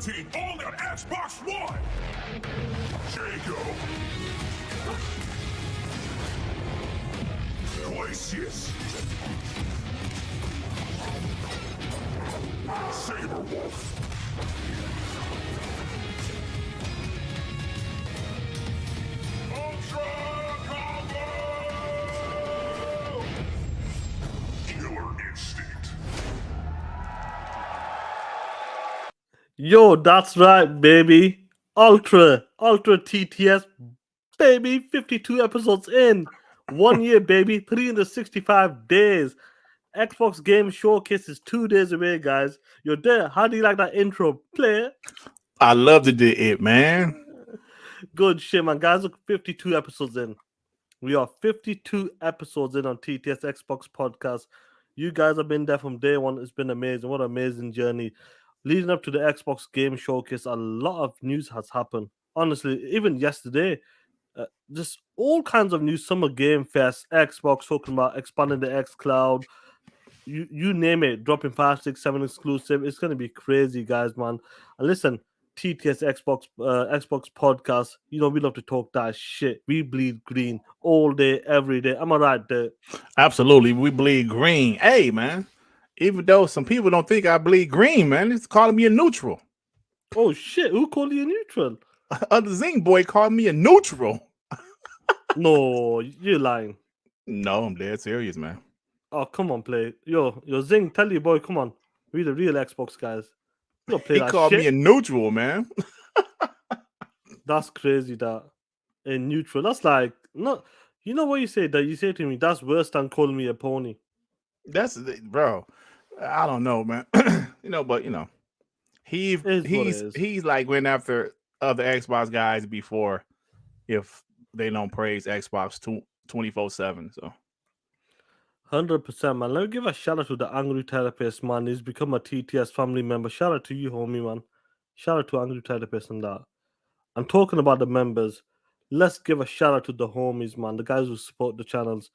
13, only on Xbox One. Jago. Glacius. Saberwolf. Ultra Combo! Killer Instinct. Yo, that's right, baby. Ultra TTS, baby. 52 episodes in. 1 year, baby. 365 days. Xbox Game Showcase is 2 days away, guys. You're there. How do you like that intro? Play it. I loved it, man. Good shit, man. Guys, look, 52 episodes in. We are 52 episodes in on TTS Xbox Podcast. You guys have been there from day one. It's been amazing. What an amazing journey. Leading up to the Xbox Game Showcase, a lot of news has happened. Honestly, even yesterday, just all kinds of news. Summer Game Fest, Xbox talking about expanding the Xcloud. You name it, dropping 5, 6, 7 exclusive. It's gonna be crazy, guys, man. And listen, TTS Xbox podcast. You know we love to talk that shit. We bleed green all day, every day. Am I right there? Absolutely. We bleed green. Hey, man. Even though some people don't think I bleed green, man, it's calling me a neutral. Oh shit! Who called you a neutral? Other Zing boy called me a neutral. No, you're lying. No, I'm dead serious, man. Oh, come on, play. Yo, Zing, tell your boy, come on. We the real Xbox guys. You don't play He that called shit. me a neutral, man. That's crazy, that. A neutral. That's like, not. You know what you say? That you say to me, that's worse than calling me a pony. That's bro. I don't know, man. But he's like went after other Xbox guys before if they don't praise Xbox 24/7. So 100%, man. Let me give a shout out to the Angry Therapist, man. He's become a TTS family member. Shout out to you, homie, man. Shout out to Angry Therapist and that. I'm talking about the members. Let's give a shout out to the homies, man. The guys who support the channels.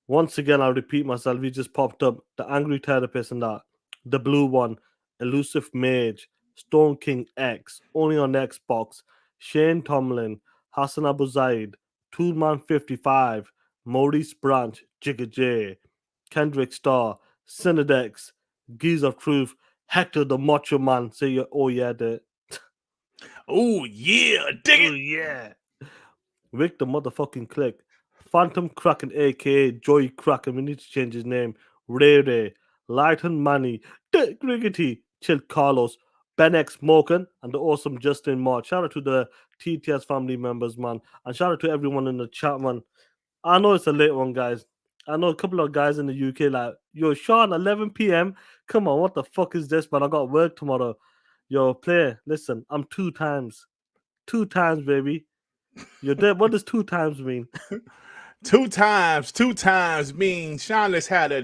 Once again, I'll repeat myself. He just popped up. The Angry Therapist and that. The Blue One. Elusive Mage. Stone King X. Only on Xbox. Shane Tomlin. Hassan Abu Zaid. Toolman55. Maurice Branch. Jigga J. Kendrick Starr. Cinedex. Geese of Truth. Hector the Macho Man. Say, oh yeah, the. Oh yeah, dig it. Oh yeah. Rick the motherfucking Click. Phantom Kraken, aka Joy Kraken. We need to change his name. Ray Ray. Lighten Manny. Dick Riggity. Chill Carlos. Ben X Morgan. And the awesome Justin March. Shout out to the TTS family members, man. And shout out to everyone in the chat, man. I know it's a late one, guys. I know a couple of guys in the UK like, yo, Sean, 11 p.m. Come on, what the fuck is this, man? I got work tomorrow. Yo, player, listen, I'm 2 times. 2 times, baby. You're dead. What does 2 times mean? 2 times means Sean just had a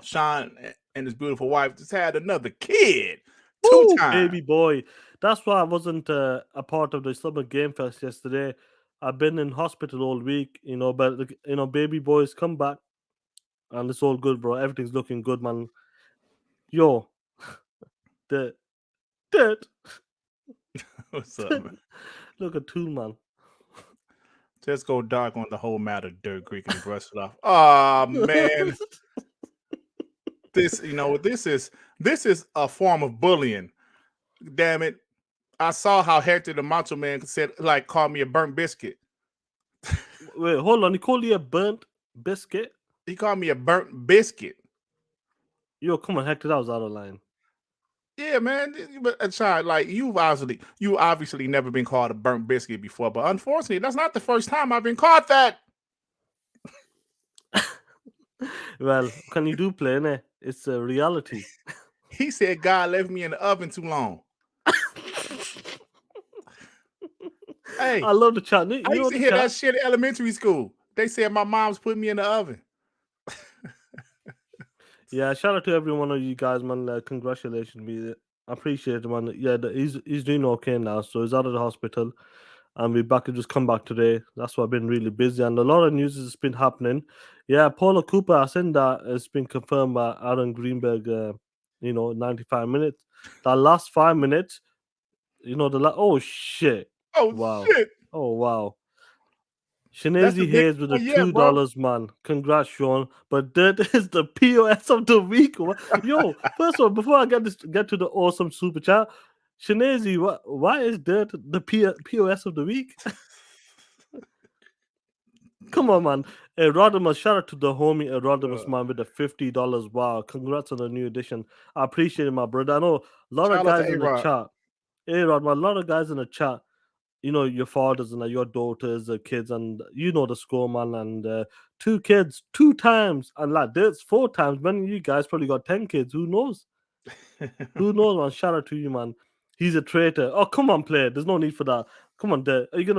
Sean and his beautiful wife just had another kid. 2 times. Baby boy. That's why I wasn't a part of the Summer Game Fest yesterday. I've been in hospital all week, but baby boys come back and it's all good, bro. Everything's looking good, man. Yo, dead. What's up, man? Look at Tool, man. Just go dark on the whole matter, Dirt Greek, and brush it off. Oh man, this is a form of bullying. Damn it! I saw how Hector the Macho Man called me a burnt biscuit. Wait, hold on. He called you a burnt biscuit? He called me a burnt biscuit. Yo, come on, Hector, that was out of line. Yeah, man. But child, like you obviously never been called a burnt biscuit before, but unfortunately, that's not the first time I've been called that. Well, can you do play, innit? It's a reality. He said God left me in the oven too long. Hey, I love the chat. I used to hear that shit in elementary school. They said my mom's putting me in the oven. Yeah, shout out to every one of you guys, man. Congratulations, I appreciate it, man. Yeah, he's doing okay now, so he's out of the hospital, and we're back to just come back today. That's why I've been really busy, and a lot of news has been happening. Yeah, Paulo Cooper, I said that it's been confirmed by Aaron Greenberg. 95 minutes. That last 5 minutes, You know oh shit! Oh Wow! shit. Oh wow! That's the Shanazy biggest Hayes with the one yet, bro. $2, man. Congrats, Sean. But that is the POS of the week. Yo, first of all, before I get to the awesome super chat, Shanazy, why is that the POS of the week? Come on, man. Rodimus, shout out to the homie Rodimus, man, with the $50. Wow, congrats on the new edition. I appreciate it, my brother. I know a lot of Shout out to guys in the A-Rod. chat. Hey, Rod, man, a lot of guys in the chat. You know, your fathers and your daughters, kids, and you know the score, man. And 2 kids, 2 times, and like this 4 times. Many of you guys probably got 10 kids. Who knows? Who knows, man? Shout out to you, man. He's a traitor. Oh, come on, player. There's no need for that. Come on, Dirt. Are you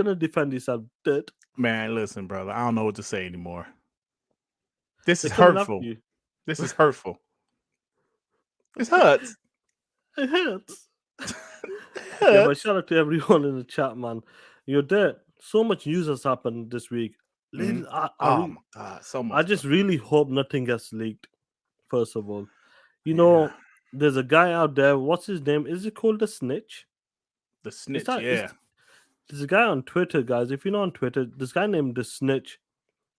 gonna defend yourself, Dirt? Man, listen, brother. I don't know what to say anymore. This They're is coming after hurtful. you. This is hurtful. This hurts. It hurts. It Yeah, but hurts. shout out to everyone in the chat, man. You're there. So much news has happened this week. Ladies, Oh my god, so much. I just really hope nothing gets leaked. First of all, you Yeah. know, there's a guy out there. What's his name? Is it called the Snitch? The snitch, There's a guy on Twitter, guys. If you're not on Twitter, this guy named the Snitch.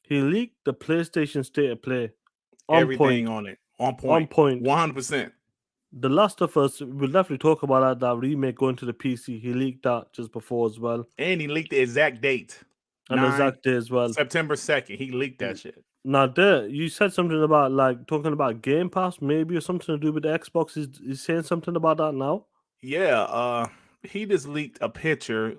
He leaked the PlayStation State of Play. Everything on it. On point. 100%. The Last of Us, we'll definitely talk about that remake going to the PC. He leaked that just before as well. And he leaked the exact date. And the exact day as well. September 2nd. He leaked that shit. Now, there, you said something about talking about Game Pass, maybe, or something to do with the Xbox. Is saying something about that now? Yeah, he just leaked a picture.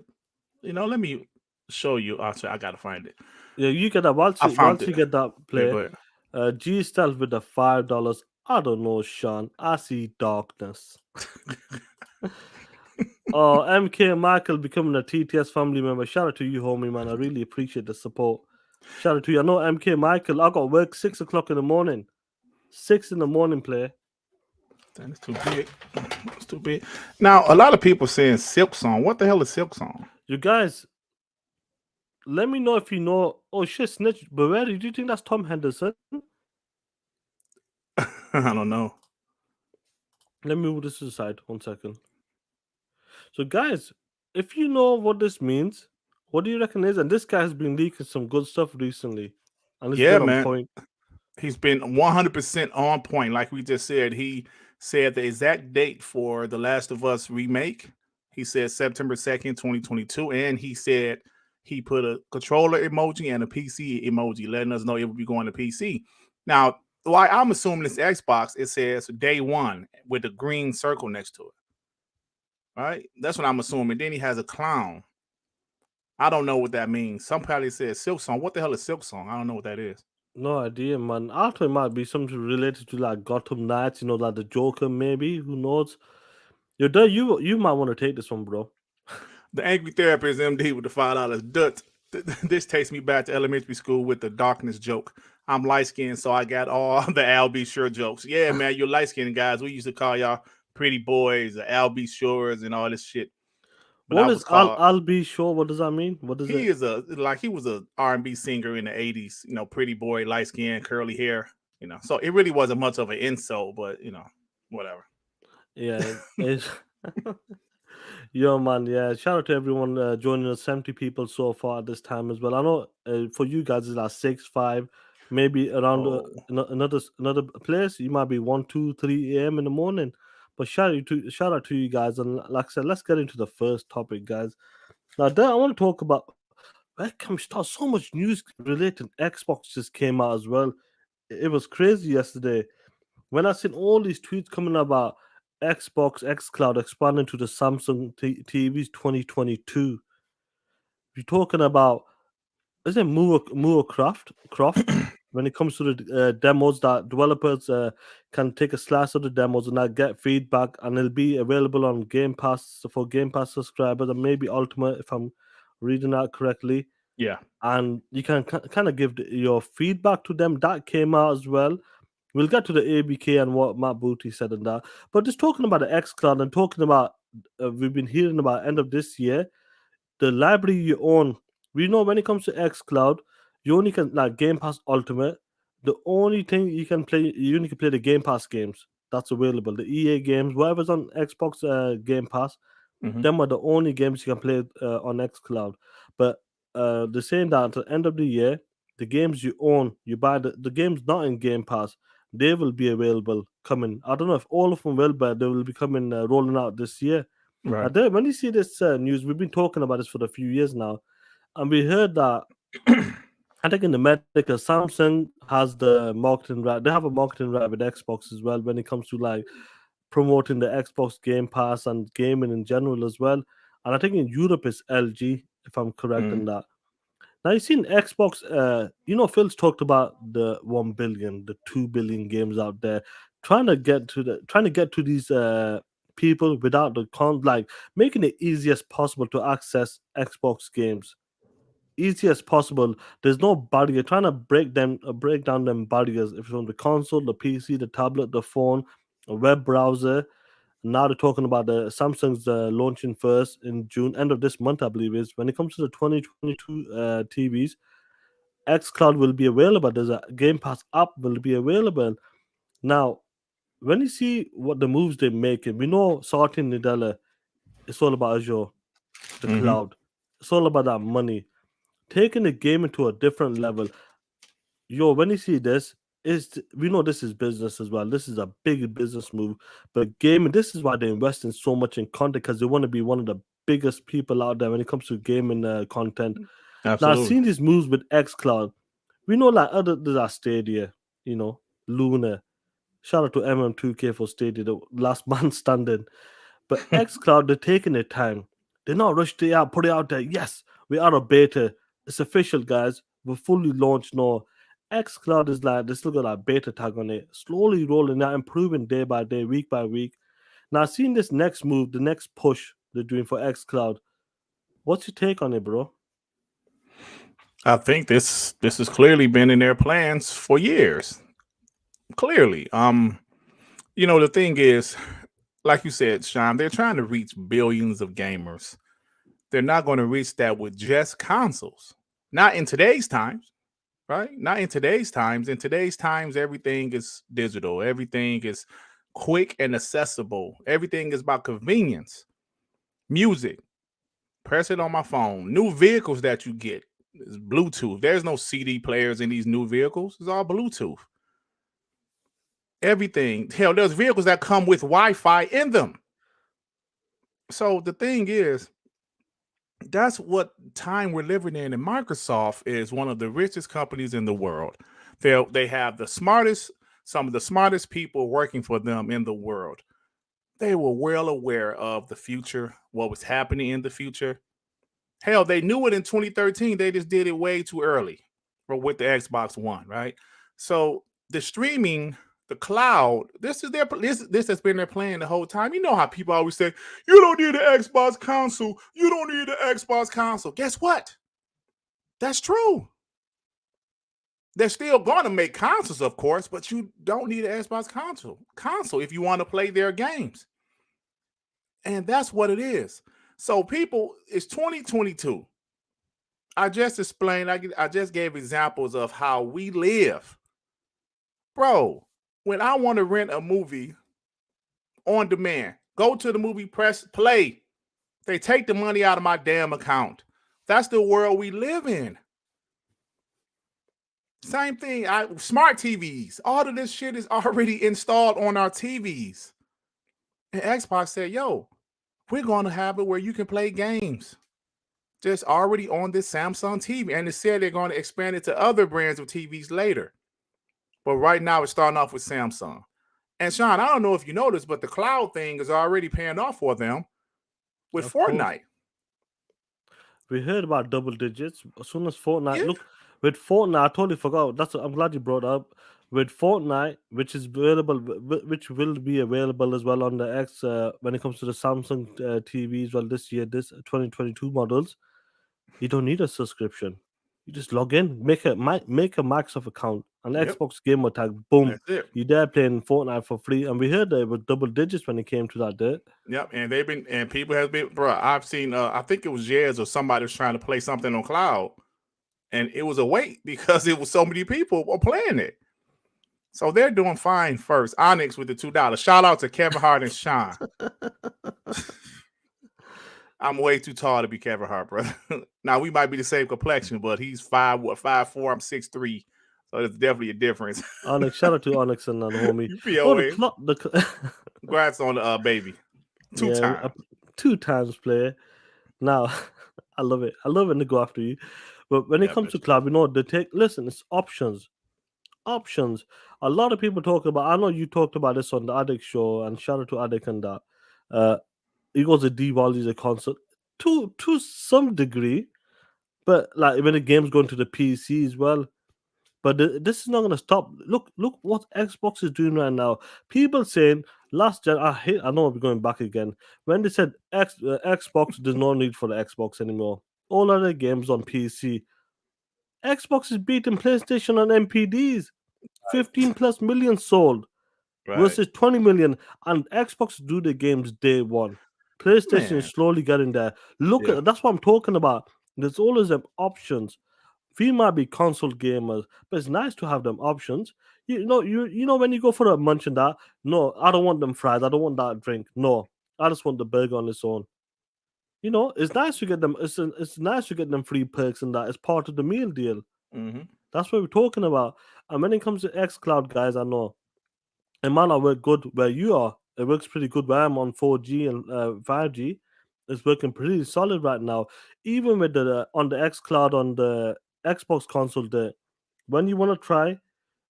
You know, let me show you. I gotta find it. Yeah, you get that once you get that play. Yeah, G Stealth with the $5. I don't know, Sean. I see darkness. Oh, MK Michael becoming a TTS family member. Shout out to you, homie, man. I really appreciate the support. Shout out to you. I know MK Michael. I got work 6 o'clock in the morning. 6 in the morning, play. That's too big. It's too big. Now, a lot of people saying Silk Song. What the hell is Silk Song? You guys, let me know if you know. Oh shit, Snitch. But where do you think that's Tom Henderson? I don't know. Let me move this to the side. 1 second. So, guys, if you know what this means, what do you reckon is? And this guy has been leaking some good stuff recently, and it's been on point. He's been 100% on point. Like we just said, he said the exact date for The Last of Us remake. He said September 2nd, 2022. And he said he put a controller emoji and a PC emoji, letting us know it would be going to PC. Now, why I'm assuming it's Xbox, it says day one with the green circle next to it. Right? That's what I'm assuming. Then he has a clown. I don't know what that means. Somebody says Silk Song. What the hell is Silk Song? I don't know what that is. No idea, man. I thought it might be something related to like Gotham Knights, like the Joker, maybe. Who knows? You might want to take this one, bro. The Angry Therapist MD with the $5. Dut. This takes me back to elementary school with the darkness joke. I'm light skinned, so I got all the Al B. Sure jokes. Yeah, man, you're light skinned guys. We used to call y'all pretty boys, Al B. Shores, and all this shit. But what is I'll be sure? What does that mean? What is he is he was a R&B singer in the 80s, pretty boy, light skin, curly hair, So it really wasn't much of an insult, but whatever. Yeah. Yo, man, yeah. Shout out to everyone joining us. 70 people so far at this time as well. I know for you guys it's like 6, 5, maybe around another place. You might be 1, 2, 3 a.m. in the morning. But shout out to you guys. And like I said, let's get into the first topic, guys. Now, then I want to talk about where can we start? So much news related. Xbox just came out as well. It was crazy yesterday when I seen all these tweets coming about Xbox Xcloud expanding to the Samsung TVs 2022. We're talking about, is it Moore Croft when it comes to the demos that developers can take a slice of the demos and get feedback, and it'll be available on Game Pass for Game Pass subscribers and maybe Ultimate if I'm reading that correctly. Yeah, and you can kind of give your feedback to them. That came out as well. We'll get to the ABK and what Matt Booty said and that. But just talking about the Xcloud and talking about, we've been hearing about end of this year, the library you own. We know when it comes to Xcloud, you only can like Game Pass Ultimate. The only thing you can play, you only can play the Game Pass games that's available. The EA games, whatever's on Xbox Game Pass, Them are the only games you can play on Xcloud. But they're saying that at the end of the year, the games you own, you buy the games not in Game Pass, they will be available coming. I don't know if all of them will, but they will be coming rolling out this year. Right. When you see this news, we've been talking about this for a few years now, and we heard that. I think in the medical, Samsung has the marketing right. They have a marketing right with Xbox as well when it comes to like promoting the Xbox Game Pass and gaming in general as well. And I think in Europe it's LG, if I'm correct in that. Now you've seen Xbox. Phil's talked about the 1 billion, the 2 billion games out there, trying to get to these people without the like making it easy as possible to access Xbox games. Easy as possible. There's no barrier. Trying to break down them barriers. If it's on the console, the PC, the tablet, the phone, a web browser. Now they're talking about the Samsung's launching first in June, end of this month, I believe is. When it comes to the 2022 TVs, xCloud will be available. There's a Game Pass app will be available. Now, when you see what the moves they're making, we know Satya Nadella, it's all about Azure, the cloud. It's all about that money. Taking the game into a different level. When you see this, we know this is business as well. This is a big business move. But gaming, this is why they're investing so much in content, because they want to be one of the biggest people out there when it comes to gaming content. Absolutely. Now, I've seen these moves with xCloud. We know like there's our Stadia, Luna. Shout out to MM2K for Stadia, the last man standing. But xCloud, they're taking their time. They're not rushed to put it out there. Yes, we are a beta. It's official, guys. We're fully launched now. xCloud is like, they still got a beta tag on it. Slowly rolling out, improving day by day, week by week. Now, seeing this next move, the next push they're doing for xCloud, what's your take on it, bro? I think this has clearly been in their plans for years. Clearly. The thing is, like you said, Sean, they're trying to reach billions of gamers. They're not going to reach that with just consoles. Not in today's times, right? Not in today's times. In today's times, everything is digital. Everything is quick and accessible. Everything is about convenience. Music, press it on my phone. New vehicles that you get is Bluetooth. There's no CD players in these new vehicles. It's all Bluetooth. Everything. Hell, there's vehicles that come with Wi-Fi in them. So the thing is, that's what time we're living in. And Microsoft is one of the richest companies in the world. They have some of the smartest people working for them in the world. They were well aware of the future, what was happening in the future. Hell, they knew it in 2013. They just did it way too early with the Xbox One, right? So the streaming, the cloud, this has been their plan the whole time. You know how people always say, you don't need an Xbox console. You don't need an Xbox console. Guess what? That's true. They're still going to make consoles, of course, but you don't need an Xbox console if you want to play their games. And that's what it is. So people, it's 2022. I just explained, I just gave examples of how we live. Bro, when I want to rent a movie on demand, go to the movie, press play. They take the money out of my damn account. That's the world we live in. Same thing, smart TVs. All of this shit is already installed on our TVs. And Xbox said, yo, we're going to have it where you can play games. Just already on this Samsung TV. And they said they're going to expand it to other brands of TVs later. But right now, it's starting off with Samsung. And Sean, I don't know if you noticed, but the cloud thing is already paying off for them with Fortnite. We heard about double digits. As soon as Fortnite, look, with Fortnite, I totally forgot. I'm glad you brought up. With Fortnite, which is available, which will be available as well on the X when it comes to the Samsung TVs. Well, this 2022 models, you don't need a subscription. You just log in, make a Microsoft account, an Xbox gamer tag, boom, you're there playing Fortnite for free. And we heard they were double digits when it came to that day. Yep, and people have been, bro. I've seen, I think it was Jez or somebody was trying to play something on cloud, and it was a wait because it was so many people were playing it. So they're doing fine first. Onyx with the $2. Shout out to Kevin Hart and Sean. I'm way too tall to be Kevin Hart, brother. Now we might be the same complexion, but he's 5'4", I'm 6'3", so there's definitely a difference. Onyx, shout out to Onyx and homie. Oh, POA. Congrats on the baby. Two yeah, times. 2 times player. Now, I love it. I love when they go after you. But when it Yeah, comes to Cloud, they take. Listen, it's options. Options. A lot of people talk about. I know you talked about this on the Addict show, and shout out to Addict and that. He goes to devalues a console to some degree, but like when the game's going to the PC as well. But this is not going to stop. Look what Xbox is doing right now. People saying last gen. I know we're going back again. When they said Xbox, there's no need for the Xbox anymore. All other games on PC. Xbox is beating PlayStation on MPDs. 15 plus million sold Right. versus 20 million. And Xbox do the games day one. PlayStation is Man. slowly getting there. Yeah. That's what I'm talking about. There's always them options. We might be console gamers, but it's nice to have them options. You know when you go for a munch and that. No, I don't want them fries. I don't want that drink. No, I just want the burger on its own. It's nice to get them. It's nice to get them free perks and that. It's part of the meal deal. Mm-hmm. That's what we're talking about. And when it comes to XCloud, guys, I know it might not work good where you are. It works pretty good where I'm on 4G and 5G. It's working pretty solid right now. Even with the on the XCloud on the Xbox console, when you want to try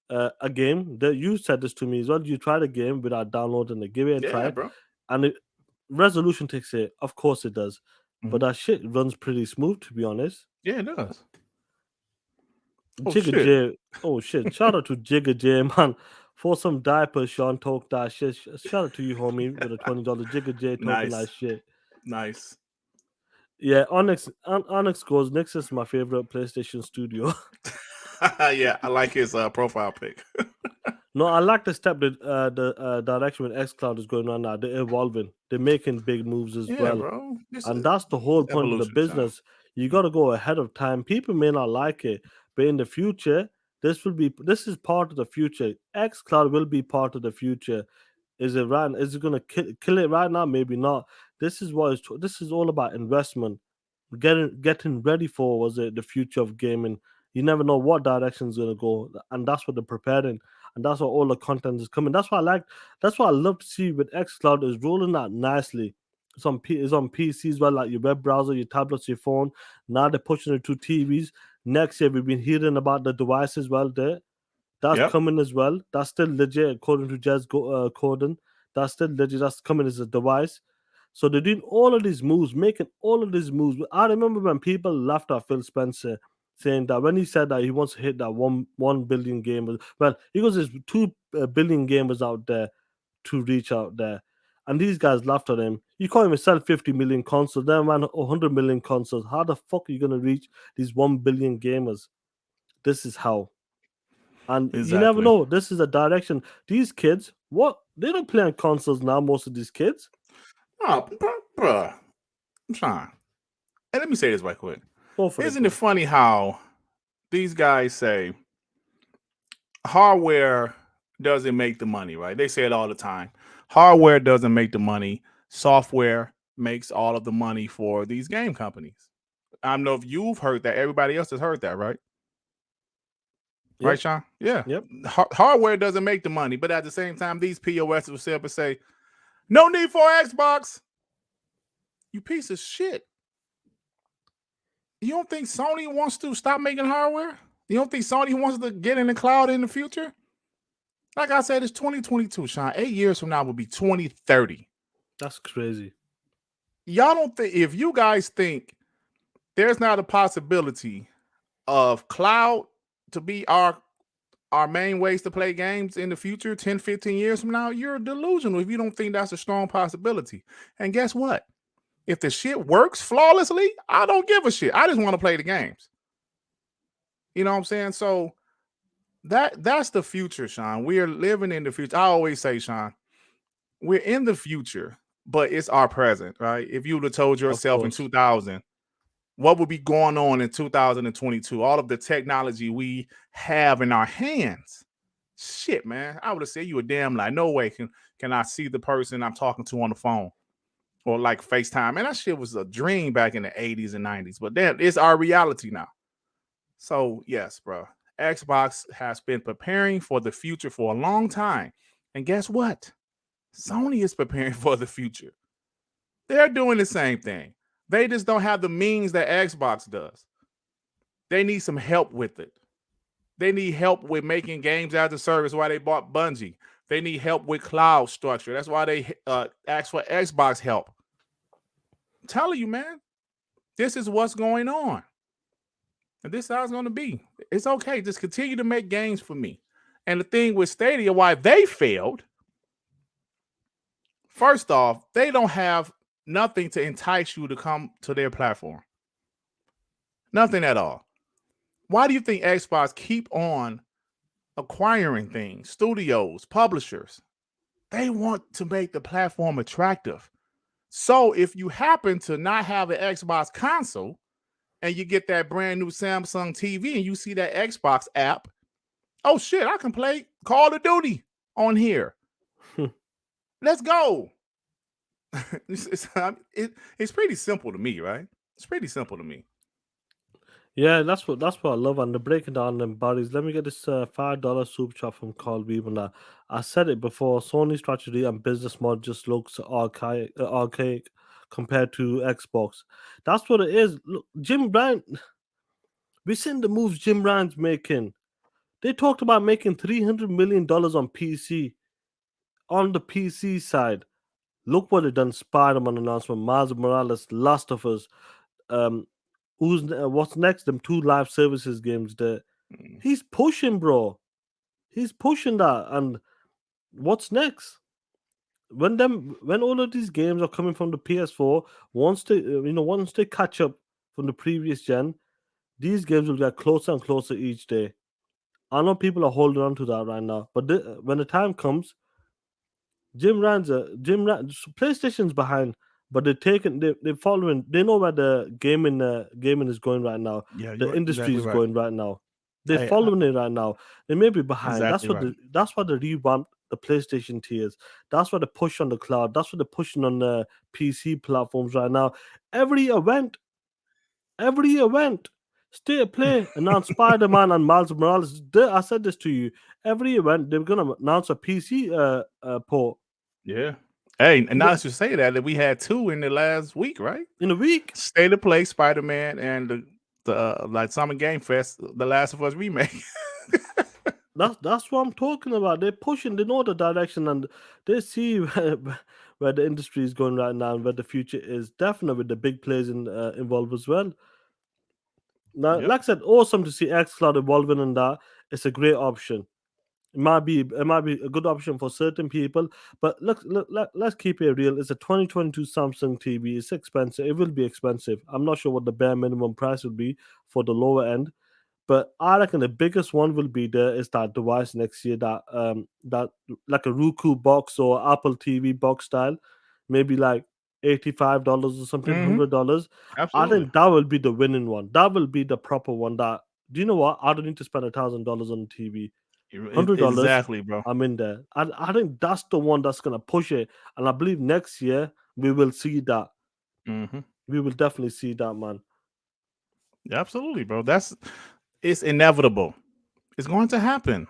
a game, that you said this to me as well. You try the game without downloading it, give it a Yeah, try, bro. and resolution takes it. Of course it does, Mm-hmm. but that shit runs pretty smooth, to be honest. Yeah, it does. Oh Jigga shit. J, oh shit! Shout out to Jigga J, man, for some diapers. Sean talk that shit. Shout out to you, homie, with a $20 Jigga J talking that Nice. shit. Nice. Yeah, Onyx goes. Next is my favorite PlayStation studio. Yeah, I like his profile pic. No, I like the step that the direction with XCloud is going on now. They're evolving. They're making big moves as Yeah, well. bro. This And is that's the whole point of the evolution, Sean. business. You got to go ahead of time. People may not like it, but in the future, this is part of the future. XCloud will be part of the future. Is it right? Is it going to kill it right now? Maybe not. This is all about investment. Getting ready for was it the future of gaming. You never know what direction is going to go, and that's what they're preparing, and that's what all the content is coming. That's what I love to see with XCloud is rolling out nicely. It's on PC as well, like your web browser, your tablets, your phone. Now they're pushing it to TVs. Next year, we've been hearing about the devices. Well, that's Yep. coming as well. That's still legit according to Jazz Corden. That's still legit. That's coming as a device. So they're doing all of these moves, making all of these moves. I remember when people laughed at Phil Spencer saying that when he said that he wants to hit that 1 billion gamers. Well, he goes, there's 2 billion gamers out there to reach out there. And these guys laughed at him. You can't even sell 50 million consoles. Then man, 100 million consoles. How the fuck are you gonna reach these 1 billion gamers? This is how. And you never Exactly. know. This is a direction. These kids, what they don't play on consoles now. Most of these kids. Oh, bruh. I'm trying. And let me say this right quick. Go for Isn't it, it funny how these guys say hardware doesn't make the money, right? They say it all the time. Hardware doesn't make the money. Software makes all of the money for these game companies. I don't know if you've heard that. Everybody else has heard that, right? Yep. Right, Sean? Yeah. Yep. Hardware doesn't make the money, but at the same time, these POS will sit up and say, no need for Xbox. You piece of shit. You don't think Sony wants to stop making hardware? You don't think Sony wants to get in the cloud in the future? Like I said, it's 2022, Sean. 8 years from now will be 2030. That's crazy. Y'all don't think, if you guys think there's not a possibility of cloud to be our main ways to play games in the future, 10, 15 years from now, you're delusional if you don't think that's a strong possibility. And guess what? If the shit works flawlessly, I don't give a shit. I just want to play the games. You know what I'm saying? So that's the future, Sean. We are living in the future. I always say, Sean, we're in the future, but it's our present, right? If you would have told yourself in 2000 what would be going on in 2022, all of the technology we have in our hands, shit, man, I would have said you a damn lie. No way can I see the person I'm talking to on the phone. or like FaceTime. Man, that shit was a dream back in the 80s and 90s. But then it's our reality now. So yes, bro. Xbox has been preparing for the future for a long time. And guess what? Sony is preparing for the future. They're doing the same thing. They just don't have the means that Xbox does. They need some help with it. They need help with making games as a service. Why they bought Bungie. They need help with cloud structure. That's why they asked for Xbox help. I'm telling you, man, this is what's going on. And this is how it's going to be. It's okay. Just continue to make games for me. And the thing with Stadia, why they failed, first off, they don't have nothing to entice you to come to their platform. Nothing at all. Why do you think Xbox keep on acquiring things, studios, publishers? They want to make the platform attractive. So if you happen to not have an Xbox console and you get that brand new Samsung TV and you see that Xbox app, oh shit, I can play Call of Duty on here. Let's go. It's pretty simple to me, right? It's pretty simple to me. Yeah, that's what I love. And the breaking down them bodies. Let me get this $5 super chat from Carl Weaver. I said it before. Sony's strategy and business model just looks archaic compared to Xbox. That's what it is. Look, Jim Ryan. We seen the moves Jim Ryan's making. They talked about making $300 million on PC. On the PC side, look what they done. Spider-Man announcement, Miles Morales, Last of Us. What's next? Them 2 live services games there. He's pushing, bro. He's pushing that. And what's next? When all of these games are coming from the PS4, once they catch up from the previous gen, these games will get closer and closer each day. I know people are holding on to that right now, but when the time comes, PlayStation's behind, but they're following. They know where the gaming is going right now. Yeah, The industry exactly is right. going right now. They're following it right now. They may be behind. Exactly That's why they revamped the PlayStation tiers. That's why they push on the cloud. That's what they're pushing on the PC platforms right now. Every event, State of Play announced Spider-Man and Miles Morales. I said this to you. Every event they're gonna announce a PC port. Yeah. Hey, and now that you say that we had 2 in the last week, right? In a week. State of Play, Spider-Man, and the like Summer Gamefest, The Last of Us remake. That's what I'm talking about. They're pushing. They know the direction, and they see where the industry is going right now and where the future is. Definitely with the big players involved as well. Now, like I said, awesome to see Xcloud evolving in that. It's a great option. It might be a good option for certain people, but let's keep it real. It's a 2022 Samsung TV. It's expensive. It will be expensive. I'm not sure what the bare minimum price will be for the lower end, but I reckon the biggest one will be there is that device next year that like a Roku box or Apple TV box style, maybe like $85 or something, $100. I think that will be the winning one. That will be the proper one. That, do you know what? I don't need to spend $1,000 on TV. $100, exactly, bro. I'm in there. I think that's the one that's gonna push it, and I believe next year we will see that. We will definitely see that, man. Absolutely, bro. It's inevitable. It's going to happen.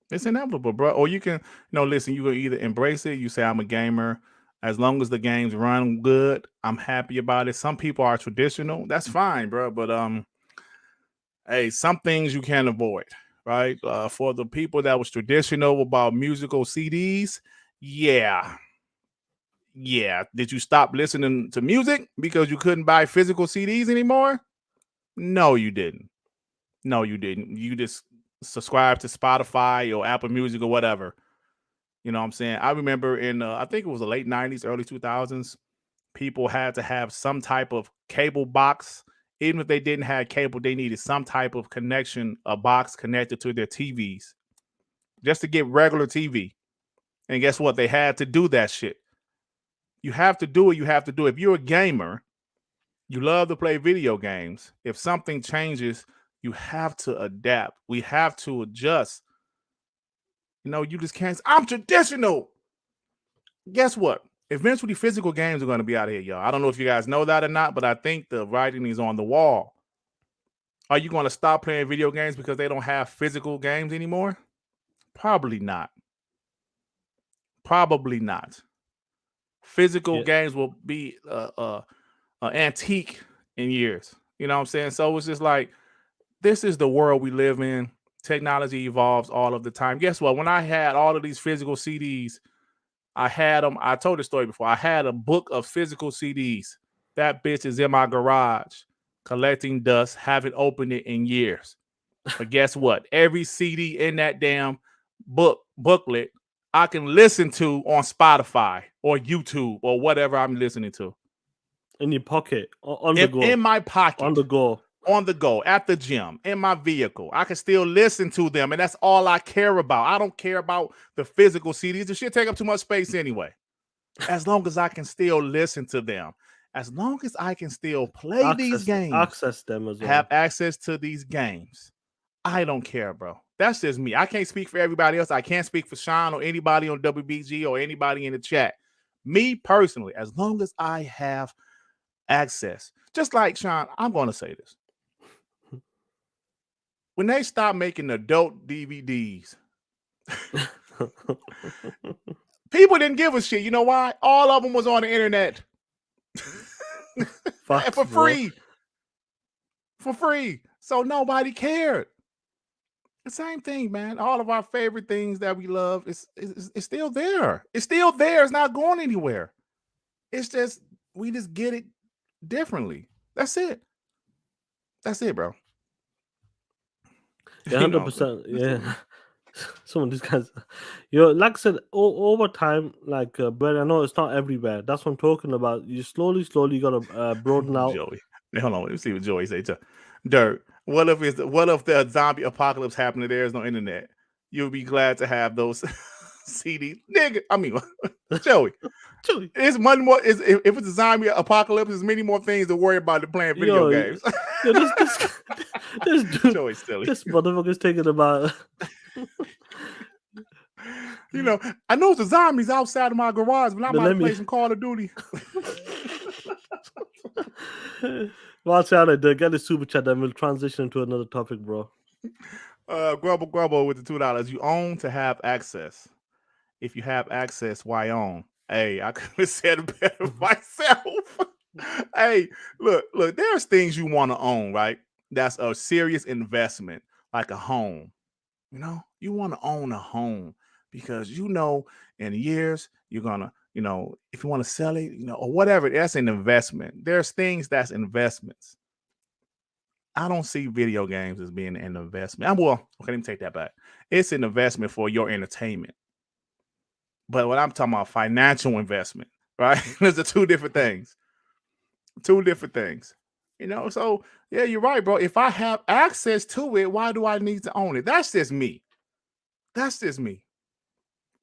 It's inevitable, bro. Or you can, listen. You can either embrace it. You say I'm a gamer. As long as the games run good, I'm happy about it. Some people are traditional. That's fine, bro. But hey, some things you can't avoid. Right, for the people that was traditional about musical CDs, yeah. Did you stop listening to music because you couldn't buy physical CDs anymore? No, you didn't. You just subscribe to Spotify or Apple Music or whatever. You know what I'm saying? I remember in I think it was the late 90s, early 2000s, people had to have some type of cable box. Even if they didn't have cable, they needed some type of connection, a box connected to their TVs just to get regular TV. And guess what? They had to do that shit. You have to do it. You have to do it. If you're a gamer, you love to play video games. If something changes, you have to adapt. We have to adjust. You just can't. I'm traditional. Guess what? Eventually, physical games are going to be out of here, y'all. I don't know if you guys know that or not, but I think the writing is on the wall. Are you going to stop playing video games because they don't have physical games anymore? Probably not. Probably not. Physical games will be antique in years. You know what I'm saying? So it's just like, this is the world we live in. Technology evolves all of the time. Guess what? When I had all of these physical CDs, I had them. I told the story before. I had a book of physical CDs. That bitch is in my garage collecting dust. Haven't opened it in years. But guess what? Every CD in that damn booklet I can listen to on Spotify or YouTube or whatever I'm listening to. In your pocket, on the go. In my pocket. On the go. On the go, at the gym, in my vehicle. I can still listen to them, and that's all I care about. I don't care about the physical CDs. The shit take up too much space anyway. As long as I can still listen to them. As long as I can still play these games. Access them as well. Have access to these games. I don't care, bro. That's just me. I can't speak for everybody else. I can't speak for Sean or anybody on WBG or anybody in the chat. Me personally, as long as I have access. Just like Sean, I'm going to say this. When they stop making adult DVDs, people didn't give a shit. You know why? All of them was on the internet. For free. For free. So nobody cared. The same thing, man. All of our favorite things that we love, it's still there. It's still there. It's not going anywhere. It's just, we just get it differently. That's it. That's it, bro. Yeah, 100%. Yeah. Some of these guys, like I said, over time, like, but I know it's not everywhere. That's what I'm talking about. You slowly gotta broaden out. Joey, hold on. Let me see what Joey say. Dirt. What if the zombie apocalypse happened and there's no internet? You'll be glad to have those CDs, nigga. I mean, Joey. It's much more. If it's a zombie apocalypse, there's many more things to worry about than playing video games. This dude, Joey's silly. This motherfucker's thinking about. You know, I know the zombies outside of my garage, but I'm about to play some Call of Duty. Watch out, get the super chat, then we'll transition to another topic, bro. Grubble with the $2. You own to have access. If you have access, why own? Hey, I could have said it better myself. Hey, look, there's things you want to own, right? That's a serious investment, like a home. You know, you want to own a home because in years you're gonna, if you want to sell it, or whatever, that's an investment. There's things that's investments. I don't see video games as being an investment. Okay, let me take that back. It's an investment for your entertainment. But when I'm talking about financial investment, right? There's two different things. Two different things. So yeah, you're right, bro. If I have access to it, why do I need to own it? That's just me. That's just me.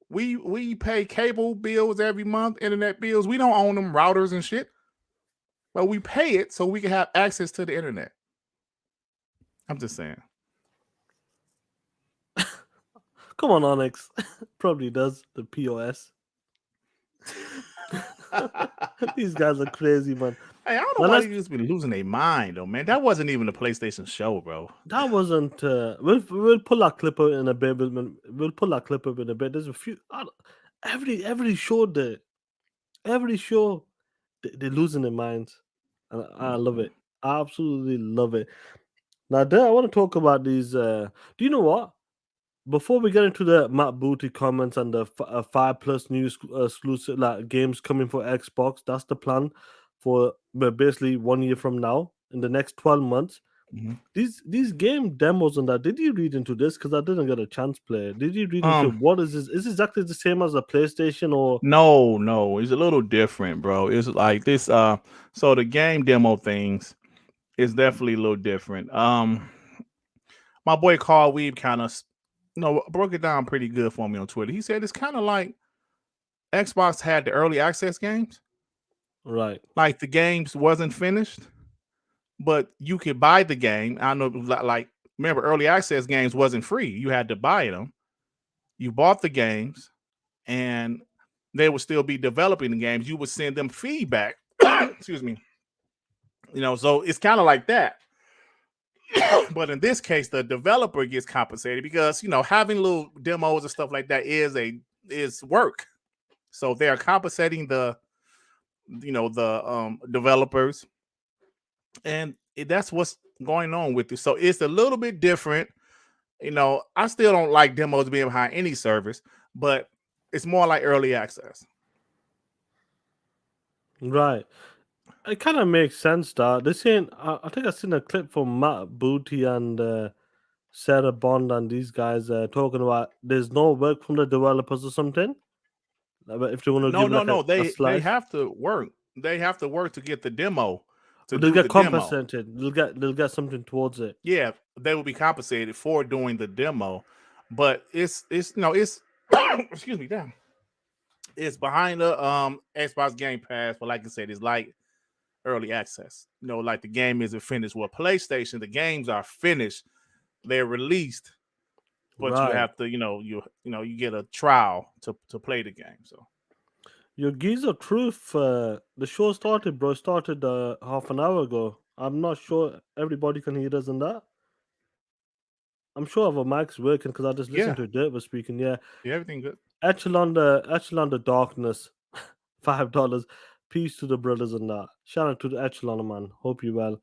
We pay cable bills every month, internet bills. We don't own them routers and shit. But we pay it so we can have access to the internet. I'm just saying. Come on, Onyx. Probably does the POS. These guys are crazy, man. Hey, I don't know why you just been losing their mind, though, man. That wasn't even a PlayStation show, bro. That wasn't. We'll pull that clip out in a bit. We'll pull that clip up in a bit. There's a few. Every show they're losing their minds, and I love it. I absolutely love it. Now, I want to talk about these. Do you know what? Before we get into the Matt Booty comments and the 5+ new exclusive games coming for Xbox, that's the plan for basically 1 year from now, in the next 12 months. Mm-hmm. These game demos and that, did you read into this? Because I didn't get a chance to play it. Did you read into what is this? Is it exactly the same as a PlayStation or? No, it's a little different, bro. It's like this. So the game demo things is definitely a little different. My boy Carl Weeb kind of broke it down pretty good for me on Twitter. He said it's kind of like Xbox had the early access games. Right. Like the games wasn't finished, but you could buy the game. I know, like, remember, early access games wasn't free. You had to buy them. You bought the games, and they would still be developing the games. You would send them feedback. Excuse me. So it's kind of like that. But in this case, the developer gets compensated because having little demos and stuff like that is work. So they are compensating the developers, and that's what's going on with it. So it's a little bit different. I still don't like demos being behind any service, but it's more like early access. Right. It kind of makes sense that this ain't. I think I've seen a clip from Matt Booty and Sarah Bond and these guys talking about there's no work from the developers or something. If they want to No, give no, like no. a They slice, have to work. They have to work to get the demo, to but they'll do the get demo. compensated. They'll get something towards it. Yeah, they will be compensated for doing the demo, but it's excuse me, damn. It's behind the Xbox Game Pass, but like I said, it's like early access. Like the game isn't finished. Well, PlayStation, the games are finished. They're released, but you Right. have to, you get a trial to play the game. So Your geezer truth. The show started, bro. It started half an hour ago. I'm not sure everybody can hear us in that. I'm sure our mic's working because I just listened yeah, to Dirt was speaking. Yeah, everything good. Echelon the darkness, $5. Peace to the brothers and that. Shout out to the Echelon man. Hope you well.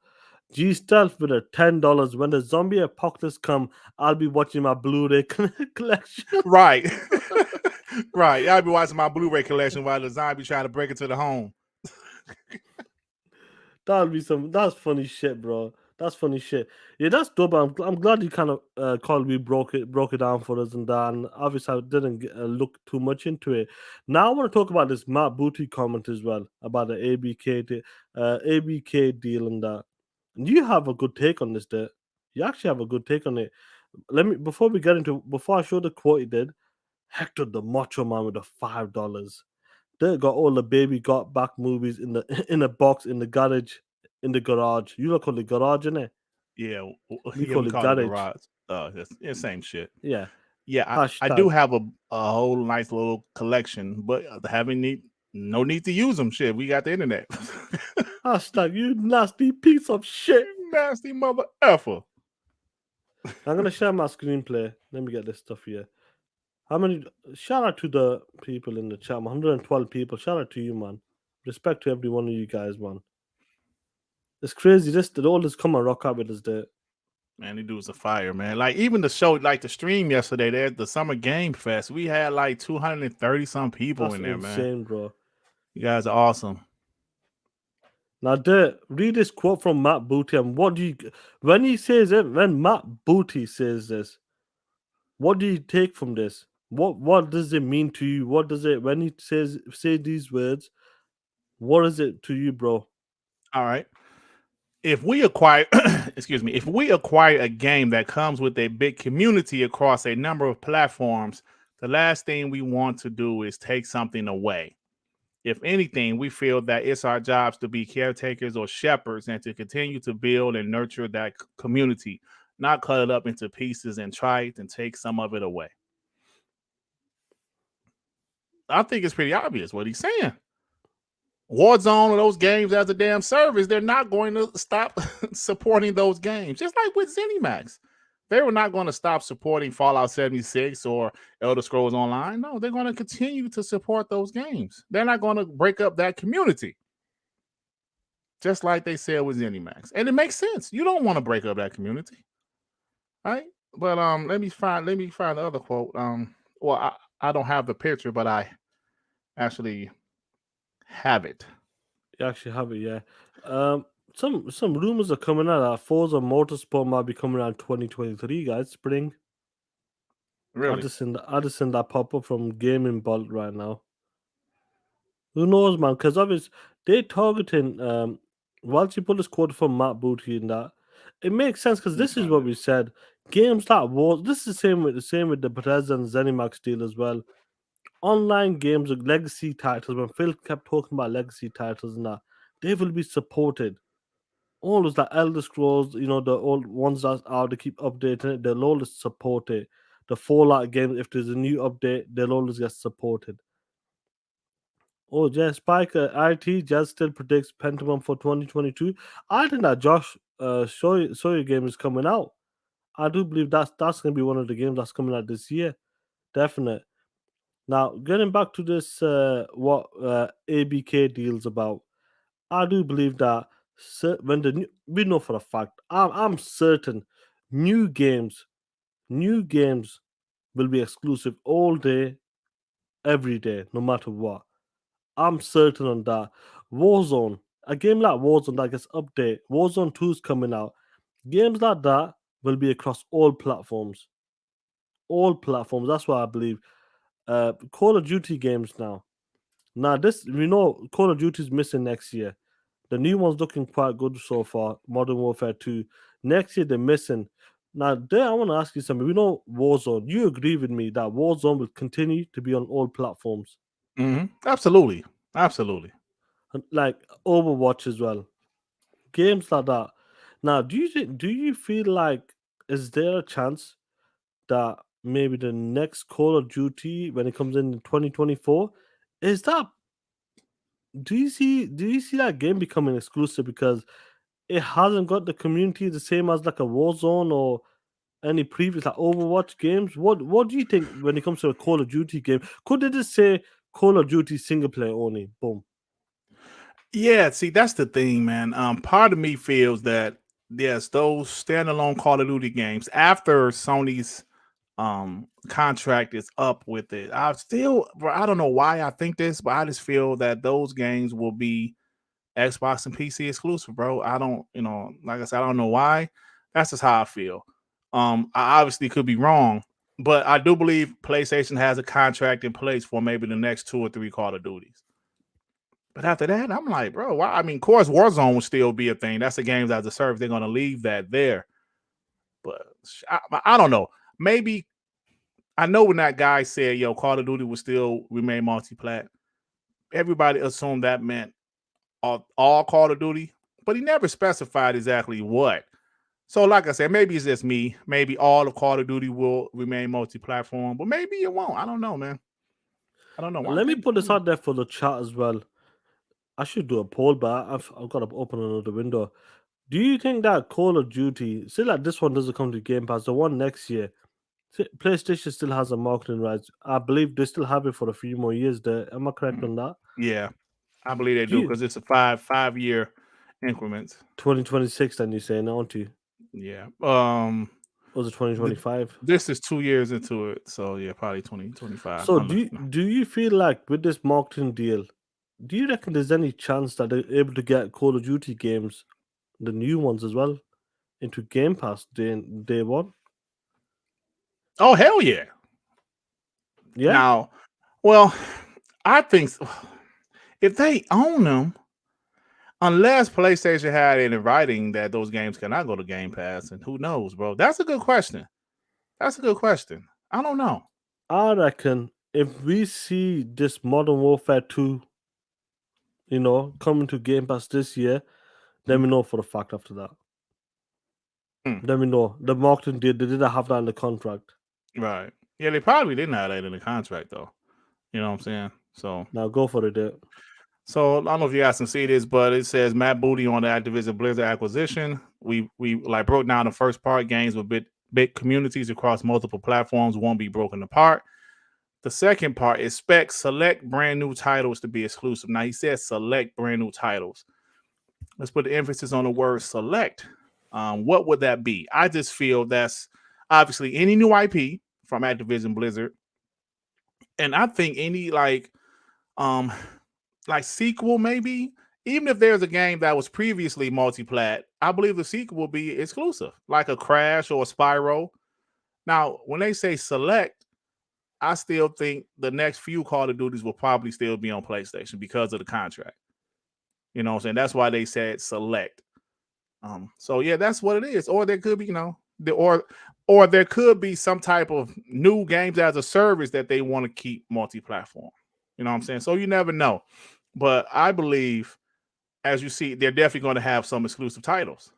G Stealth with a $10. When the zombie apocalypse come, I'll be watching my Blu-ray collection. Right. Right. I'll be watching my Blu-ray collection while the zombie trying to break into the home. That's funny shit, bro. That's funny shit. Yeah, that's dope. I'm glad you kind of called me broke it down for us and that. And obviously, I didn't look too much into it. Now I want to talk about this Matt Booty comment as well about the ABK deal and that. And you have a good take on this, there. You actually have a good take on it. Before I show the quote he did. Hector the Macho Man with the $5. They got all the baby got back movies in the in a box in the garage. You don't call it garage, innit? Yeah, We yeah, we call it call it garage. garage. It's same shit. Yeah. Yeah, I do Hashtag. have a whole nice little collection, but no need to use them. Shit, we got the internet. Hashtag you nasty piece of shit. Nasty mother effer. I'm gonna share my screenplay. Let me get this stuff here. How many? Shout out to the people in the chat. 112 people. Shout out to you, man. Respect to every one of you guys, man. It's crazy. All this come and rock out with us there. Man, these dudes are fire, man. Like even the show, like the stream yesterday, there at the Summer Game Fest, we had like 230 some people That's in there, insane, man. bro. You guys are awesome. Now, read this quote from Matt Booty, and when Matt Booty says this, what do you take from this? What does it mean to you? What does it when he say these words? What is it to you, bro? All right. If we acquire if we acquire a game that comes with a big community across a number of platforms, the last thing we want to do is take something away. If anything, we feel that it's our jobs to be caretakers or shepherds and to continue to build and nurture that community, not cut it up into pieces and try it and take some of it away. I think it's pretty obvious what he's saying. Warzone or those games as a damn service, they're not going to stop supporting those games. Just like with ZeniMax. They were not going to stop supporting Fallout 76 or Elder Scrolls Online. No, they're going to continue to support those games. They're not going to break up that community. Just like they said with ZeniMax. And it makes sense. You don't want to break up that community. Right? But let me find the other quote. Well, I don't have the picture, but I actually have it. You actually have it, yeah. Some rumors are coming out that Forza Motorsport might be coming out in 2023, guys. Spring. Really? I just seen that pop up from Gaming Bolt right now. Who knows, man? Because obviously they're targeting. Once you put this quote from Matt Booty in that, it makes sense because this is what we said. Games like Wars. This is the same with the Bethesda and ZeniMax deal as well. Online games with legacy titles. When Phil kept talking about legacy titles and that, they will be supported. All those like Elder Scrolls, the old ones that's out, they keep updating it. They'll always support it. The Fallout games, if there's a new update, they'll always get supported. Oh, yeah, Spike IT just still predicts Pentiment for 2022. I think that Josh Sawyer game is coming out. I do believe that's going to be one of the games that's coming out this year. Definite. Now, getting back to this, what ABK deals about, I do believe that when we know for a fact, I'm certain new games, new games will be exclusive all day, every day, no matter what. I'm certain on that. Warzone, a game like Warzone that gets update, Warzone 2 is coming out. Games like that will be across all platforms. All platforms. That's what I believe. Call of Duty games now. Now, this we know Call of Duty is missing next year. The new one's looking quite good so far. Modern Warfare 2. Next year they're missing. Now, there I want to ask you something. We know Warzone. You agree with me that Warzone will continue to be on all platforms, Absolutely, absolutely. and like Overwatch as well. Games like that. Now, do you feel like is there a chance that maybe the next Call of Duty when it comes in 2024 is that do you see that game becoming exclusive because it hasn't got the community the same as like a Warzone or any previous like Overwatch games? What do you think when it comes to a Call of Duty game? Could they just say Call of Duty single player only? Boom. Yeah, see, that's the thing, man. Part of me feels that yes, those standalone Call of Duty games after Sony's contract is up with it. Bro, I don't know why I think this, but I just feel that those games will be Xbox and PC exclusive, bro. I don't, like I said, I don't know why. That's just how I feel. I obviously could be wrong, but I do believe PlayStation has a contract in place for maybe the next 2 or 3 Call of Duties. But after that, I'm like, bro, why? I mean, of course, Warzone will still be a thing. That's the games as a service. They're going to leave that there. But I don't know. Maybe I know when that guy said, yo, Call of Duty will still remain multi-plat, everybody assumed that meant all Call of Duty, but he never specified exactly what. So, like I said, maybe it's just me. Maybe all of Call of Duty will remain multi-platform, but maybe it won't. I don't know, man. I don't know. Let me put this out there for the chat as well. I should do a poll, but I've got to open another window. Do you think that Call of Duty, say like this one doesn't come to Game Pass, the one next year, PlayStation still has a marketing rights. I believe they still have it for a few more years. There, am I correct on that? Yeah, I believe they Do do you because it's a five-year increments. 2026? Then you say, aren't you? Yeah. Or was it 2025? This is 2 years into it, so yeah, probably 2025. So do you feel like with this marketing deal, do you reckon there's any chance that they're able to get Call of Duty games, the new ones as well, into Game Pass day one? Oh hell yeah! Yeah, Now, well, I think if they own them, unless PlayStation had it in writing that those games cannot go to Game Pass, and who knows, bro? That's a good question. That's a good question. I don't know. I reckon if we see this Modern Warfare 2, coming to Game Pass this year, then we know for a fact after that. Then we know the marketing deal, they didn't have that in the contract. Right. Yeah, they probably didn't have that in the contract though. You know what I'm saying? So now go for it. So I don't know if you guys can see this, but it says Matt Booty on the Activision Blizzard acquisition. We like broke down the first part. Games with big communities across multiple platforms won't be broken apart. The second part is select brand new titles to be exclusive. Now he says select brand new titles. Let's put the emphasis on the word select. What would that be? I just feel that's obviously any new IP from Activision Blizzard, and I think any like sequel maybe. Even if there's a game that was previously multi-plat, I believe the sequel will be exclusive, like a Crash or a Spyro. Now, when they say select, I still think the next few Call of Duties will probably still be on PlayStation because of the contract. You know what I'm saying? That's why they said select. So yeah, that's what it is. Or there could be, or there could be some type of new games as a service that they want to keep multi-platform. You know what I'm saying? So you never know. But I believe, as you see, they're definitely going to have some exclusive titles.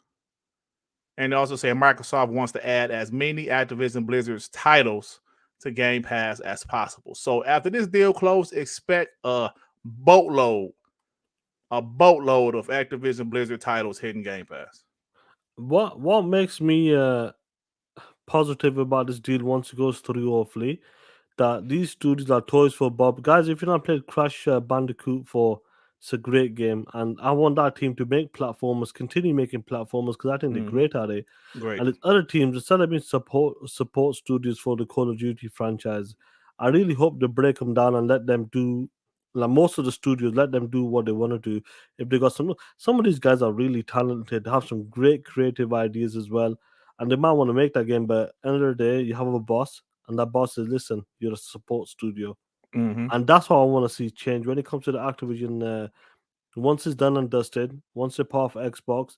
And they also say Microsoft wants to add as many Activision Blizzard's titles to Game Pass as possible. So after this deal closed, expect a boatload, a boatload of Activision Blizzard titles hitting Game Pass. What makes me positive about this deal once it goes through, hopefully, that these studios are toys for Bob. Guys, if you've not played Crash Bandicoot 4, it's a great game. And I want that team to make platformers, continue making platformers, because I think they're great at it. Great. And there's other teams, instead of being support studios for the Call of Duty franchise, I really hope they break them down and let them do, like most of the studios, let them do what they want to do. If they got some of these guys are really talented, have some great creative ideas as well, and they might want to make that game. But end of the day, you have a boss, and that boss says, "Listen, you're a support studio," and that's what I want to see change when it comes to the Activision. Once it's done and dusted, once they're part of Xbox,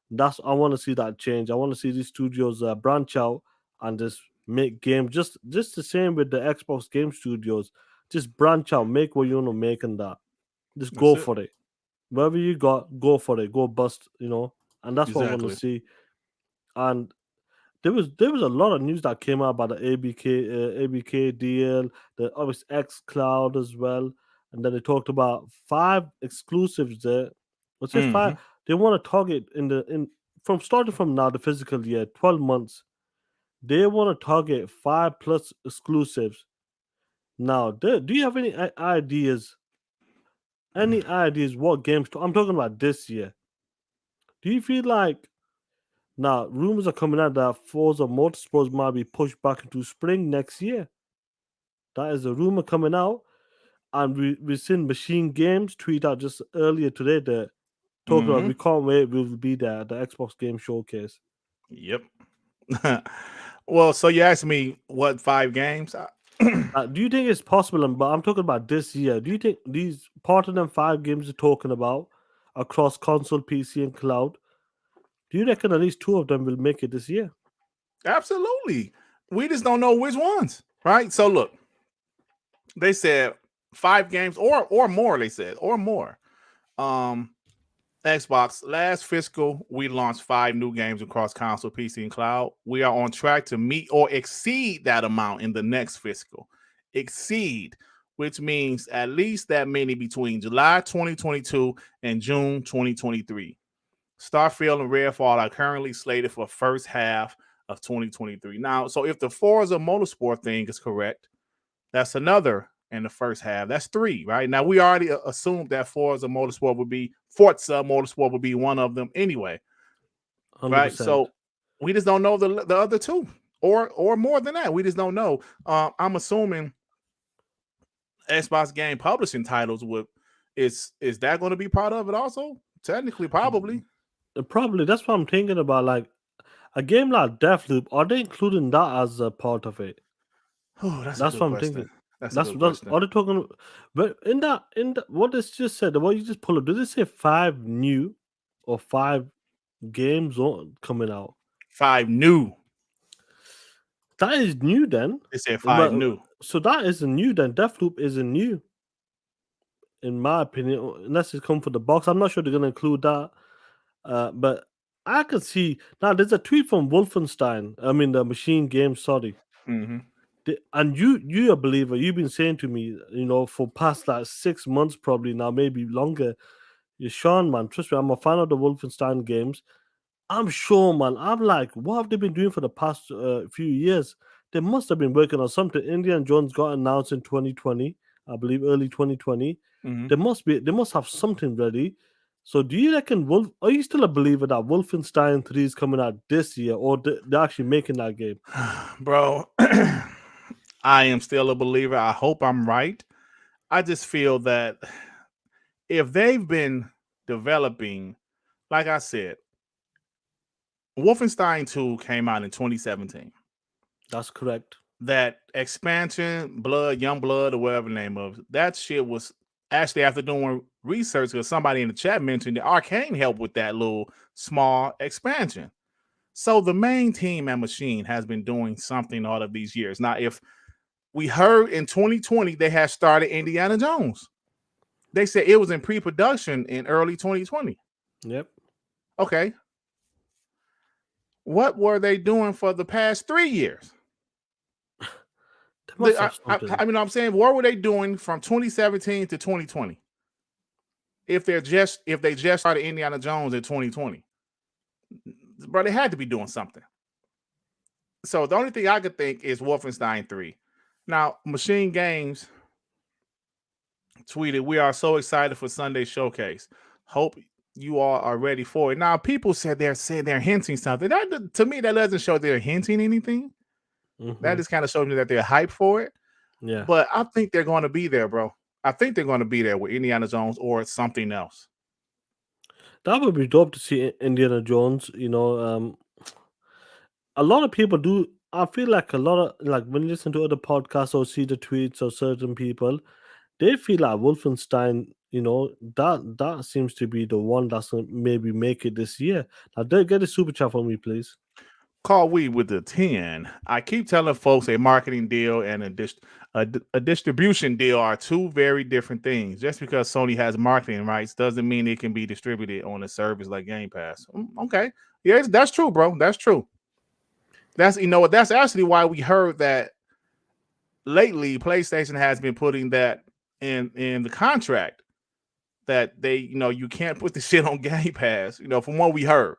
that's I want to see that change. I want to see these studios branch out and just make games just the same with the Xbox game studios. Just branch out, make what you want to make, and that just That's go it. for it. Wherever you got, go for it, go bust, and that's what I want to see. And there was a lot of news that came out about the ABK deal, the obviously Xcloud as well, and then they talked about 5 exclusives there. Let's say 5. They want to target in from starting from now the physical year, 12 months. They want to target 5+ exclusives. Now, do you have any ideas? Any ideas what games? I'm talking about this year. Do you feel like now rumors are coming out that Forza Motorsports might be pushed back into spring next year? That is a rumor coming out, and we've seen Machine Games tweet out just earlier today that talking about we can't wait, we'll be there at the Xbox Game Showcase. Yep. Well, so you asked me what 5 games? Do you think it's possible? But I'm talking about this year. Do you think these part of them 5 games you're talking about across console, PC, and cloud? Do you reckon at least 2 of them will make it this year? Absolutely. We just don't know which ones, right? So look, they said 5 games or more. They said or more. Xbox last fiscal, we launched 5 new games across console, PC, and cloud. We are on track to meet or exceed that amount in the next fiscal. Exceed, which means at least that many between July 2022 and June 2023. Starfield and Redfall are currently slated for first half of 2023. Now, so if the Forza Motorsport thing is correct, that's another in the first half. That's 3, right? Now, we already assumed that Forza Motorsport would be one of them anyway, 100%. right? So we just don't know the other 2 or more than that. We just don't know. I'm assuming Xbox game publishing titles is that going to be part of it also? Technically, probably. Probably. That's what I'm thinking about. Like a game like Deathloop, are they including that as a part of it? Oh, that's what I'm question. thinking. That's a good question. Are they talking? But in the what is just said, what you just pull up, does it say 5 new or 5 games coming out? 5 new. That is new then. They said 5 new. So that isn't new then. Deathloop isn't new, in my opinion, unless it's come for the box. I'm not sure they're gonna include that. But I can see now. There's a tweet from Wolfenstein. I mean, the Machine Game. Sorry. And you're a believer. You've been saying to me, for past like 6 months, probably now, maybe longer. You're Sean, man. Trust me, I'm a fan of the Wolfenstein games. I'm sure, man. I'm like, what have they been doing for the past few years? They must have been working on something. Indiana Jones got announced in 2020, I believe, early 2020. They must have something ready. So, do you reckon are you still a believer that Wolfenstein 3 is coming out this year, or they're actually making that game? Bro, I am still a believer. I hope I'm right. I just feel that if they've been developing, like I said, Wolfenstein 2 came out in 2017. That's correct. That expansion, Young Blood, or whatever the name of that shit was actually, after doing research, because somebody in the chat mentioned that Arcane helped with that little small expansion. So the main team at Machine has been doing something all of these years. Now, if we heard in 2020 they had started Indiana Jones, they said it was in pre-production in early 2020. Yep. Okay. What were they doing for the past 3 years? I mean, I'm saying, what were they doing from 2017 to 2020? if they just started Indiana Jones in 2020. Bro, they had to be doing something. So the only thing I could think is Wolfenstein 3. Now, Machine Games tweeted, "We are so excited for Sunday showcase. Hope you all are ready for it." Now, people said they're hinting something. That, to me, that doesn't show they're hinting anything. That just kind of shows me that they're hyped for it. Yeah. But I think they're going to be there, bro. I think they're going to be there with Indiana Jones or something else. That would be dope to see Indiana Jones. A lot of people do. I feel like a lot of like when you listen to other podcasts or see the tweets of certain people, they feel like Wolfenstein. That seems to be the one that's gonna maybe make it this year. Now, get a super chat for me, please. Call we with the 10. I keep telling folks a marketing deal and a distribution deal are two very different things. Just because Sony has marketing rights doesn't mean it can be distributed on a service like Game Pass. Okay. Yeah, that's true, bro. That's true. That's that's actually why we heard that lately PlayStation has been putting that in the contract that they, you can't put the shit on Game Pass, from what we heard.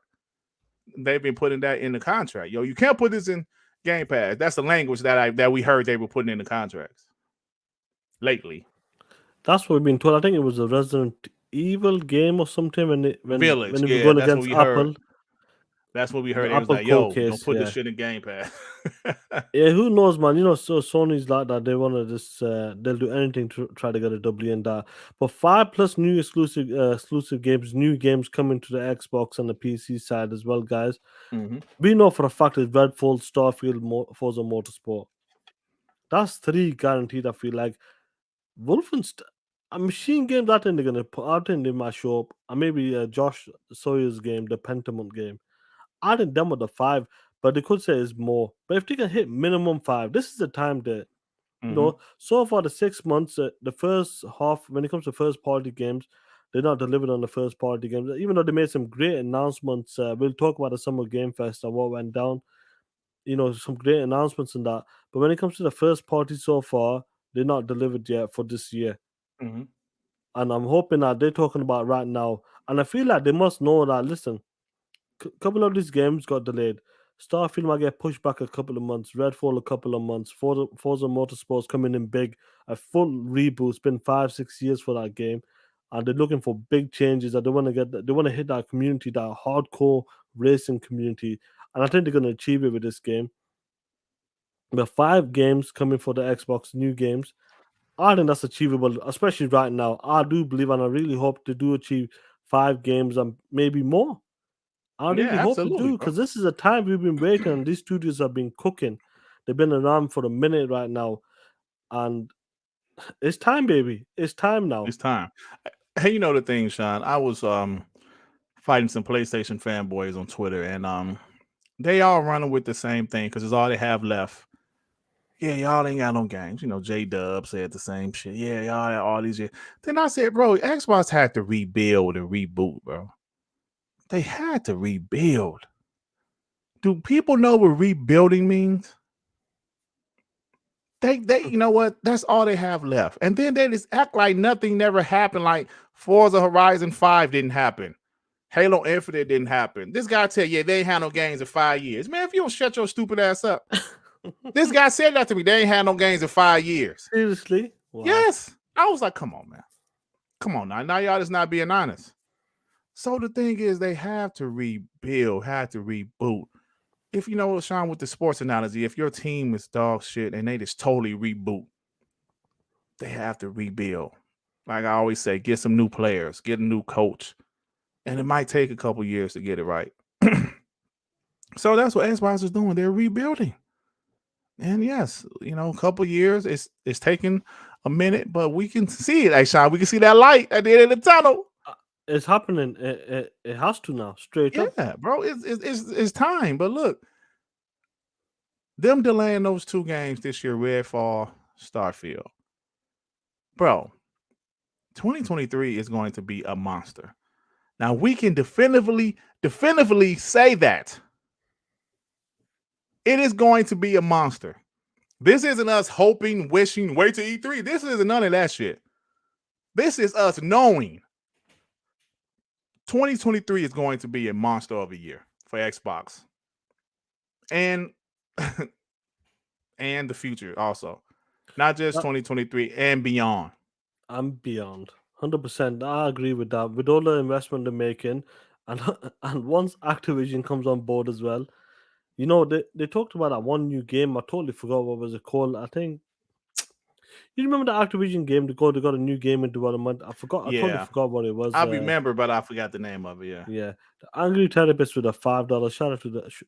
They've been putting that in the contract. You can't put this in Game Pass. That's the language that we heard they were putting in the contracts lately. That's what we've been told. I think it was a Resident Evil game or something when it was Village, going against Apple. Heard. That's what we heard. It was like, yo, don't put this shit in Game Pass. Yeah, who knows, man? So Sony's like that. They want to just they'll do anything to try to get a W in that. But 5+ new exclusive games, new games coming to the Xbox and the PC side as well, guys. Mm-hmm. We know for a fact it's Redfall, Starfield, Forza Motorsport. That's 3 guaranteed. I feel like Wolfenstein, a Machine Games. I think they're gonna put out in my show, and maybe Josh Sawyer's game, the Pentiment game. I didn't demo the 5, but they could say it's more. But if they can hit minimum 5, this is the time that, so far the 6 months, the first half, when it comes to first party games, they're not delivered on the first party games. Even though they made some great announcements, we'll talk about the Summer Game Fest and what went down. Some great announcements in that. But when it comes to the first party so far, they're not delivered yet for this year. Mm-hmm. And I'm hoping that they're talking about right now. And I feel like they must know that, listen, couple of these games got delayed. Starfield might get pushed back a couple of months. Redfall a couple of months. Forza Motorsport's coming in big. A full reboot. It's been 5-6 years for that game, and they're looking for big changes. That they want to get. They want to hit that community, that hardcore racing community, and I think they're going to achieve it with this game. But 5 games coming for the Xbox, new games. I think that's achievable, especially right now. I do believe, and I really hope to do achieve 5 games and maybe more. I really hope to do, because this is a time we've been waiting, and these studios have been cooking. They've been around for a minute right now, and it's time, baby. It's time now. It's time. Hey, the thing, Sean, I was fighting some PlayStation fanboys on Twitter, and they all running with the same thing because it's all they have left. Yeah, y'all ain't got no games. J-Dub said the same shit. Yeah, y'all had all these. Then I said, bro, Xbox had to rebuild and reboot, bro. They had to rebuild. Do people know what rebuilding means? They you know what? That's all they have left. And then they just act like nothing never happened. Like Forza Horizon 5 didn't happen. Halo Infinite didn't happen. This guy tell you, they ain't had no games in 5 years. Man, if you don't shut your stupid ass up. This guy said that to me. They ain't had no games in 5 years. Seriously? Wow. Yes. I was like, come on, man. Come on now. Now y'all just not being honest. So the thing is, they have to rebuild, have to reboot. If you know, Sean, with the sports analogy, if your team is dog shit and they just totally reboot, they have to rebuild. Like I always say, get some new players, get a new coach. And it might take a couple years to get it right. So that's what Xbox is doing. They're rebuilding. And yes, a couple years, it's taking a minute, but we can see it. Hey, Sean, we can see that light at the end of the tunnel. It's happening. It has to now. Straight up. Yeah, bro. It's time. But look, them delaying those 2 games this year, Redfall, Starfield. Bro, 2023 is going to be a monster. Now we can definitively say that. It is going to be a monster. This isn't us hoping, wishing, wait to E3. This isn't none of that shit. This is us knowing 2023 is going to be a monster of a year for Xbox. And and the future also. Not just 2023 and beyond. I'm beyond 100%. I agree with that. With all the investment they're making, and and once Activision comes on board as well, you know they talked about that one new game. I totally forgot what was it called. I think you remember the Activision game. They got a new game in development. I forgot. I totally Yeah. forgot what it was. I remember, but I forgot the name of it. Yeah. Yeah, the Angry Therapist with a $5.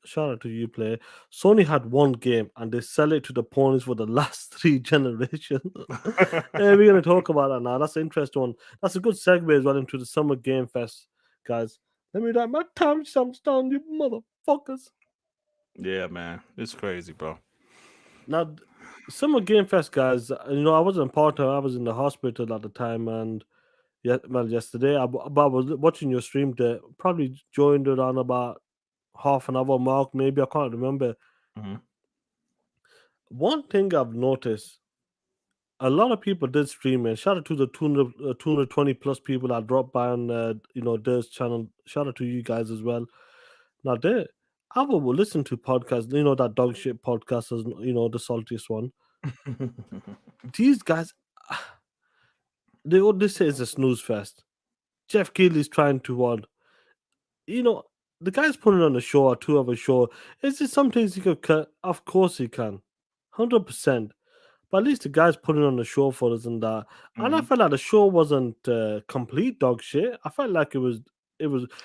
Shout out to you, player. Sony had one game and they sell it to the ponies for the last 3 generations. Yeah, we're gonna talk about that now. That's an interesting one. That's a good segue as well into the Summer Game Fest, guys. Let me write my time stamps down, you motherfuckers. Yeah, man, it's crazy, bro. Now, Summer Game Fest, guys. You know, I wasn't part of. I was in the hospital at the time, and yeah, well, yesterday, but I was watching your stream. There, probably joined around about half an hour mark, maybe. I can't remember. Mm-hmm. One thing I've noticed, a lot of people did stream, and shout out to the 220 plus people that dropped by on Dirt's channel. Shout out to you guys as well. Now, I will listen to podcasts, that dog shit podcast, is the saltiest one. These guys, they all this say is a snooze fest. Jeff Keighley's trying to what, the guy's putting on a show or 2 hour show. Is there some things he could cut? Of course he can, 100%. But at least the guy's putting on a show for us and that. And I Mm-hmm. felt like the show wasn't complete dog shit. I felt like it was. I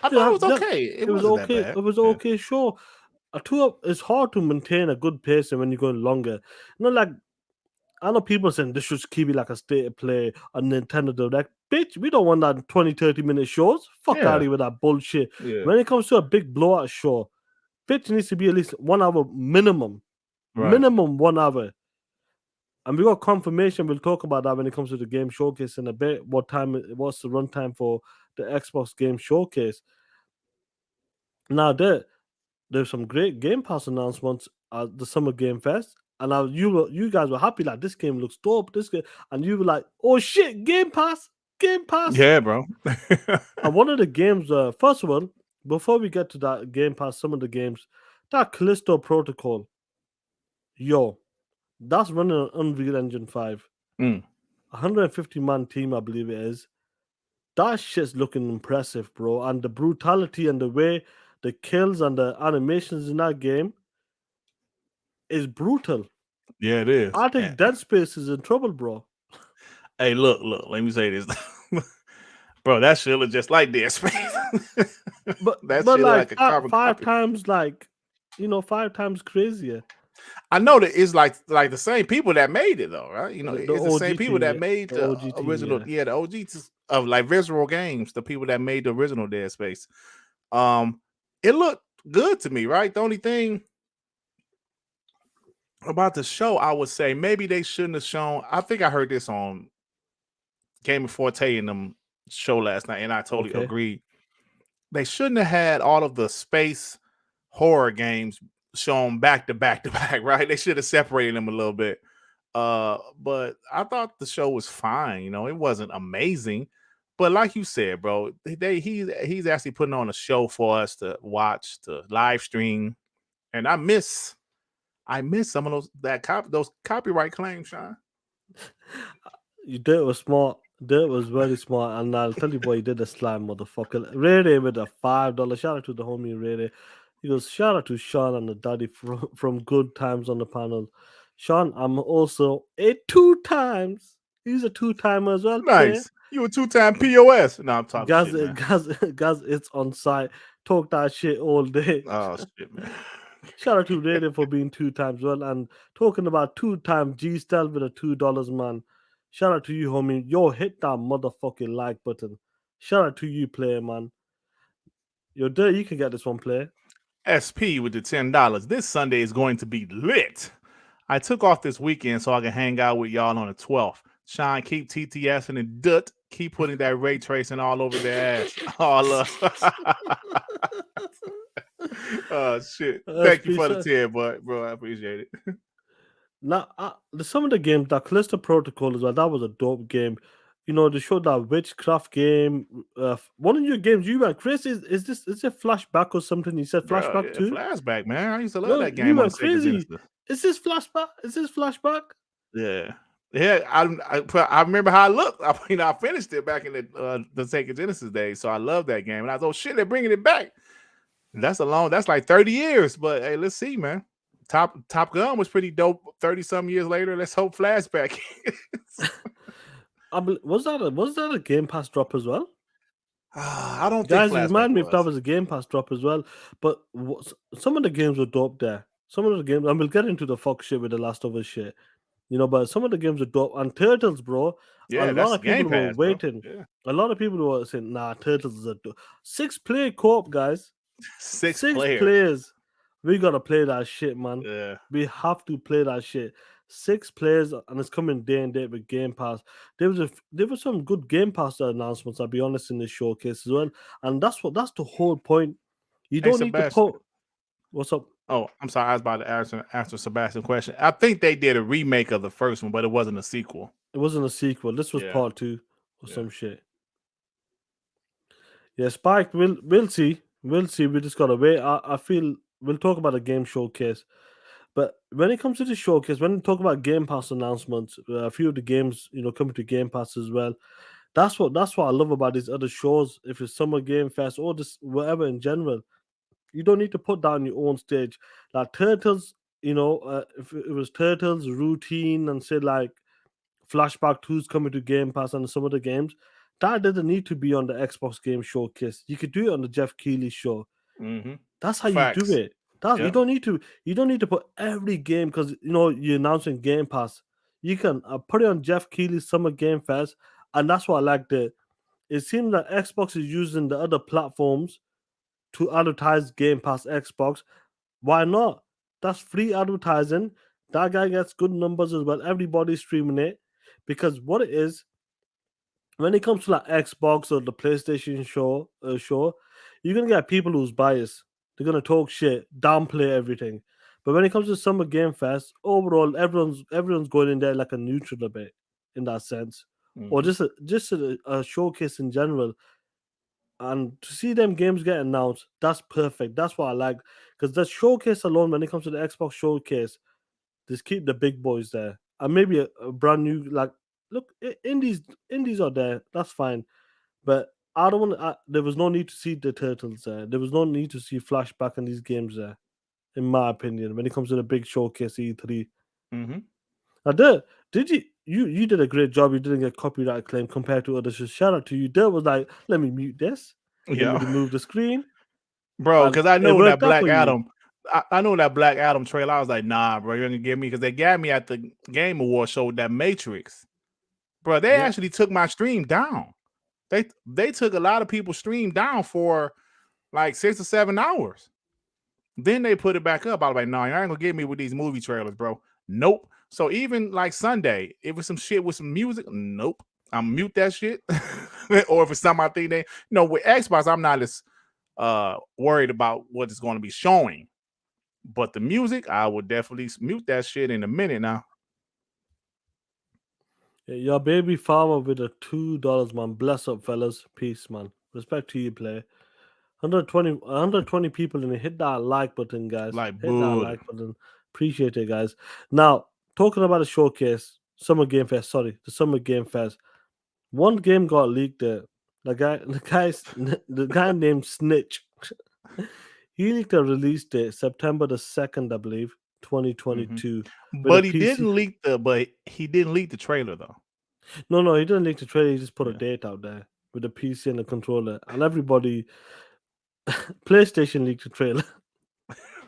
thought it was okay. It wasn't that okay. bad. It was okay show. It's hard to maintain a good pace when you're going longer. Like I know people saying this should keep it like a state of play on Nintendo Direct. Bitch, we don't want that 20, 30-minute shows. Fuck out of here with that bullshit. Yeah. When it comes to a big blowout show, bitch needs to be at least 1 hour minimum. Right. Minimum 1 hour. And we got confirmation. We'll talk about that when it comes to the game showcase in a bit. What's the runtime for the Xbox game showcase? Now there's some great Game Pass announcements at the Summer Game Fest. And now you guys were happy, like this game looks dope. This game, and you were like, oh shit, Game Pass. Yeah, bro. And one of the games, first of all, before we get to that Game Pass, some of the games, that Callisto Protocol, yo, that's running on Unreal Engine 5. 150-man team, I believe it is. That shit's looking impressive, bro. And the brutality and the way the kills and the animations in that game is brutal. Yeah, it is. I think Dead Space is in trouble, bro. Hey, look, let me say this. Bro, that shit look just like Dead Space. but that shit like a carbon 5 times, 5 times crazier. I know that it's like the same people that made it though, right? It's the same people that made the original, the OG of like Visceral Games, the people that made the original Dead Space. It looked good to me, right? The only thing about the show, I would say maybe they shouldn't have shown. I think I heard this on Game of Forte in them show last night, and I totally agree. They shouldn't have had all of the space horror games shown back to back to back, right? They should have separated them a little bit. But I thought the show was fine. It wasn't amazing, but like you said, bro, he's actually putting on a show for us to watch, to live stream, and I miss some of those copyright claims, Sean. Dirt was smart. Dirt was very smart, and I'll tell you what, he did a slime, motherfucker. Ray with a $5. Shout out to the homie Ray. He goes, shout out to Sean and the daddy from Good Times on the panel. Sean, I'm also a 2 times. He's a 2-timer as well. Nice. Player. You a 2-time POS. No, I'm talking shit, man. Guys, it's on site. Talk that shit all day. Oh, shit, man. Shout out to Ray for being 2 times well. And talking about 2-time G-Stel with a $2, man. Shout out to you, homie. Yo, hit that motherfucking like button. Shout out to you, player, man. Yo, there, you can get this one, player. SP with the $10. This Sunday is going to be lit. I took off this weekend so I can hang out with y'all on the 12th. Sean, keep TTS and the Dut. Keep putting that ray tracing all over their ass. All up. Oh, shit. Thank you for the 10, bro. I appreciate it. Now, some of the games, that Callisto Protocol as well, that was a dope game. they showed that witchcraft game. One of your games you went, Chris, is it flashback or something? You said Bro, flashback yeah, too? flashback, man. I used to love No, that you game on the went Sega crazy. Genesis. Is this flashback? Is this flashback? Yeah. Yeah, I remember how I looked. I finished it back in the Sega Genesis days, so I love that game. And I thought, shit, they're bringing it back. That's like 30 years. But hey, let's see, man. Top Gun was pretty dope 30 some years later. Let's hope flashback. Was that a Game Pass drop as well? I don't think Guys, it flashback reminded me if that was. was a Game Pass drop as well. But some of the games were dope there. Some of the games, and we'll get into the Fox shit with the Last of Us shit. But some of the games are dope. And Turtles, bro, a Yeah, lot that's of people Game were Pass, bro. waiting. Yeah. A lot of people were saying, nah, Turtles is a 6-player co-op, guys. Six 6 players. players. We gotta play that shit, man. Yeah. We have to play that shit. 6 players, and it's coming day and date with Game Pass. There were some good Game Pass announcements, I'll be honest, in this showcase as well. And that's the whole point. You Hey, don't need to Sebastian. put. What's up? Oh, I'm sorry. I was about to answer Sebastian's question. I think they did a remake of the first one, but it wasn't a sequel. It wasn't a sequel. This was part 2 or some shit. Yeah, Spike. We'll see. We'll see. We just gotta wait. I feel we'll talk about a game showcase. But when it comes to the showcase, when we talk about Game Pass announcements, a few of the games, coming to Game Pass as well. That's what I love about these other shows. If it's Summer Game Fest or just whatever in general, you don't need to put down your own stage. Like Turtles, if it was Turtles, Routine, and say like Flashback 2's coming to Game Pass and some of the games, that doesn't need to be on the Xbox Game Showcase. You could do it on the Jeff Keighley show. Mm-hmm. That's how you do it. You don't need to put every game because you're announcing Game Pass. You can put it on Jeff Keighley's Summer Game Fest, and that's what I liked it. It seems that Xbox is using the other platforms to advertise Game Pass Xbox. Why not? That's free advertising. That guy gets good numbers as well. Everybody's streaming it because what it is, when it comes to like Xbox or the PlayStation show, you're gonna get people who's biased. They're gonna talk shit, downplay everything. But when it comes to Summer Game Fest, overall, everyone's going in there like a neutral a bit in that sense, or just a showcase in general. And to see them games get announced, that's perfect. That's what I like because the showcase alone, when it comes to the Xbox showcase, just keep the big boys there, and maybe a brand new look, indies are there. That's fine, but I don't want. There was no need to see the Turtles there. There was no need to see Flashback in these games there, in my opinion. When it comes to the big showcase E3, now did you did a great job. You didn't get copyright claim compared to others. So shout out to you. There was like, let me mute this. Let me remove the screen, bro. Because I it know that worked out Black for you. Adam. I know that Black Adam trailer. I was like, nah, bro, you're gonna get me because they got me at the Game Award show with that Matrix, bro. They actually took my stream down. They took a lot of people's stream down for like 6 or 7 hours. Then they put it back up. I was like, no, you ain't gonna get me with these movie trailers, bro. Nope. So even like Sunday, if it was some shit with some music, nope. I'm mute that shit. Or if it's something I think with Xbox, I'm not as worried about what it's going to be showing. But the music, I would definitely mute that shit in a minute now. Your baby farmer with the $2, man. Bless up, fellas. Peace, man. Respect to you, play. 120 people in it. Hit that like button, guys. Hit that like button. Appreciate it, guys. Now, talking about the showcase, the Summer Game Fest. One game got leaked there. The guy named Snitch. He leaked a release date, September the 2nd, I believe, 2022. But he didn't leak the trailer though. No, he didn't leak the trailer. He just put a date out there with the PC and the controller, and everybody. PlayStation leaked the trailer.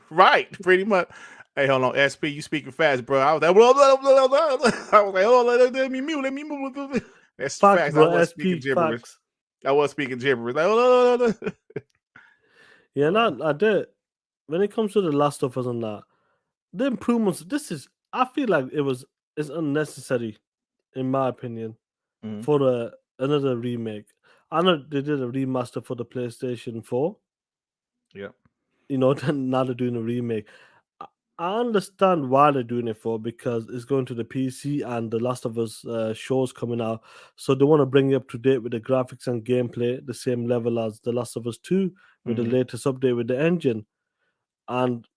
Right, pretty much. Hey, hold on, SP, you speaking fast, bro. I was like, oh, let me mute. That's facts, bro. I was speaking gibberish. I was speaking gibberish. Like, I did. When it comes to the Last of Us and that, the improvements. I feel like it's unnecessary, in my opinion, for another remake. I know they did a remaster for the PlayStation 4. Yeah. Now they're doing a remake. I understand why they're doing it for, because it's going to the PC and the Last of Us shows coming out, so they want to bring it up to date with the graphics and gameplay, the same level as the Last of Us 2 with the latest update with the engine. And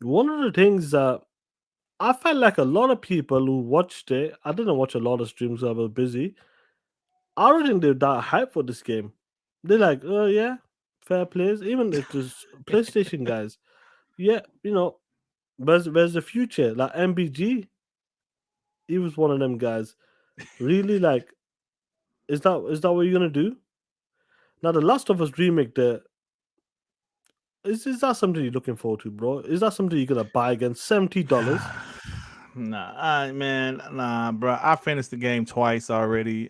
one of the things that I felt like a lot of people who watched it, I didn't watch a lot of streams, I was busy. I don't think they're that hyped for this game. They're like, oh yeah, fair plays. Even if there's PlayStation guys, yeah, where's the future? Like MBG, he was one of them guys. Really, like, is that what you're gonna do? Now, the Last of Us remake, is that something you're looking forward to, bro? Is that something you're gonna buy again? $70? Nah, bro. I finished the game twice already.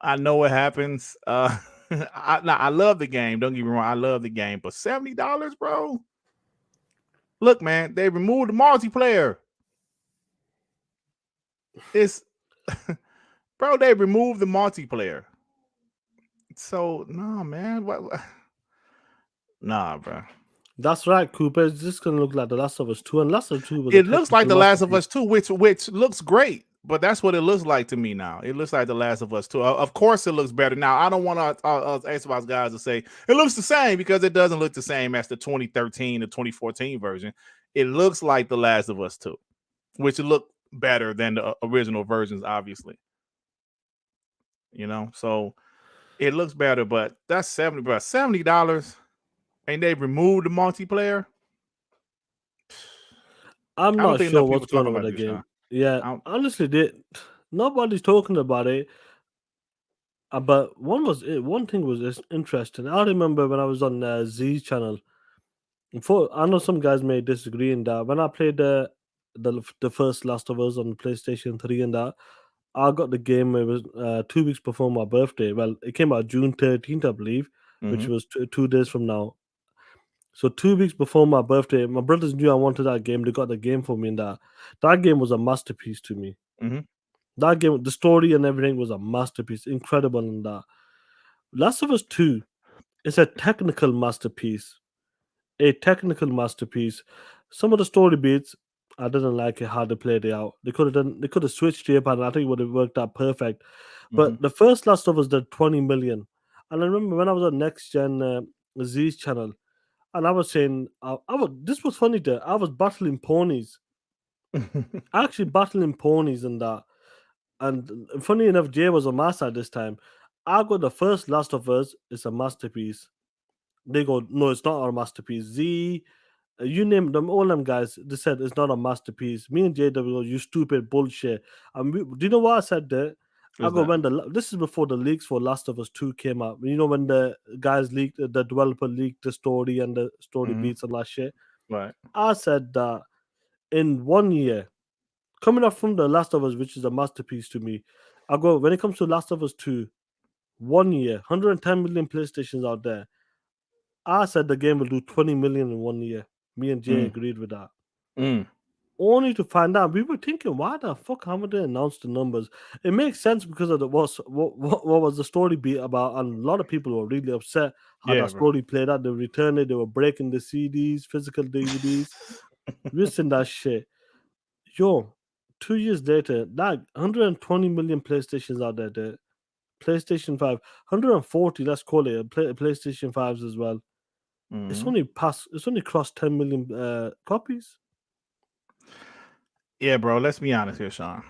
I know what happens. I love the game. Don't get me wrong, I love the game, but $70, bro. Look, man, they removed the multiplayer. It's bro, they removed the multiplayer. So no, man. What? Nah, bro. That's right, Cooper. It's just gonna look like The Last of Us 2, and Last of Us 2 was It looks like The Last of Us 2, which looks great. But that's what it looks like to me now. It looks like The Last of Us 2. Of course, it looks better. Now, I don't want us Xbox guys to say it looks the same, because it doesn't look the same as the 2013 or 2014 version. It looks like The Last of Us 2, which look better than the original versions, obviously. So it looks better, but that's $70, and they removed the multiplayer. I'm not sure what's going on with the game. Yeah, honestly, nobody's talking about it. But one thing was interesting. I remember when I was on Z channel. I know some guys may disagree in that. When I played the first Last of Us on PlayStation 3 and that, I got the game. It was 2 weeks before my birthday. Well, it came out June 13th, I believe, which was 2 days from now. So 2 weeks before my birthday, my brothers knew I wanted that game. They got the game for me, and that game was a masterpiece to me. That game, the story and everything was a masterpiece, incredible. In that Last of Us 2 is a technical masterpiece. Some of the story beats, I didn't like it how they played it out. They could have switched it up, and I think it would have worked out perfect. But the first Last of Us did 20 million. And I remember when I was on Next Gen Z's channel, and I was saying, this was funny there. I was battling ponies. Actually battling ponies and that. And funny enough, Jay was on my side this time. I got the first Last of Us. It's a masterpiece. They go, no, it's not our masterpiece. Z, you name them, all them guys, they said it's not a masterpiece. Me and JW go, you stupid bullshit. And do you know what I said there? I go, this is before the leaks for Last of Us 2 came out. You know, when the guys leaked, the developer leaked the story and the story beats and that shit. Right. I said that in 1 year, coming up from the Last of Us, which is a masterpiece to me, I go, when it comes to Last of Us 2, 1 year, 110 million PlayStations out there. I said the game will do 20 million in 1 year. Me and Jay agreed with that. Only to find out, we were thinking, why the fuck haven't they announced the numbers? It makes sense because of what was the story be about, and a lot of people were really upset how that story played out. They returned it, they were breaking the CDs, physical DVDs, missing that shit. Yo, 2 years later, that 120 million PlayStations out there, PlayStation 5, 140, let's call it, PlayStation 5s as well. It's only crossed 10 million copies. Yeah, bro. Let's be honest here, Sean.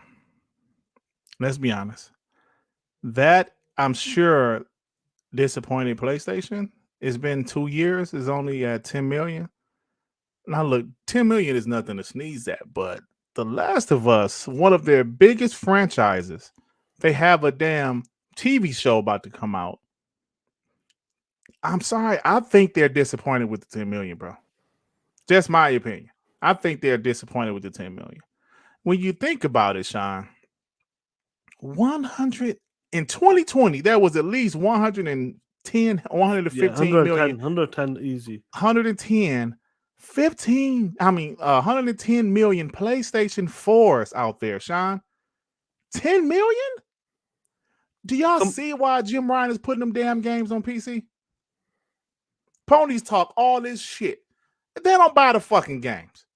Let's be honest. That, I'm sure, disappointed PlayStation. It's been 2 years. It's only at 10 million. Now, look, 10 million is nothing to sneeze at, but The Last of Us, one of their biggest franchises, they have a damn TV show about to come out. I'm sorry. I think they're disappointed with the 10 million, bro. Just my opinion. I think they're disappointed with the 10 million. When you think about it, Sean, 100 in 2020, there was at least 110, 115 million. 110 easy. 110 110 million PlayStation 4s out there, Sean. 10 million? Do y'all see why Jim Ryan is putting them damn games on PC? Ponies talk all this shit. They don't buy the fucking games.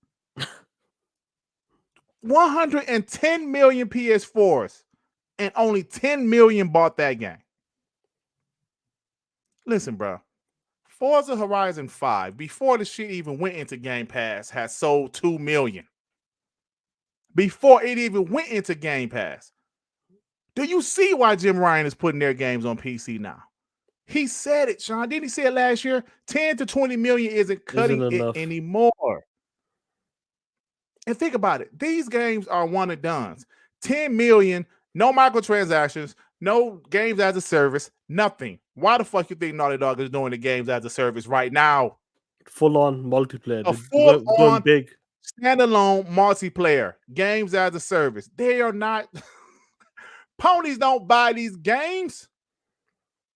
110 million PS4s, and only 10 million bought that game. Listen, bro. Forza Horizon 5, before the shit even went into Game Pass, has sold 2 million. Before it even went into Game Pass. Do you see why Jim Ryan is putting their games on PC now? He said it, Sean. Didn't he say it last year? 10 to 20 million isn't cutting it anymore. And think about it. These games are one and dones. 10 million, no microtransactions, no games as a service, nothing. Why the fuck you think Naughty Dog is doing the games as a service right now? Full on multiplayer. A full-on big standalone multiplayer. Games as a service. They are not... Ponies don't buy these games.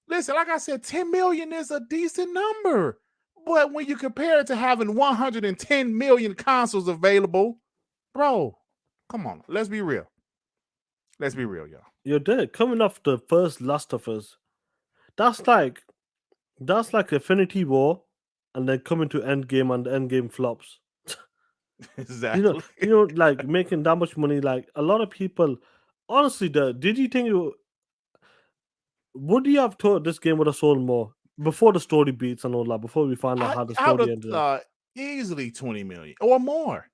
Listen, like I said, 10 million is a decent number. But when you compare it to having 110 million consoles available, bro, come on. Let's be real. Let's be real, y'all. You're dead. Coming off the first Last of Us, that's like Infinity War, and then coming to Endgame and the Endgame flops. Exactly. Like making that much money. Like a lot of people, honestly, did you think would you have thought this game would have sold more before the story beats and all that? Before we find out how the story ended, easily 20 million or more.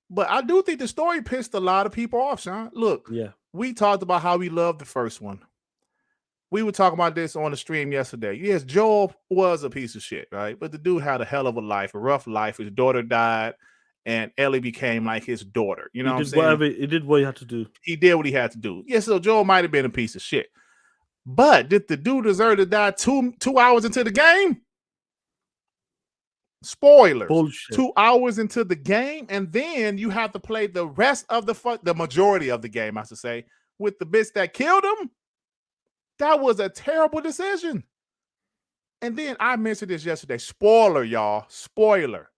But I do think the story pissed a lot of people off, Sean. Look, we talked about how we loved the first one. We were talking about this on the stream yesterday. Yes, Joel was a piece of shit, right? But the dude had a hell of a life, a rough life. His daughter died, and Ellie became like his daughter. You know what I'm saying? He did what he had to do. He did what he had to do. Yeah, so Joel might have been a piece of shit. But did the dude deserve to die 2 hours into the game? Spoilers. Bullshit. 2 hours into the game, and then you have to play the rest of the majority of the game, I should say, with the bitch that killed him. That was a terrible decision. And then I mentioned this yesterday. Spoiler, y'all. Spoiler.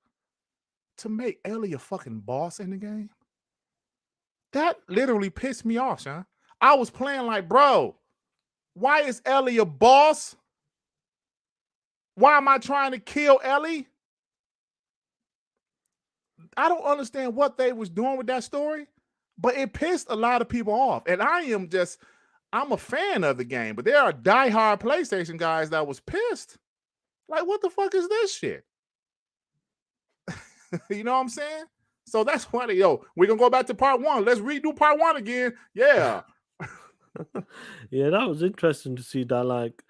To make Ellie a fucking boss in the game, that literally pissed me off, Sean. I was playing like, bro, why is Ellie a boss? Why am I trying to kill Ellie? I don't understand what they was doing with that story, but it pissed a lot of people off. And I'm a fan of the game, but there are diehard PlayStation guys that was pissed. Like, what the fuck is this shit? You know what I'm saying? So that's why we're going to go back to part 1. Let's redo part 1 again. Yeah. Yeah, that was interesting to see that, like,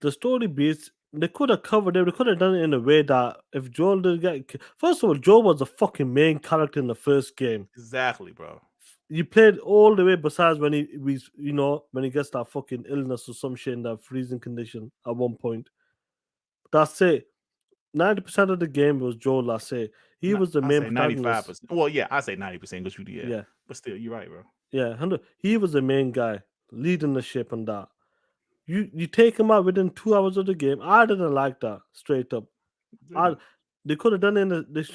the story beats, they could have covered it. They could have done it in a way that if Joel didn't get... First of all, Joel was the fucking main character in the first game. Exactly, bro. You played all the way besides when when he gets that fucking illness or some shit in that freezing condition at one point. That's it. 90% of the game was Joel, I say. He was the main protagonist. 95%. Well, yeah, I say 90% because you did. Yeah. But still, you're right, bro. Yeah, 100. He was the main guy leading the ship and that. You take him out within 2 hours of the game. I didn't like that, straight up. They could have done it in this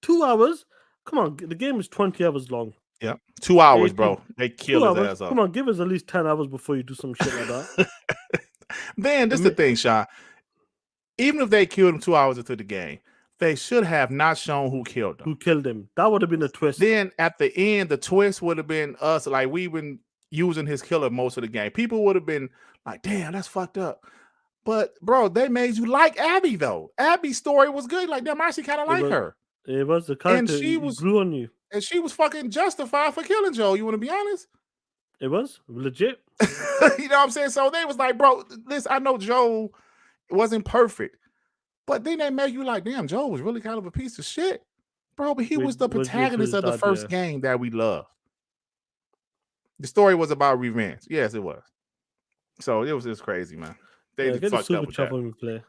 2 hours? Come on, the game is 20 hours long. Yeah, 2 hours, bro. They killed his ass off. Come on, give us at least 10 hours before you do some shit like that. Then, this is the thing, Sean. Even if they killed him 2 hours into the game, they should have not shown who killed him. Who killed him? That would have been a twist. Then at the end, the twist would have been us. Like, we've been using his killer most of the game. People would have been like, damn, that's fucked up. But, bro, they made you like Abby, though. Abby's story was good. Like, damn, I actually kind of like her. It was the character. And she grew on you. And she was fucking justified for killing Joe. You want to be honest? It was legit. You know what I'm saying? So they was like, bro, listen, I know Joe wasn't perfect. But then they made you like, damn, Joe was really kind of a piece of shit. Bro, but he was the protagonist of the first game that we loved. The story was about revenge. Yes, it was. So it was just crazy, man. They fucked up with that. When we play.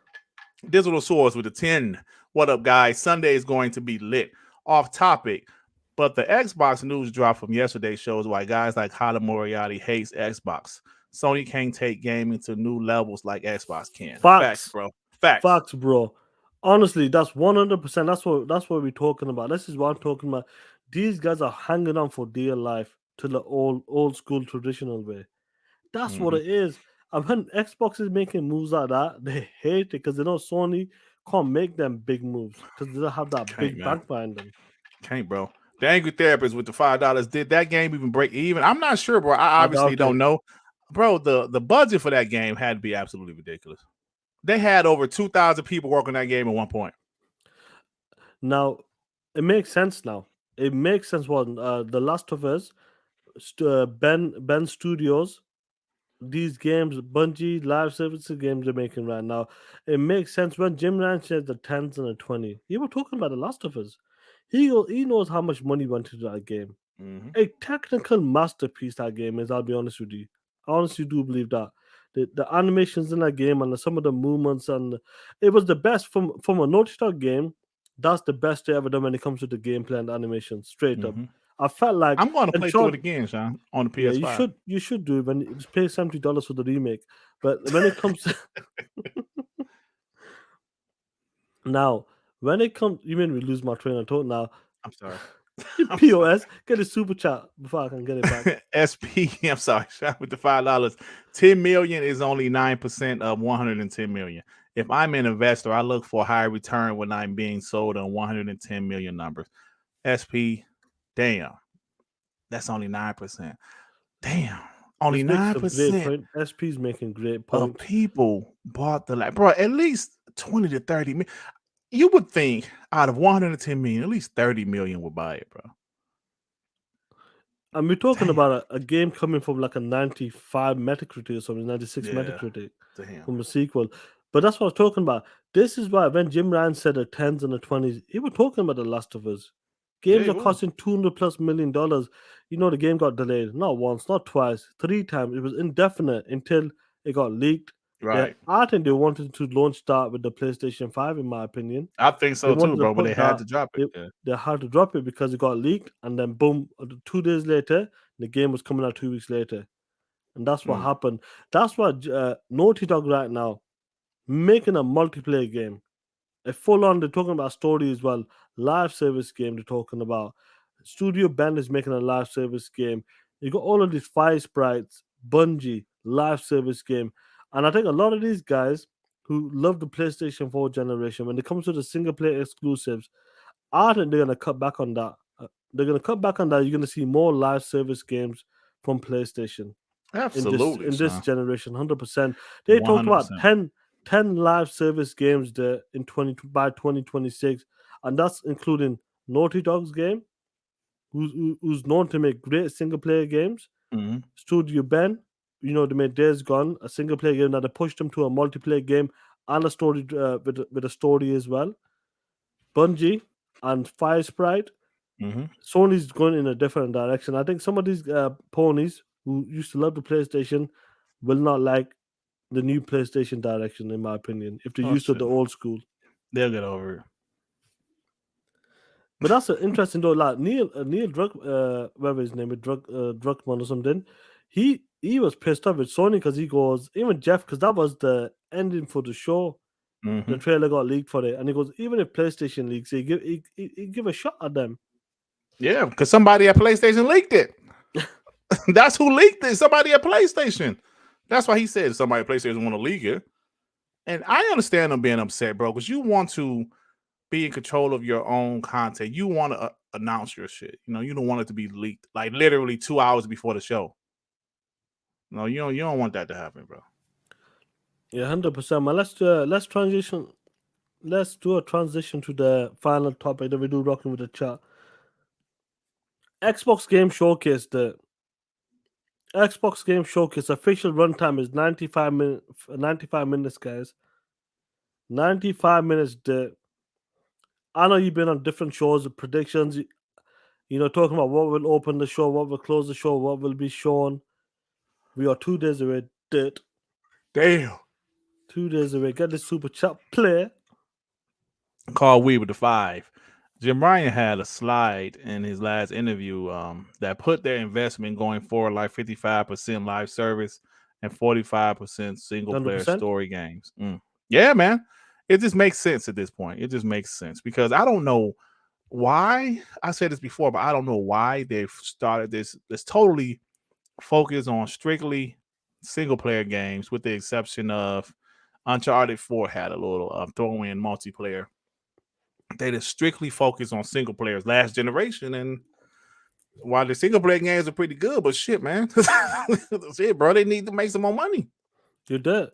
Digital Source with the 10. What up, guys? Sunday is going to be lit. Off topic, but the Xbox news drop from yesterday shows why guys like Hada Moriarty hates Xbox. Sony can't take gaming to new levels like Xbox can. Facts, bro. Facts, bro. Honestly, that's 100%. That's what we're talking about. This is what I'm talking about. These guys are hanging on for dear life to the old school traditional way. That's what it is. And when Xbox is making moves like that, they hate it because they know Sony can't make them big moves because they don't have that big bank behind them. Can't, bro. The Angry Therapist with the $5. Did that game even break even? I'm not sure, bro. I obviously don't know. Bro, the budget for that game had to be absolutely ridiculous. They had over 2,000 people working that game at one point. Now, it makes sense now. It makes sense when The Last of Us, Ben Studios, these games, Bungie live services games they're making right now. It makes sense when Jim Ryan said the 10s and the 20. You were talking about The Last of Us. He knows how much money went into that game. A technical masterpiece that game is. I'll be honest with you. I honestly do believe that the animations in that game and some of the movements, and it was the best from a Naughty Dog game. That's the best they ever done when it comes to the gameplay and animation. Straight up, I felt like I'm going to play through it again, Sean, on the PS5. Yeah, you should do it when you pay $70 for the remake. But when it comes to now, when it comes, you mean we lose my train of thought now? I'm sorry. POS, get a super chat before I can get it back. SP, I'm sorry, Sean, with the $5. 10 million is only 9% of 110 million. If I'm an investor, I look for a high return when I'm being sold on 110 million numbers. SP, damn, that's only 9%. Damn, only 9%. SP's making great points. People bought the bro. At least 20 to 30 million. You would think out of 110 million, at least 30 million would buy it, bro. And we're talking about a game coming from like a 95 Metacritic or something, 96 Metacritic from a sequel. But that's what I was talking about. This is why when Jim Ryan said the 10s and the 20s, he was talking about The Last of Us. Games are costing $200+ million. You know, the game got delayed not once, not twice, 3 times. It was indefinite until it got leaked. Right. I think they wanted to launch that with the PlayStation 5, in my opinion. I think so too, bro. But they had to drop it. They had to drop it because it got leaked, and then boom, 2 days later, the game was coming out 2 weeks later, and that's what happened. That's why Naughty Dog right now making a multiplayer game, a full-on. They're talking about story as well, live service game. They're talking about Studio Ben is making a live service game. You got all of these Fire Sprites, Bungie live service game, and I think a lot of these guys who love the PlayStation 4 generation, when it comes to the single-player exclusives, I think they're going to cut back on that. They're going to cut back on that. You're going to see more live service games from PlayStation. Absolutely. In this generation, 100%. They 100%. Talked about 10 live service games there by 2026, and that's including Naughty Dog's game, who's known to make great single-player games. Studio Ben, you know, they made Days Gone, a single-player game that they pushed them to a multiplayer game and a story with a story as well. Bungie and Fire Sprite. Sony's going in a different direction. I think some of these ponies who used to love the PlayStation will not like the new PlayStation direction, in my opinion. If they're used to the old school, they'll get over it. But that's an interesting though. Like Neil whatever his name is, Druckmann or something. He was pissed off with Sony because he goes, even Jeff, because that was the ending for the show. The trailer got leaked for it, and he goes, even if PlayStation leaks, he give a shot at them. Yeah, because somebody at PlayStation leaked it. That's who leaked it. Somebody at PlayStation. That's why he said somebody at PlayStation want to leak it. And I understand them being upset, bro, because you want to be in control of your own content. You want to announce your shit. You know, you don't want it to be leaked like literally 2 hours before the show. No, you don't want that to happen, bro. Yeah, 100%. Man, let's transition. Let's do a transition to the final topic that we do rocking with the chat. Xbox Game Showcase. The Xbox Game Showcase official runtime is 95 minutes. 95 minutes, guys. 95 minutes. I know you've been on different shows with predictions. You know, talking about what will open the show, what will close the show, what will be shown. We are 2 days away. Damn. 2 days away. Get the super chat play. Call We with the 5. Jim Ryan had a slide in his last interview that put their investment going forward like 55% live service and 45% single player 100%? Story games. Yeah, man. It just makes sense at this point. It just makes sense because I don't know why. I said this before, but I don't know why they've started this totally focus on strictly single player games, with the exception of Uncharted 4 had a little throw in multiplayer. They just strictly focus on single players last generation, and While the single player games are pretty good, but shit, man, shit, bro, they need to make some more money. You did.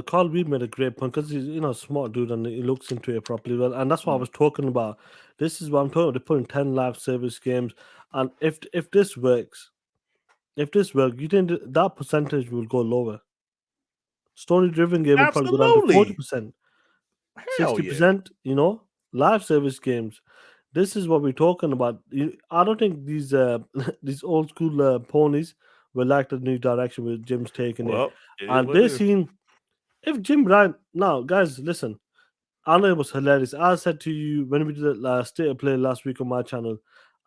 Carl Reed made a great point because he's a smart dude and he looks into it properly well, and that's what I was talking about. This is what I'm talking about. They're putting 10 live service games, and if this works, you think that percentage will go lower. Story driven game will probably go down to Absolutely, 40%, hell yeah. 60%. Live service games. This is what we're talking about. I don't think these these old school ponies will like the new direction with Jim's taking it, Well, it is and what it they is. seem if Jim Ryan now, guys, listen. I know it was hilarious. I said to you when we did the state of play last week on my channel,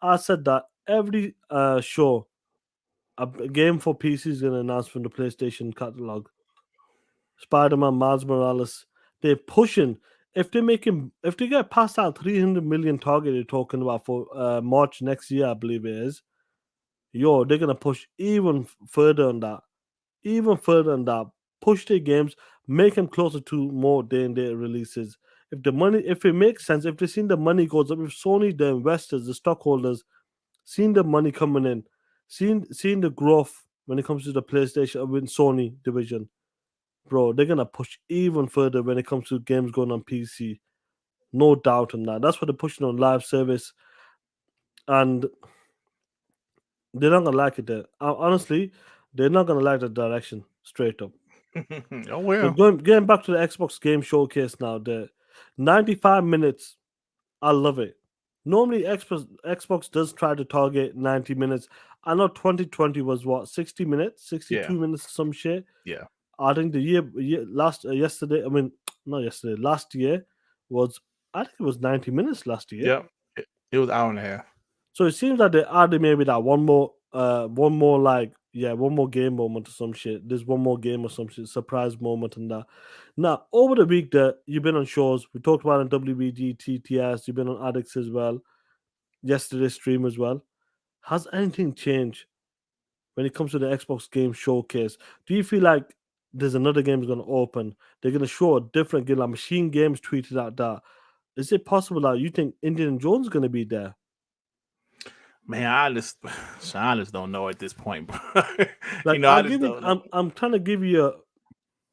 I said that every show a game for PC is going to announce from the PlayStation catalog. Spider-Man, Miles Morales, they're pushing. If they get past that 300 million target they're talking about for March next year, I believe it is. They're gonna push even further on that. Even further than that, push their games, make them closer to more day and day releases. If it makes sense, if they've seen the money goes up, if Sony, the investors, the stockholders, seen the money coming in, seen the growth when it comes to the PlayStation and Sony division, bro, they're gonna push even further when it comes to games going on PC. No doubt on that. That's what they're pushing on live service, and they're not gonna like it there. Honestly, they're not gonna like the direction straight up. Oh well. But getting back to the Xbox Game Showcase now, the 95 minutes, I love it. Normally, Xbox does try to target 90 minutes. I know 2020 was what 60 minutes, Yeah, 62 minutes, some shit. yeah, I think the year last yesterday. I mean, not yesterday. Last year was I think it was 90 minutes last year. yep. It was hour and a half. So it seems like they added maybe that one more one more game moment or some shit. There's one more game or some shit, surprise moment and that. Now over the week that you've been on shows, we talked about on WBG, TTS, you've been on Addicts as well, yesterday's stream as well. Has anything changed when it comes to the Xbox Game Showcase? Do you feel like there's another game going to open? They're going to show a different game, like Machine Games tweeted out that. Is it possible that you think Indiana Jones is going to be there? Man, I just don't know at this point, bro. Like I just don't know. I'm trying to give you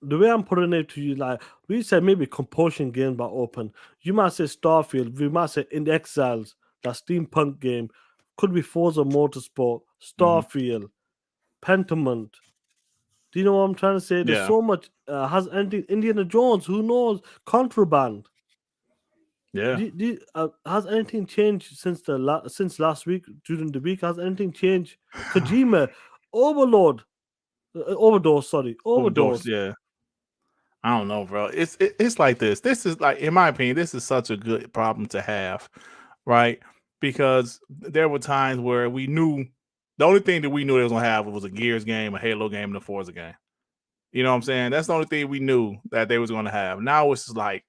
the way I'm putting it to you. Like we said, maybe compulsion games are open. You might say Starfield. We might say In Exiles, that steampunk game. Could be Forza Motorsport, Mhm. Starfield, Pentiment. Do you know what I'm trying to say? There's Yeah, so much. Has anything Indiana Jones? Who knows? Contraband. yeah. Has anything changed since last week during the week? Has anything changed? Kojima, Overlord, Overdose. Sorry, Overdose. Overdose. Yeah. I don't know, bro. It's like this. This is like, in my opinion, this is such a good problem to have, right? Because there were times where we knew the only thing that we knew they was gonna have was a Gears game, a Halo game, and a Forza game. You know what I'm saying? That's the only thing we knew that they was gonna have. Now it's just like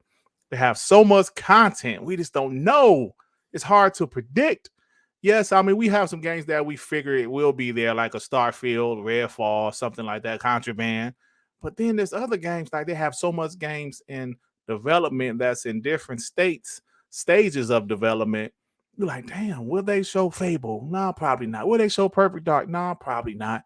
they have so much content, we just don't know. It's hard to predict. Yes, I mean we have some games that we figure it will be there, like a Starfield, Redfall, something like that, Contraband. But then there's other games like they have so much games in development that's in different stages of development. You're like, damn, will they show Fable? No, probably not. Will they show Perfect Dark? No, probably not.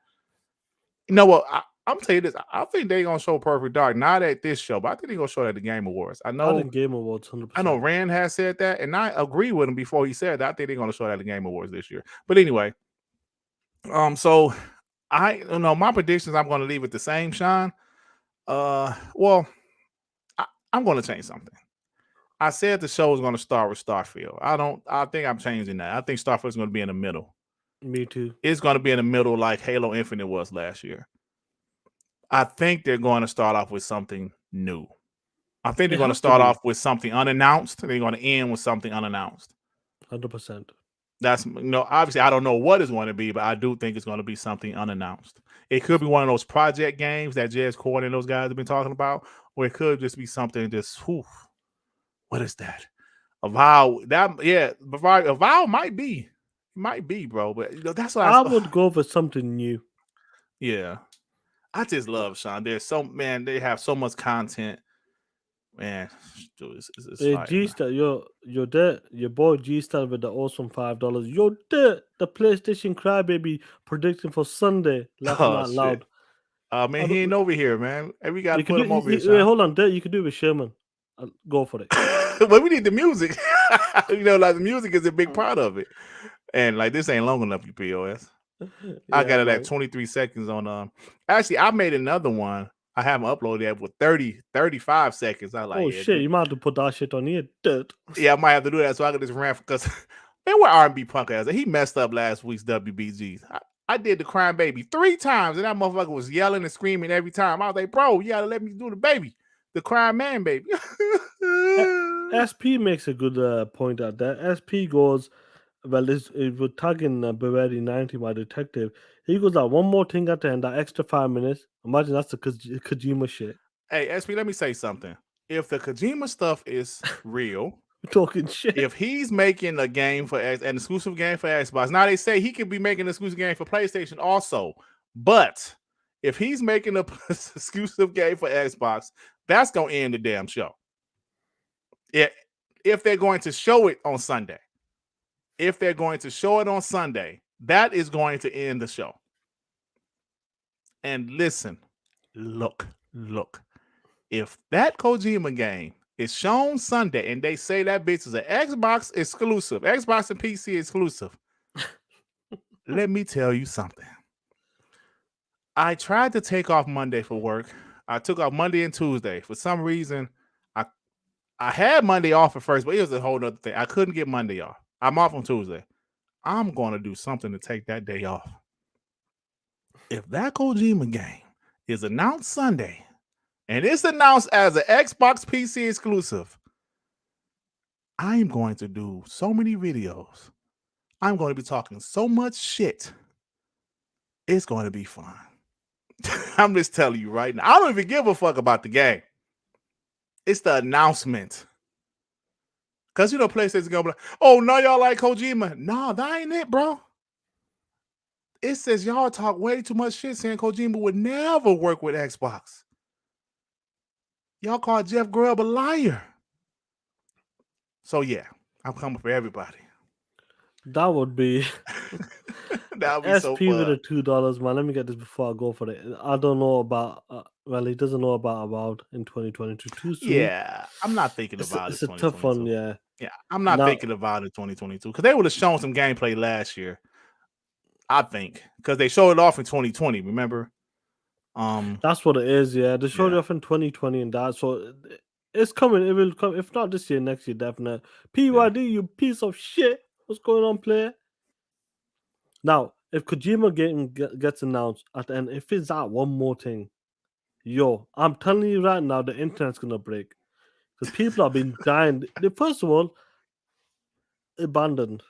You know what? I'm gonna tell you this. I think they're gonna show Perfect Dark, not at this show, but I think they're gonna show it at the Game Awards. I I know think Game Awards, 100%. I know Rand has said that, and I agree with him before he said that. I think they're gonna show that at the Game Awards this year. But anyway, so my predictions, I'm gonna leave it the same, Sean. Well, I'm gonna change something. I said the show is gonna start with Starfield. I think I'm changing that. I think Starfield is gonna be in the middle. Me too. It's gonna be in the middle like Halo Infinite was last year. I think they're going to start off with something new. I think they're It going to has to start be off with something unannounced. They're going to end with something unannounced. 100%. That's obviously I don't know what it's going to be, but I do think it's going to be something unannounced. It could be one of those project games that Jez Corden and those guys have been talking about, or it could just be something just, what is that? A vow that a vow might be, bro. But that's what I would go for something new. Yeah. I just love Sean. They have so much content. man, dude, it's Hey, fire, G-Star, you're there. Your boy G-Star with the awesome $5. You're there. The PlayStation Crybaby predicting for Sunday. Laughing Oh out shit. loud. Man, he ain't over here, man. Hey, we gotta You can put do. him over here, Wait, Sean. hold on. There, you can do it with Sherman. Go for it. But we need the music. Like the music is a big part of it. And like this ain't long enough, you POS. I got it at 23 seconds on actually I made another one. I haven't uploaded yet with 35 seconds. I like shit, you might have to put that shit on here. Dirt. Yeah, I might have to do that so I can just rant because man, where R&B Punk ass? He messed up last week's WBG. I did the Crying Baby 3 times and that motherfucker was yelling and screaming every time. I was like, bro, you gotta let me do the baby, the Crying Man baby. SP makes a good point at that. SP goes, well, it was tagging Bavarian 90, my detective. He goes, that one more thing at the end, that extra 5 minutes. Imagine that's the Kojima shit. Hey, SP, let me say something. If the Kojima stuff is real, we're talking shit. If he's making a game for an exclusive game for Xbox, now they say he could be making an exclusive game for PlayStation also. But if he's making an exclusive game for Xbox, that's gonna end the damn show. If they're going to show it on Sunday, that is going to end the show. And listen, look. If that Kojima game is shown Sunday and they say that bitch is an Xbox exclusive, Xbox and PC exclusive, let me tell you something. I tried to take off Monday for work. I took off Monday and Tuesday. For some reason, I had Monday off at first, but it was a whole other thing. I couldn't get Monday off. I'm off on Tuesday. I'm going to do something to take that day off. If that Kojima game is announced Sunday, and it's announced as an Xbox PC exclusive, I'm going to do so many videos. I'm going to be talking so much shit. It's going to be fun. I'm just telling you right now. I don't even give a fuck about the game. It's the announcement. Because, PlayStation's going to be like, oh, no, y'all like Kojima. No, that ain't it, bro. It says y'all talk way too much shit saying Kojima would never work with Xbox. Y'all call Jeff Grubb a liar. So, yeah, I'm coming for everybody. That would be that would be SP so fun. with the $2, man. Let me get this before I go for it. I don't know about he doesn't know about in 2022 too soon. Yeah, I'm not thinking about it. It's a tough one, yeah. Yeah, I'm not thinking about it 2022 because they would have shown some gameplay last year. I think because they showed it off in 2020. Remember? That's what it is. Yeah, they showed it off in 2020 and that. So it's coming. It will come. If not this year, next year, definitely. PYD, you piece of shit. What's going on, player? Now, if Kojima game gets announced at the end, if it's that one more thing, yo, I'm telling you right now, the internet's gonna break because people have been dying. First of all, abandoned.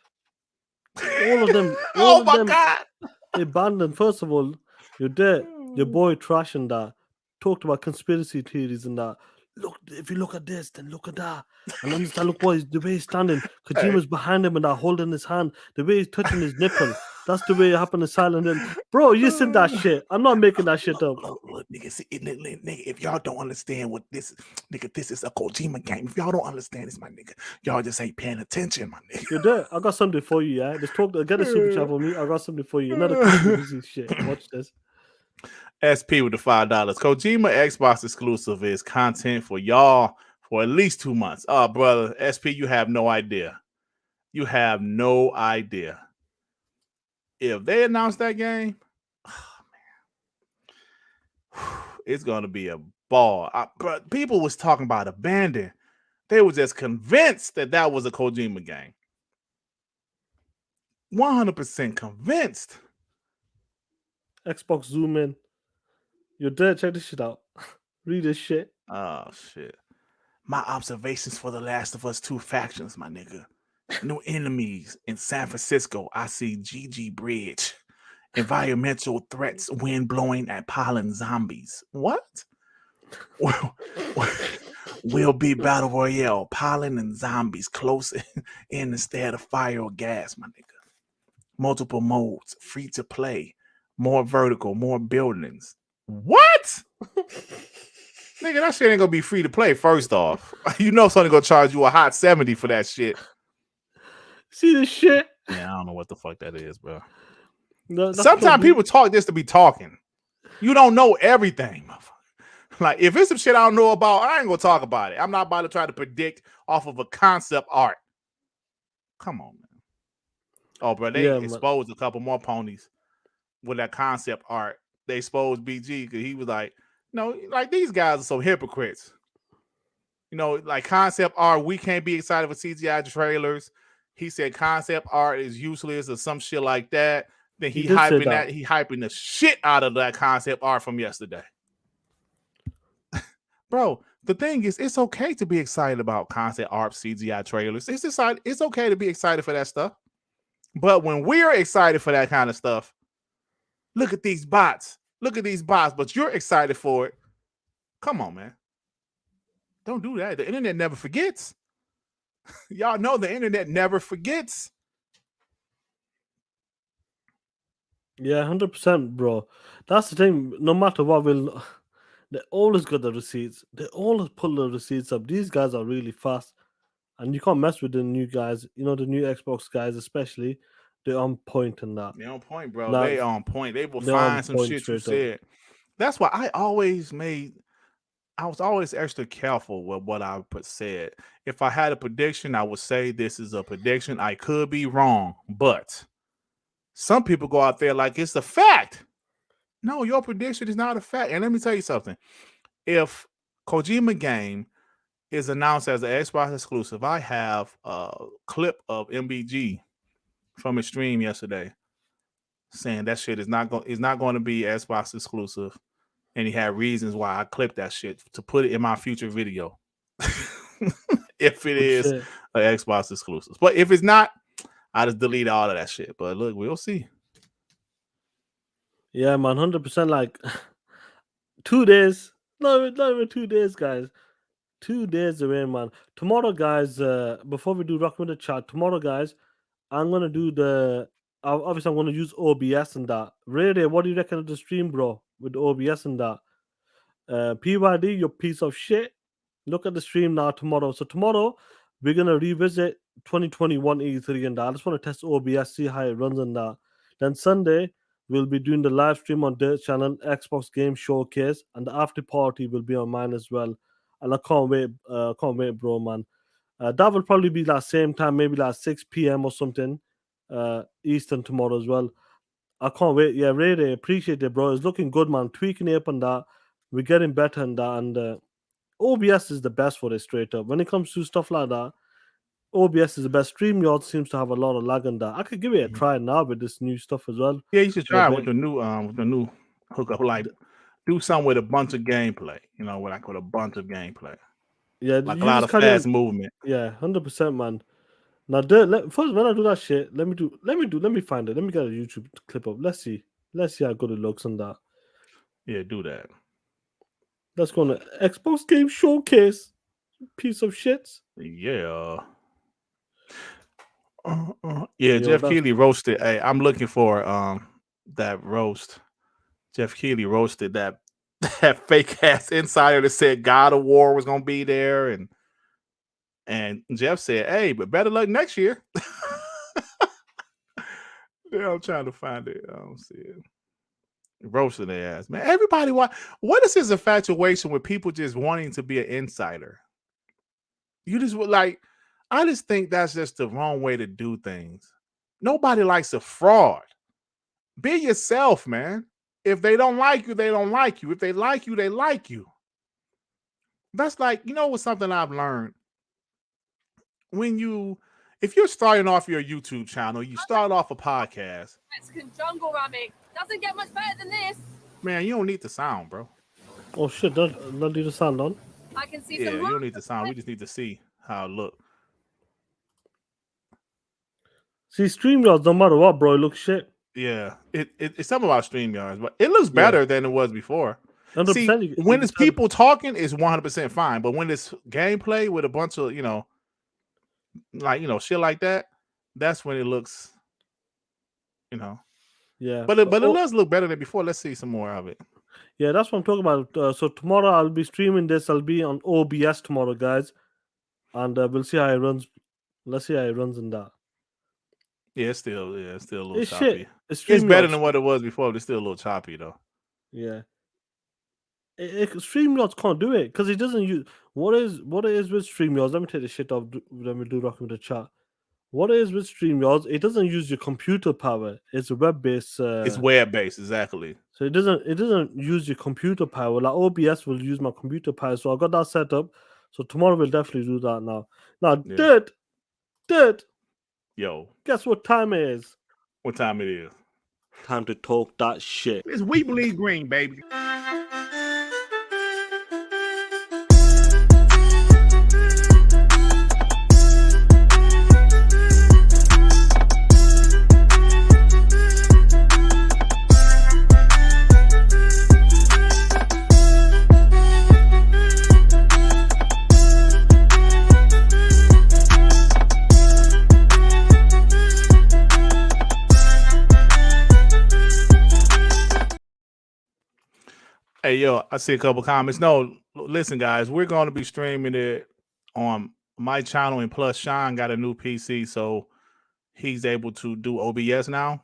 All of them. Oh my god! Abandoned. First of all, you're there. Your boy Trash and that talked about conspiracy theories and that. Look, if you look at this, then look at that. And understand, look, boys, the way he's standing, Kojima's behind him and that holding his hand, the way he's touching his nipple. That's the way it happened in Silent Hill. Bro, you said that shit. I'm not making that shit up. Look, nigga, nigga, if y'all don't understand what this nigga, this is a Kojima game. If y'all don't understand this, my nigga, y'all just ain't paying attention, my nigga. You're there. I got something for you, yeah? Just get a super chat for me. I got something for you. Another conspiracy shit. Watch this. SP with the $5. Kojima Xbox exclusive is content for y'all for at least 2 months. Oh, brother, SP, you have no idea. You have no idea. If they announce that game, oh, man, it's gonna be a ball. People was talking about abandon. They were just convinced that was a Kojima game. 100% convinced. Xbox zoom in. You're dead. Check this shit out. Read this shit. Oh, shit. My observations for The Last of Us 2 factions, my nigga. New enemies in San Francisco. I see GG Bridge. Environmental threats, wind blowing at pollen zombies. What? Will be battle royale. Pollen and zombies close in instead of fire or gas, my nigga. Multiple modes, free to play, more vertical, more buildings. What? Nigga, that shit ain't gonna be free to play. First off, you know somebody's gonna charge you a hot 70 for that shit. See the shit? Yeah, I don't know what the fuck that is, bro. No, Sometimes people talk just to be talking. You don't know everything, motherfucker. Like, if it's some shit I don't know about, I ain't gonna talk about it. I'm not about to try to predict off of a concept art. Come on, man. Oh, bro, they exposed a couple more ponies with that concept art. They exposed BG because he was like, no, like these guys are some hypocrites. You know, like concept art, we can't be excited for CGI trailers. He said concept art is useless or some shit like that. Then he hyping that. He hyping the shit out of that concept art from yesterday. Bro, the thing is, it's okay to be excited about concept art, CGI trailers. It's okay to be excited for that stuff. But when we're excited for that kind of stuff, look at these bots. Look at these bots, but you're excited for it. Come on, man. Don't do that. The internet never forgets. Y'all know the internet never forgets. Yeah, 100%, bro. That's the thing. No matter what, they always got the receipts. They always pull the receipts up. These guys are really fast, and you can't mess with the new guys. You know, the new Xbox guys, especially. They're on point in that. They're on point, bro. They on point. They will find some shit you said. That's why I was always extra careful with what I said. If I had a prediction, I would say this is a prediction. I could be wrong, but some people go out there like it's a fact. No, your prediction is not a fact. And let me tell you something. If Kojima game is announced as an Xbox exclusive, I have a clip of MBG from his stream yesterday saying that shit is not going to be Xbox exclusive. And he had reasons why I clipped that shit to put it in my future video. If it is an Xbox exclusive. But if it's not, I just delete all of that shit. But look, we'll see. Yeah, man, 100%. Like 2 days. Not even 2 days, guys. 2 days away, man. Tomorrow, guys. Before we do Rock with the Chat, tomorrow, guys, I'm gonna do obviously I'm gonna use OBS and that. Ray, what do you reckon of the stream, bro? With OBS and that. PYD, you piece of shit. Look at the stream now tomorrow. So tomorrow we're gonna revisit 2021 E3 and that. I just want to test OBS, see how it runs and that. Then Sunday we'll be doing the live stream on Dirt channel, Xbox Game Showcase, and the after party will be on mine as well. And I can't wait, bro, man. That will probably be that same time, maybe like 6 p.m. or something, Eastern tomorrow as well. I can't wait. Yeah, really appreciate it, bro. It's looking good, man. Tweaking it up and that. We're getting better and that. And OBS is the best for it, straight up. When it comes to stuff like that, OBS is the best. StreamYard seems to have a lot of lag on that. I could give it a try now with this new stuff as well. Yeah, you should try it with the new hookup. Like, do something with a bunch of gameplay. You know, with a bunch of gameplay. Yeah, like a lot of fast movement. Yeah, 100%, man. Now, first when I do that shit, let me find it. Let me get a YouTube clip up. Let's see how good it looks on that. Yeah, do that. Let's go on the Xbox Game Showcase. Piece of shits. Yeah. Yeah, Jeff Keighley roasted. Hey, I'm looking for that roast. Jeff Keighley roasted that fake ass insider that said God of War was gonna be there, and Jeff said, "Hey, but better luck next year." Yeah, I'm trying to find it. I don't see it. Roasting their ass, man. Everybody, what is this infatuation with people just wanting to be an insider? You just like, I just think that's just the wrong way to do things. Nobody likes a fraud. Be yourself, man. If they don't like you, they don't like you. If they like you, they like you. That's like, you know what's something I've learned? If you're starting off your YouTube channel, you start off a podcast. Mexican jungle ramming. Doesn't get much better than this. Man, you don't need the sound, bro. Oh shit, don't do the sound on. I can see you don't need the sound. We just need to see how it looks. See, StreamYards, no matter what, bro, it looks shit. Yeah, it's something about StreamYards, but it looks better than it was before. See, when it's people talking, it's 100% fine. But when it's gameplay with a bunch of, shit like that, that's when it looks, Yeah. But it does look better than before. Let's see some more of it. Yeah, that's what I'm talking about. So tomorrow I'll be streaming this. I'll be on OBS tomorrow, guys, and we'll see how it runs. Let's see how it runs in that. Yeah, it's still a little It's choppy. shit. It's It's better StreamYards. than what it was before, but it's still a little choppy though. Yeah. StreamYards can't do it because it doesn't use what it is with StreamYards. Let me take the shit off. Let me do rocking with the chat. What it is with StreamYards, it doesn't use your computer power. It's a web based. It's web based, exactly. So it doesn't use your computer power. Like OBS will use my computer power. So I got that set up. So tomorrow we'll definitely do that now. Now, Yeah. Dirt. Yo, Guess what time it is? what time it is? Time to talk that shit. It's We Believe Green, baby. Hey, yo, I see a couple comments. No, listen, guys, we're going to be streaming it on my channel, and plus Sean got a new PC, so he's able to do OBS now.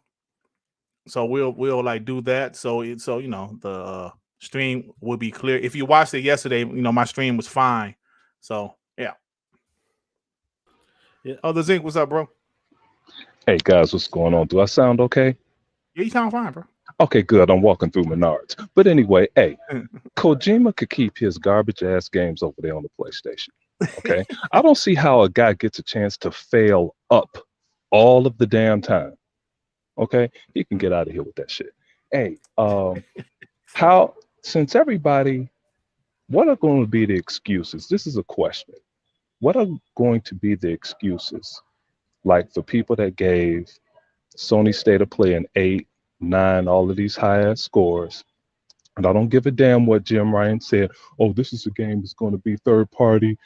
So we'll like do that. So you know the stream will be clear. If you watched it yesterday, you know my stream was fine. So yeah. Oh, the Zinc, what's up, bro? Hey guys, what's going on? Do I sound okay? Yeah, you sound fine, bro. Okay, good. I'm walking through Menards. But anyway, hey, Kojima could keep his garbage ass games over there on the PlayStation. Okay. I don't see how a guy gets a chance to fail up all of the damn time. Okay, he can get out of here with that shit. Hey, since everybody, what are going to be the excuses? This is a question. What are going to be the excuses? Like for people that gave Sony State of Play an 8, 9, all of these high ass scores. And I don't give a damn what Jim Ryan said. Oh, this is a game that's going to be third party.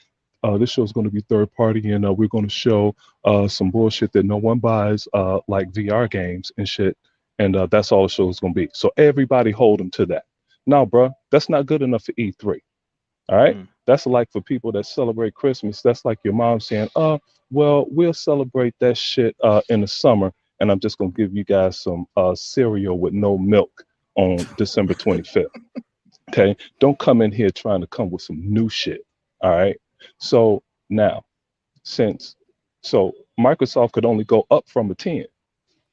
This show is going to be third party, and we're going to show some bullshit that no one buys, like VR games and shit. And that's all the show is going to be. So everybody hold them to that. No, bro, that's not good enough for E3. All right. That's like for people that celebrate Christmas. That's like your mom saying, well, we'll celebrate that shit in the summer. And I'm just going to give you guys some cereal with no milk on December 25th. Okay. Don't come in here trying to come with some new shit. All right. So now, so Microsoft could only go up from a 10.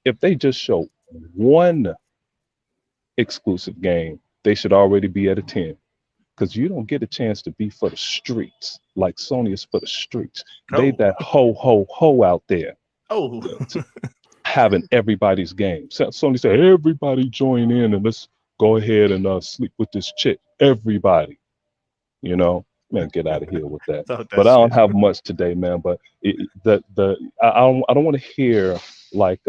If they just show one exclusive game, they should already be at a 10. Because you don't get a chance to be for the streets like Sony is for the streets. They that ho out there. Having everybody's game. Sony said, everybody join in and let's go ahead and sleep with this chick. Everybody. You know, man, get out of here with that. But I don't have much today, man. But I don't want to hear like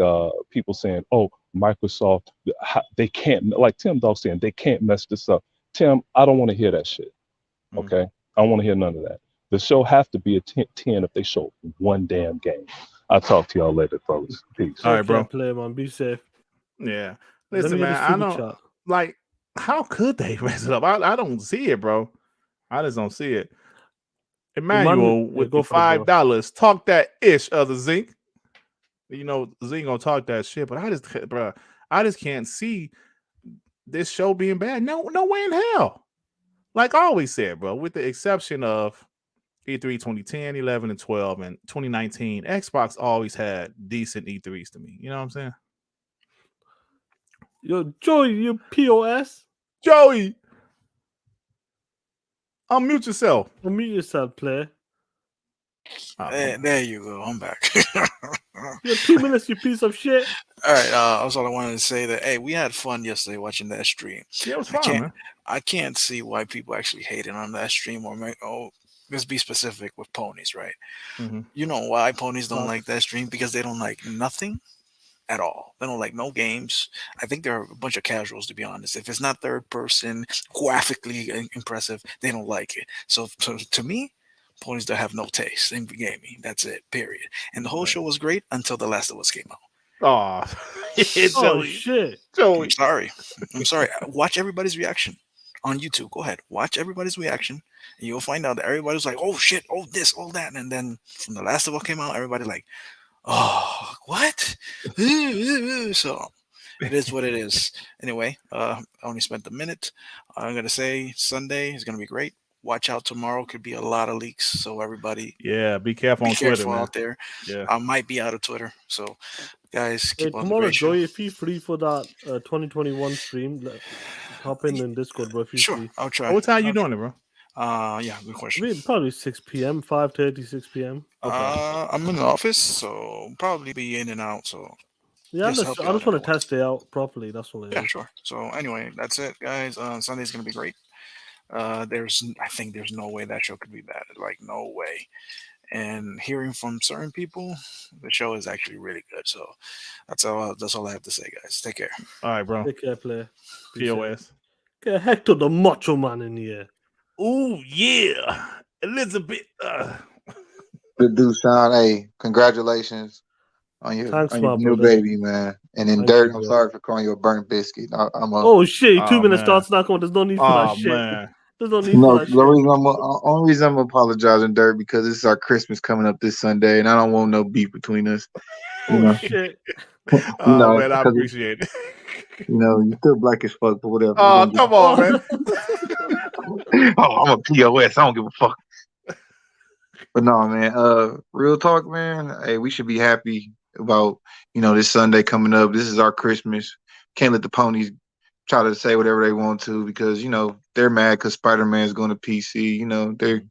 people saying, oh, Microsoft, they can't, like Tim Dog saying, they can't mess this up. Tim, I don't want to hear that shit. Okay? I don't want to hear none of that. The show have to be a 10 if they show one damn game. I'll talk to y'all later, folks. Peace. All right, bro. Play, man. Be safe. Yeah. Listen, man, I know, like, how could they mess it up? I don't see it, bro. I just don't see it. Emmanuel, with the $5, talk that ish, other Zinc. You know, Zinc gonna talk that shit, but I just can't see this show being bad. No way in hell. Like I always said, bro, with the exception of E3 2010, 11, and 12, and 2019, Xbox always had decent E3s to me. You know what I'm saying? Yo, Joey, you POS? Joey! Unmute yourself. Unmute yourself, player. There you go. I'm back. You have 2 minutes, you piece of shit. All right. Also, I wanted to say that, hey, we had fun yesterday watching that stream. Yeah, it was fun, man. I can't see why people actually hated on that stream let's be specific with ponies, right? You know why ponies don't like that stream? Because they don't like nothing at all. They don't like no games. I think they're a bunch of casuals, to be honest. If it's not third person, graphically impressive, they don't like it. So to me, ponies that have no taste in gaming. That's it, period. And the whole show was great until The Last of Us came out. Oh, Oh shit! I'm sorry. Watch everybody's reaction on YouTube. Go ahead, watch everybody's reaction, and you'll find out that everybody's like, "Oh shit! Oh this! Oh that!" And then when The Last of Us came out, everybody like, "Oh what?" So it is what it is. Anyway, I only spent a minute. I'm gonna say Sunday is gonna be great. Watch out, tomorrow could be a lot of leaks, so everybody, be careful on Twitter, man. out there. Yeah, I might be out of Twitter, so guys, keep on the Tomorrow, great show. Joey, if you're free for that 2021 stream, hop in Discord, bro. If you're Sure, free. I'll try. What time you doing it, bro? Yeah, good question. Probably 6 p.m., 5:30, 6 p.m. I'm in the office, so probably be in and out. So Yeah, I just want to test it out properly. That's all it is. Yeah, sure. So anyway, that's it, guys. Sunday's gonna be great. I think there's no way that show could be bad. Like no way. And hearing from certain people, the show is actually really good. So that's all I have to say, guys. Take care. All right, bro. Take care, player. POS. Get Hector the Macho Man in here. Oh yeah, Elizabeth. Good dude, Sean. Hey, congratulations on your new baby, man. And then Dirt, I'm sorry for calling you a burnt biscuit. Oh shit! 2 minutes starts knocking on. There's no need for that shit. Man. There's no need for that shit. Only reason I'm apologizing, Dirt, because this is our Christmas coming up this Sunday, and I don't want no beef between us. Shit! Man, I appreciate it. You're still black as fuck, but whatever. Oh, come on, man. I'm a POS. I don't give a fuck. But no, man. Real talk, man. Hey, we should be happy about this Sunday coming up. This is our Christmas. Can't let the ponies try to say whatever they want to because they're mad because Spider-Man's going to PC. They're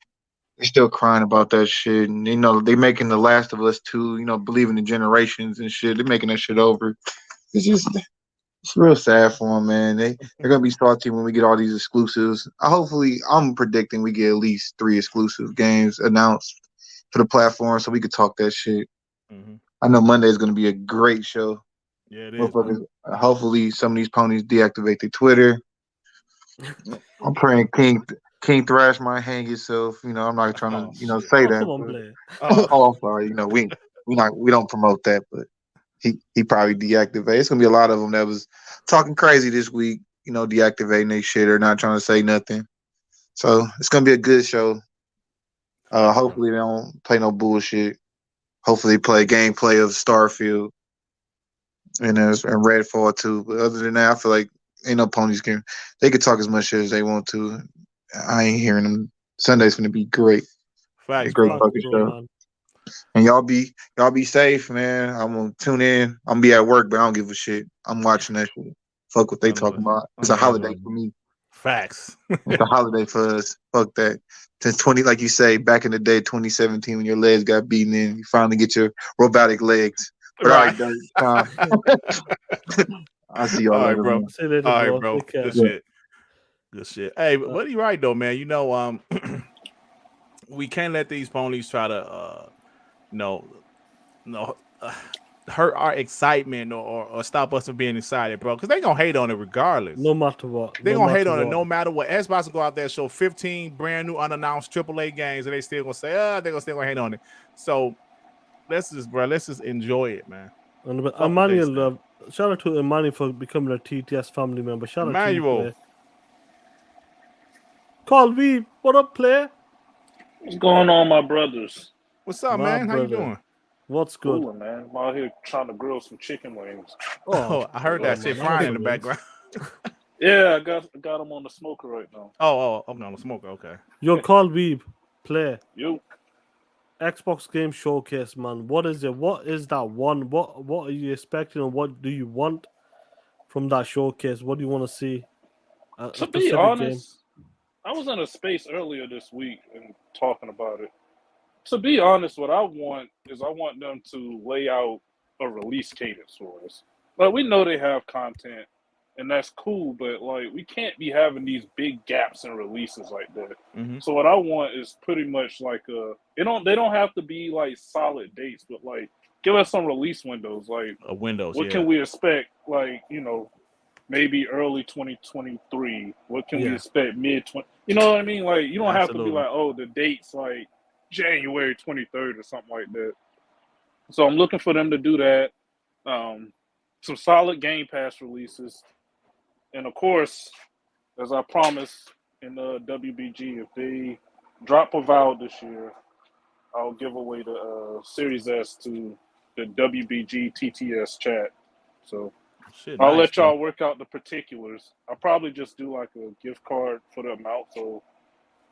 still crying about that shit, and they making The Last of Us 2. Believing in generations and shit. They're making that shit over. It's real sad for them, man. They're gonna be salty when we get all these exclusives. I'm predicting we get at least 3 exclusive games announced for the platform, so we could talk that shit. Mm-hmm. I know Monday is gonna be a great show. Yeah, it is. Hopefully, some of these ponies deactivate their Twitter. I'm praying King Thrash might hang himself. I'm not trying to say that. Come on, I'm sorry. We don't promote that, but. He probably deactivated. It's gonna be a lot of them that was talking crazy this week, deactivating their shit or not trying to say nothing. So it's gonna be a good show. Hopefully they don't play no bullshit. Hopefully they play gameplay of Starfield and Redfall too. But other than that, I feel like ain't no ponies game. They could talk as much shit as they want to. I ain't hearing them. Sunday's gonna be great. Facts, great fucking show. Man. And y'all be safe, man. I'm gonna tune in. I'm gonna be at work, but I don't give a shit. I'm watching that shit. Fuck what they talking about. It's a holiday for me. Facts. It's a holiday for us. Fuck that. Since like you say, back in the day, 2017, when your legs got beaten in, you finally get your robotic legs. But right. All right, I'll see y'all later, bro. Man. All right, bro. Good shit. Good shit. Hey, but you're right though, man. We can't let these ponies try to hurt our excitement or stop us from being excited, bro. Because they gonna hate on it regardless. No matter what. They gonna hate on it no matter what. Xbox will go out there and show 15 brand new unannounced AAA games, and they still gonna say, they're gonna still gonna hate on it. So let's just enjoy it, man. Emmanuel, shout out to Emmanuel for becoming a TTS family member. Shout out to you, Carl V, what up, player? What's going on, my brothers? What's up, man? How you doing? What's good? Cool, man. I'm out here trying to grill some chicken wings. Oh, I heard that shit frying in the background. Yeah, I got them on the smoker right now. Oh, I'm on the smoker. Okay. Yo, Carl Weeb, player. You. Xbox Game Showcase, man. What is it? What is that one? What are you expecting, and what do you want from that showcase? What do you want to see? To be honest, I was in a space earlier this week and talking about it. To be honest, what I want is I want them to lay out a release cadence for us. Like, we know they have content, and that's cool, but, like, we can't be having these big gaps in releases like that. Mm-hmm. So what I want is pretty much like they don't have to be, like, solid dates, but, like, give us some release windows. Like, what can we expect, like, maybe early 2023? What can we expect mid-20? You know what I mean? Like, you don't have to be like, oh, the date's, like, January 23rd or something like that. So I'm looking for them to do that. some solid Game Pass releases, and of course, as I promised in the WBG, if they drop Avowed this year, I'll give away the Series S to the WBG TTS chat. So I'll let y'all work out the particulars. I'll probably just do like a gift card for the amount so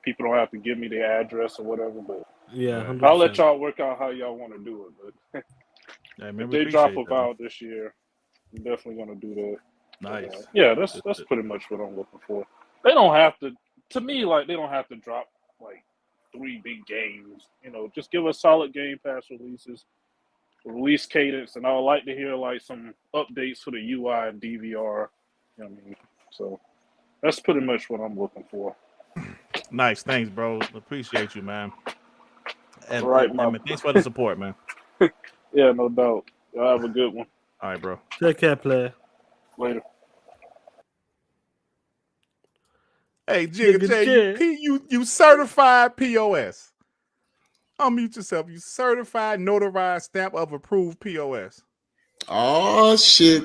people don't have to give me their address or whatever. But yeah, 100%. I'll let y'all work out how y'all want to do it. But if they drop Avowed this year, I'm definitely going to do that. Nice. Yeah, that's pretty much what I'm looking for. They don't have to me, like, they don't have to drop like 3 big games. You know, just give us solid Game Pass releases, release cadence, and I would like to hear like some updates for the UI and DVR. You know what I mean? So that's pretty much what I'm looking for. Nice, thanks, bro. Appreciate you, man. And, all right, man, thanks for the support, man. Yeah, no doubt. Y'all have a good one. All right, bro. Take care, player. Later. Hey, Jigga J, you certified POS. Unmute yourself. You certified, notarized, stamp of approved POS. Oh, shit.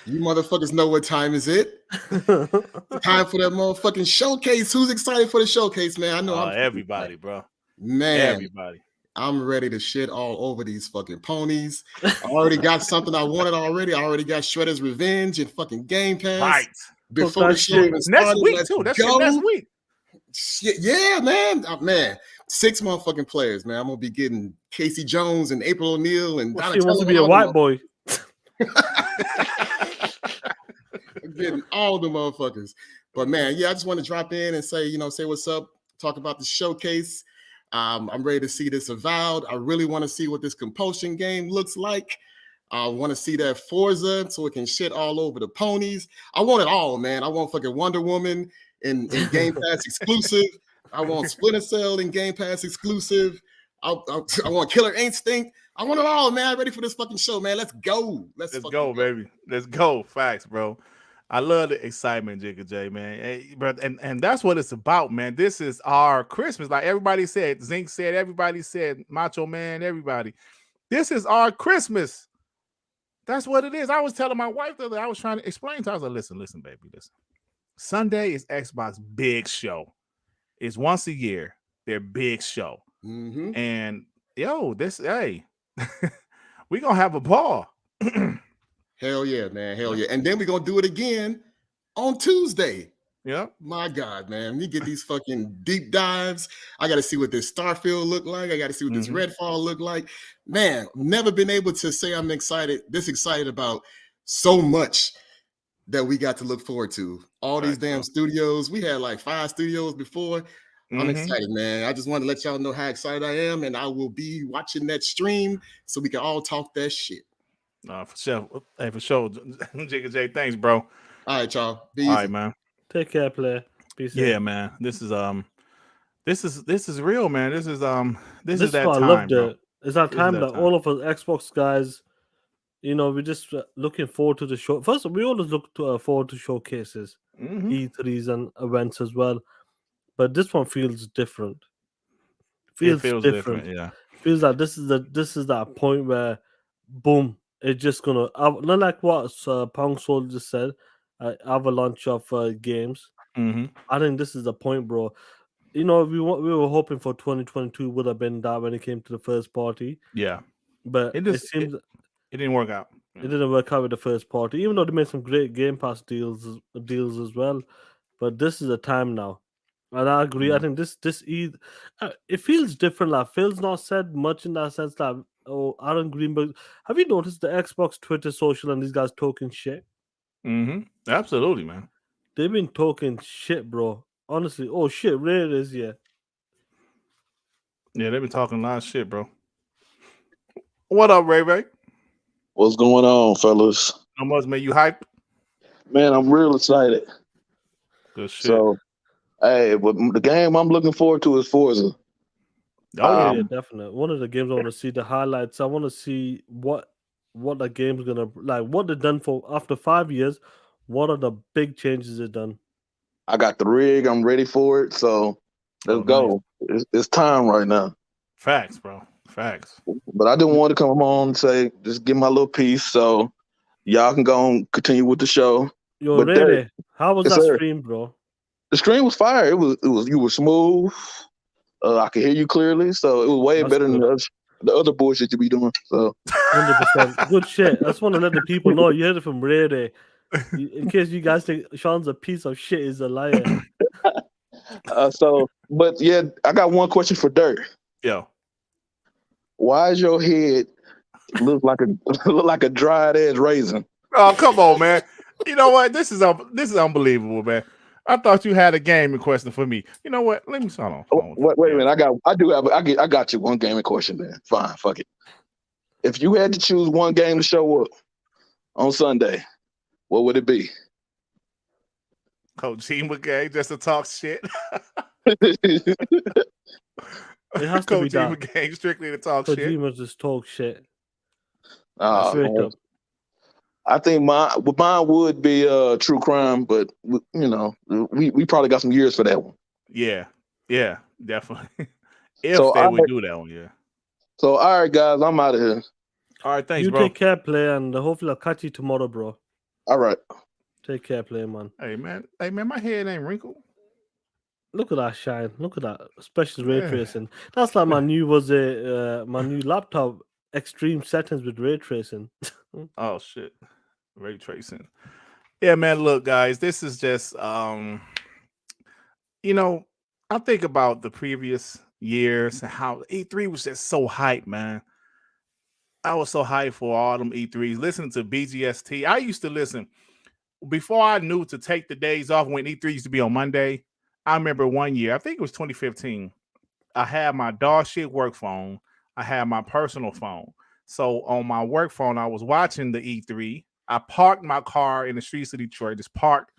You motherfuckers know what time is it? Time for that motherfucking showcase. Who's excited for the showcase, man? I know I'm everybody, bro. Man, everybody. I'm ready to shit all over these fucking ponies. I already got something I wanted already. I already got Shredder's Revenge and fucking Game Pass. Right. Before the show even started. Next week, too. That's next week. Shit, yeah, man. Man, 6 motherfucking players, man. I'm going to be getting Casey Jones and April O'Neil and She wants to be a white boy. I'm getting all the motherfuckers. But man, yeah, I just want to drop in and say, say what's up, talk about the showcase. I'm ready to see this Avowed. I really want to see what this Compulsion game looks like. I want to see that Forza so it can shit all over the ponies. I want it all, man. I want fucking Wonder Woman in Game Pass exclusive. I want Splinter Cell in Game Pass exclusive. I want Killer Instinct. I want it all, man. I'm ready for this fucking show, man. Let's go. Let's go, baby. Let's go. Facts, bro. I love the excitement, Jigga J, man. Hey, bro, and that's what it's about, man. This is our Christmas. Like everybody said, Zinc said, everybody said, Macho Man, everybody. This is our Christmas. That's what it is. I was telling my wife the other day, I was trying to explain to her. I was like, listen, baby, listen. Sunday is Xbox big show. It's once a year, their big show. Mm-hmm. And hey, we're gonna have a ball. Hell yeah, man. Hell yeah. And then we're gonna do it again on Tuesday. Yeah. My God, man. We get these fucking deep dives. I gotta see what this Starfield look like. I gotta see what this Redfall look like. Man, never been able to say I'm this excited about so much that we got to look forward to. All these damn studios. We had like 5 studios before. I'm excited, man. I just want to let y'all know how excited I am, and I will be watching that stream so we can all talk that shit. For sure. Hey, for sure. Jigga J, thanks, bro. All right, y'all. Be all easy. right, man. Take care, player. Peace. Yeah, man. This is real, man. This is that time. I loved bro. it. It's that time that all of us Xbox guys, we're just looking forward to the show. First, we always look forward to showcases, E3s and events as well. But this one feels different. It feels different. Yeah. Feels like this is that point where, boom, it's just gonna not like what Pong Soul just said, avalanche of games. I think this is the point, bro. We were hoping for 2022 would have been that when it came to the first party. Yeah, but it seems it didn't work out. It didn't work out with the first party, even though they made some great Game Pass deals as well. But this is the time now. And I agree. I think it feels different. Like Phil's not said much in that sense. Like, Aaron Greenberg. Have you noticed the Xbox Twitter social and these guys talking shit? Absolutely, man. They've been talking shit, bro. Honestly. Oh shit, really it is, yeah. Yeah, they've been talking a lot of shit, bro. What up, Ray? What's going on, fellas? How much, man? You hyped? Man, I'm real excited. Good shit. So, hey, but the game I'm looking forward to is Forza. Oh yeah, definitely. One of the games I want to see the highlights. I want to see what the game's gonna like. What they've done for after 5 years. What are the big changes they've done? I got the rig. I'm ready for it. So let's go. Nice. It's time right now. Facts, bro. Facts. But I didn't want to come on and say, just give my little piece so y'all can go and continue with the show. Yo, Ray, how was that stream, bro? The stream was fire. It was you were smooth. I could hear you clearly, so it was way better than the other bullshit you be doing. So 100% good shit. I just want to let the people know you heard it from Ray. In case you guys think Sean's a piece of shit, he's a liar. But yeah, I got one question for Dirt. Yo, why is your head look like a dried edge raisin? Oh, come on, man. You know what? This is unbelievable, man. I thought you had a gaming question for me. You know what? Let me hold on. Wait a minute. I got you one gaming question then. Fine, fuck it. If you had to choose one game to show up on Sunday, what would it be? Kojima game just to talk shit. It has to be Kojima game strictly to talk shit. Kojima just talk shit. I think mine would be True Crime, but you know, we probably got some years for that one. Yeah, definitely. If they would do that one, yeah. So all right, guys, I'm out of here. All right, thanks, you bro. You take care, play, and hopefully I'll catch you tomorrow, bro. All right. Take care, play, man. Hey, man, my head ain't wrinkled. Look at that shine. Look at that, especially ray tracing. That's like my new laptop. Extreme settings with ray tracing. Oh shit, ray tracing. Yeah, man. Look, guys, this is just you know, I think about the previous years and how E3 was just so hyped, man. I was so hyped for all them E3s. Listening to BGST, I used to listen before I knew to take the days off when E3 used to be on Monday. I remember one year, I think it was 2015. I had my dog shit work phone. I had my personal phone. So on my work phone, I was watching the E3. I parked my car in the streets of Detroit, just parked.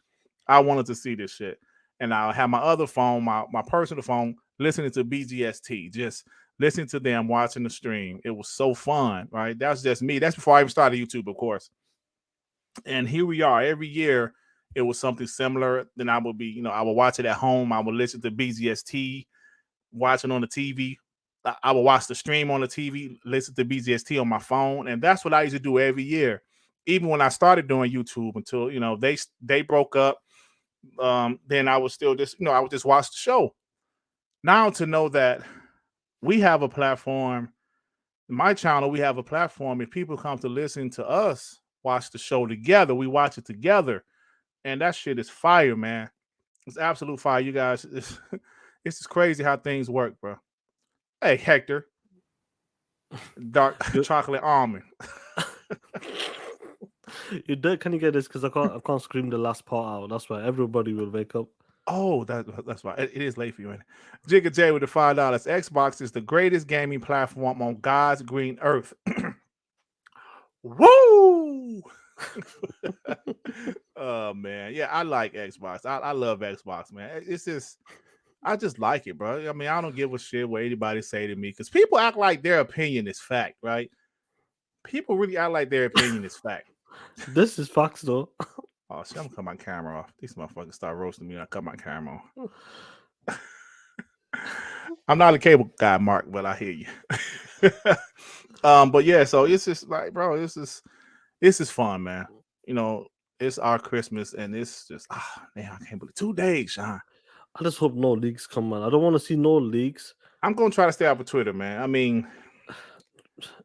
I wanted to see this shit. And I had my other phone, my personal phone, listening to BGST, just listening to them watching the stream. It was so fun, right? That's just me. That's before I even started YouTube, of course. And here we are. Every year, it was something similar. Then I would be, I would watch it at home. I would listen to BGST, watching on the TV. I would watch the stream on the TV, listen to BGST on my phone. And that's what I used to do every year. Even when I started doing YouTube until, they broke up. Then I was still just, I would just watch the show. Now to know that we have a platform, my channel, we have a platform. If people come to listen to us, watch the show together, we watch it together. And that shit is fire, man. It's absolute fire. You guys, it's just crazy how things work, bro. Hey, Hector. Dark chocolate almond. Can you get this? Because I can't scream the last part out. That's why everybody will wake up. Oh, that's right. It is late for you. Jigga J with the $5. Xbox is the greatest gaming platform on God's green earth. Woo! Oh man, yeah, I like Xbox. I love Xbox, man. It's just, I just like it, bro. I mean, I don't give a shit what anybody say to me because people act like their opinion is fact, right? People really act like their opinion is fact. This is facts, though. Oh, shit, I'm gonna cut my camera off. These motherfuckers start roasting me. I cut my camera off. I'm not a cable guy, Mark, but I hear you. But yeah, so it's just like, bro, this is fun, man. It's our Christmas, and it's just, man, I can't believe 2 days, Sean. I just hope no leaks come, man. I don't want to see no leaks. I'm gonna try to stay off of Twitter, man. I mean,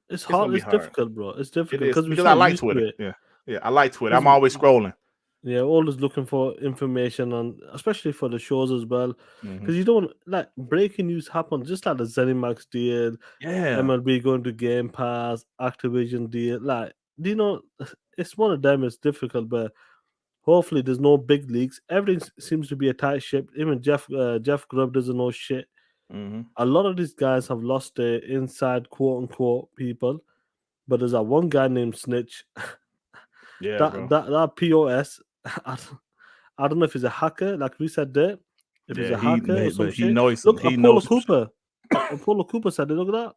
it's hard. It's difficult, bro. It's difficult because I like Twitter. Yeah, I like Twitter. I'm always scrolling. Yeah, always looking for information on, especially for the shows as well. Because you don't like breaking news happen, just like the ZeniMax deal, MLB going to Game Pass, Activision deal. Like, it's one of them. It's difficult, but hopefully there's no big leaks. Everything seems to be a tight ship. Even Jeff Grubb doesn't know shit. A lot of these guys have lost their inside quote unquote people, but there's that one guy named Snitch. Yeah, that POS. I don't know if he's a hacker, like we said there. If he's a hacker or some shit. Look, Apollo Cooper. Apollo Cooper said, "Look at that.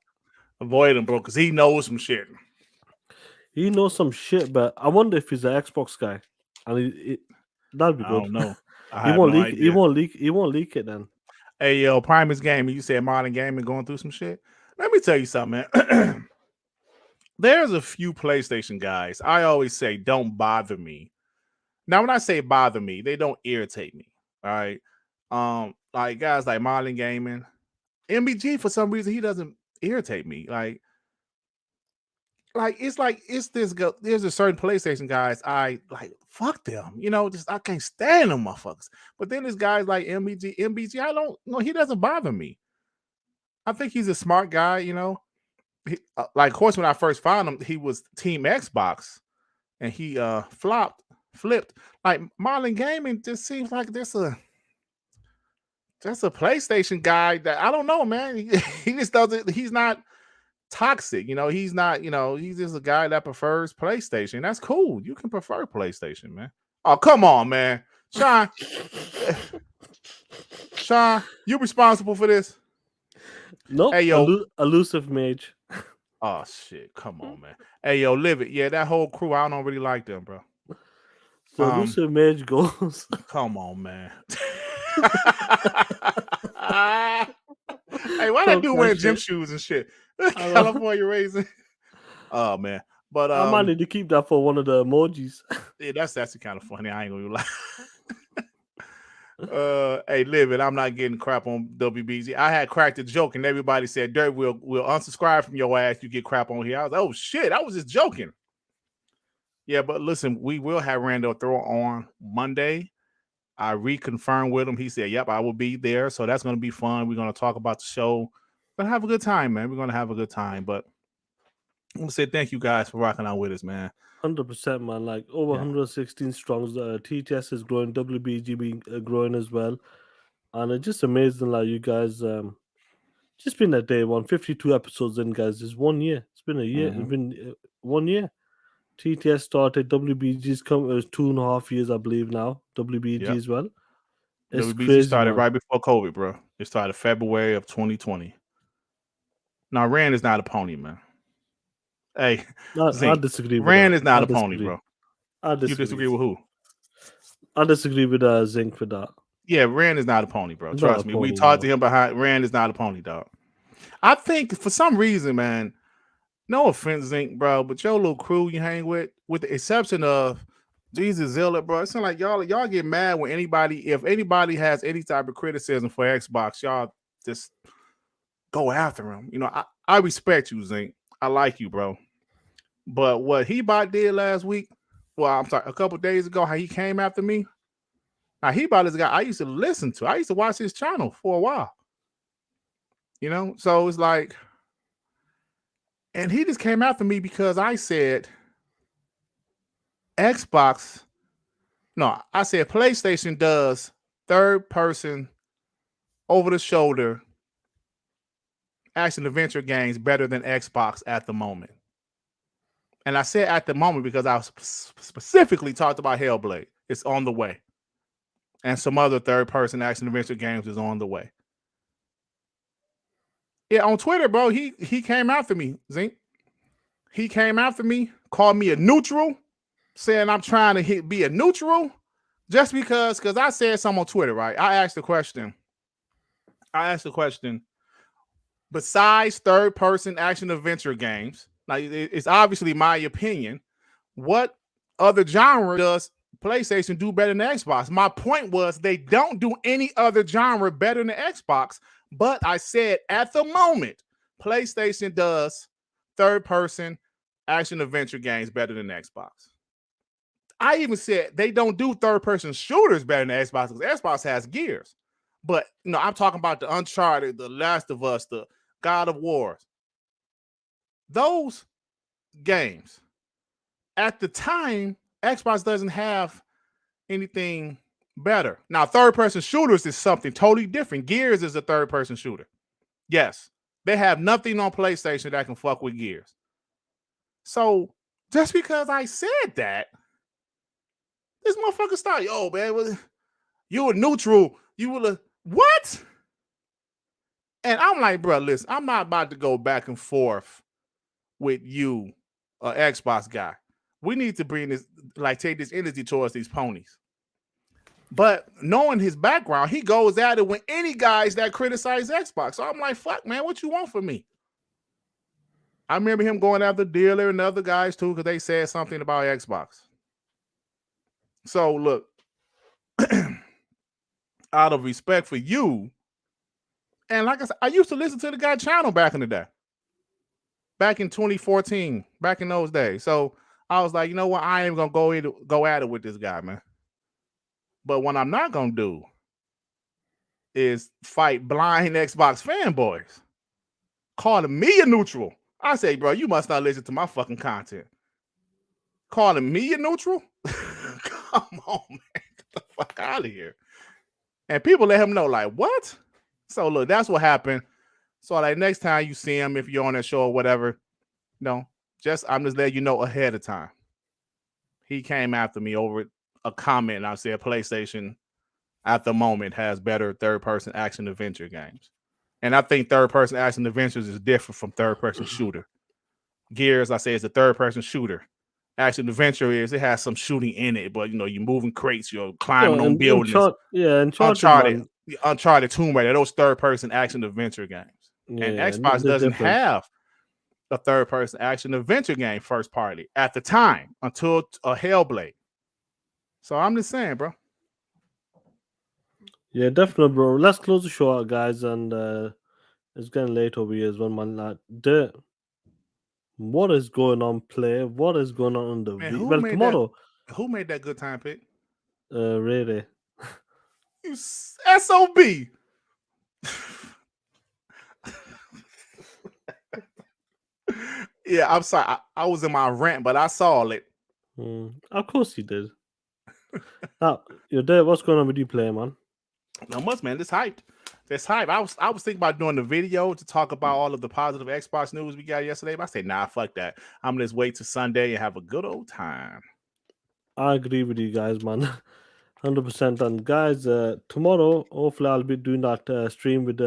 Avoid him, bro, because he knows some shit. He knows some shit, but I wonder if he's an Xbox guy, and that'd be good. I don't know. He won't leak. He won't leak it then. Hey, yo, Primus Gaming, you said Modern Gaming going through some shit. Let me tell you something, man. There's a few PlayStation guys I always say don't bother me. Now, when I say bother me, they don't irritate me. All right. Like guys like Marlon Gaming, MBG, for some reason, he doesn't irritate me. Like it's this there's a certain PlayStation guys I like, fuck them, you know, just I can't stand them motherfuckers. But then there's guys like MBG, I don't know, he doesn't bother me. I think he's a smart guy, you know. Like, of course, when I first found him, he was Team Xbox, and he flipped. Like Marlon Gaming just seems like that's a PlayStation guy that I don't know, man. He just doesn't. He's not toxic, you know. He's not, you know. He's just a guy that prefers PlayStation. That's cool. You can prefer PlayStation, man. Oh, come on, man, Sean. Sean, you responsible for this? No, hey, yo, elusive mage. Oh shit! Come on, man. Hey, yo, live it. Yeah, that whole crew, I don't really like them, bro. So elusive mage goes. Come on, man. Hey, why that dude wearing gym shoes and shit? California raisin. Oh man, but I might need to keep that for one of the emojis. Yeah, that's actually kind of funny. I ain't gonna lie. Hey, live it. I'm not getting crap on WBG. I had cracked a joke and everybody said, Dirt, we'll unsubscribe from your ass. You get crap on here. I was like, oh shit, I was just joking. Yeah, but listen, we will have Randall throw on Monday. I reconfirmed with him. He said, yep, I will be there. So that's going to be fun. We're going to talk about the show. We're going to have a good time, man. We're going to have a good time. But I'm going to say thank you guys for rocking out with us, man. 100%, man. Like over 116 strongs. TTS is growing, WBG being growing as well, and it's just amazing. Like you guys, just been at day 152 episodes in, guys. It's 1 year. It's been a year. It's been 1 year. TTS started. WBG's come 2.5 years, I believe now. WBG as well. It's WBG crazy, started right before COVID, bro. It started February of 2020. Now Rand is not a pony, man. Hey, I disagree. Rand is not a pony, bro. I disagree. You disagree with who? I disagree with Zinc for that. Yeah, Rand is not a pony, bro. Trust me. We talked to him behind. Rand is not a pony, dog. I think for some reason, man, no offense, Zinc, bro, but your little crew you hang with the exception of Jesus Zilla, bro, it sounds like y'all get mad when if anybody has any type of criticism for Xbox, y'all just go after him. You know, I respect you, Zinc. I like you, bro. But what He-Bot did last week, a couple days ago, how he came after me. Now, He-Bot is a guy I used to listen to. I used to watch his channel for a while. You know, so it's like, and he just came after me because I said Xbox. No, I said PlayStation does third-person, over-the-shoulder action adventure games better than Xbox at the moment. And I said at the moment because I specifically talked about Hellblade. It's on the way. And some other third-person action adventure games is on the way. Yeah, on Twitter, bro, he came after me, Zink. He came after me, called me a neutral, saying I'm trying to be a neutral just because I said something on Twitter, right? I asked the question, besides third-person action adventure games, like it's obviously my opinion, what other genre does PlayStation do better than Xbox? My point was they don't do any other genre better than Xbox, but I said at the moment, PlayStation does third-person action adventure games better than Xbox. I even said they don't do third-person shooters better than Xbox because Xbox has Gears. But you know, I'm talking about the Uncharted, the Last of Us, the God of Wars. Those games, at the time, Xbox doesn't have anything better. Now, third-person shooters is something totally different. Gears is a third-person shooter. Yes, they have nothing on PlayStation that can fuck with Gears. So, just because I said that, this motherfucker started, yo, man, you were neutral. You were what? And I'm like, bro, listen, I'm not about to go back and forth with you, Xbox guy. We need to bring this, like, take this energy towards these ponies. But knowing his background, he goes at it with any guys that criticize Xbox. So I'm like, fuck, man, what you want from me? I remember him going after Dealer and other guys too because they said something about Xbox. So look, out of respect for you, and like I said, I used to listen to the guy channel back in the day. Back in 2014, back in those days. So I was like, you know what? I ain't gonna go at it with this guy, man. But what I'm not gonna do is fight blind Xbox fanboys. Calling me a neutral. I say, bro, you must not listen to my fucking content. Calling me a neutral? Come on, man. Get the fuck out of here. And people let him know, like, what? So look, that's what happened. So like next time you see him, if you're on that show or whatever, I'm just letting you know ahead of time. He came after me over a comment, and I said PlayStation at the moment has better third-person action adventure games. And I think third-person action adventures is different from third-person shooter. Gears, I say, is a third-person shooter. Action adventure is it has some shooting in it, but you're moving crates, you're climbing on buildings. Uncharted, Tomb Raider, those third-person action adventure games. Yeah, and Xbox doesn't have a third-person action adventure game first party at the time until a Hellblade. So I'm just saying, bro. Yeah, definitely, bro. Let's close the show out, guys, and it's getting late over here as well, man. Like, what is going on, play? What is going on the Man, tomorrow? Who made that good time pick? Really? You SOB. Yeah, I'm sorry. I was in my rant, but I saw it. Of course you did. Now, you're there. What's going on with you, play, man? Not much, man. This hyped. I was thinking about doing the video to talk about all of the positive Xbox news we got yesterday, but I said, nah, fuck that. I'm gonna just wait till Sunday and have a good old time. I agree with you guys, man. 100%. And guys, tomorrow, hopefully, I'll be doing that stream with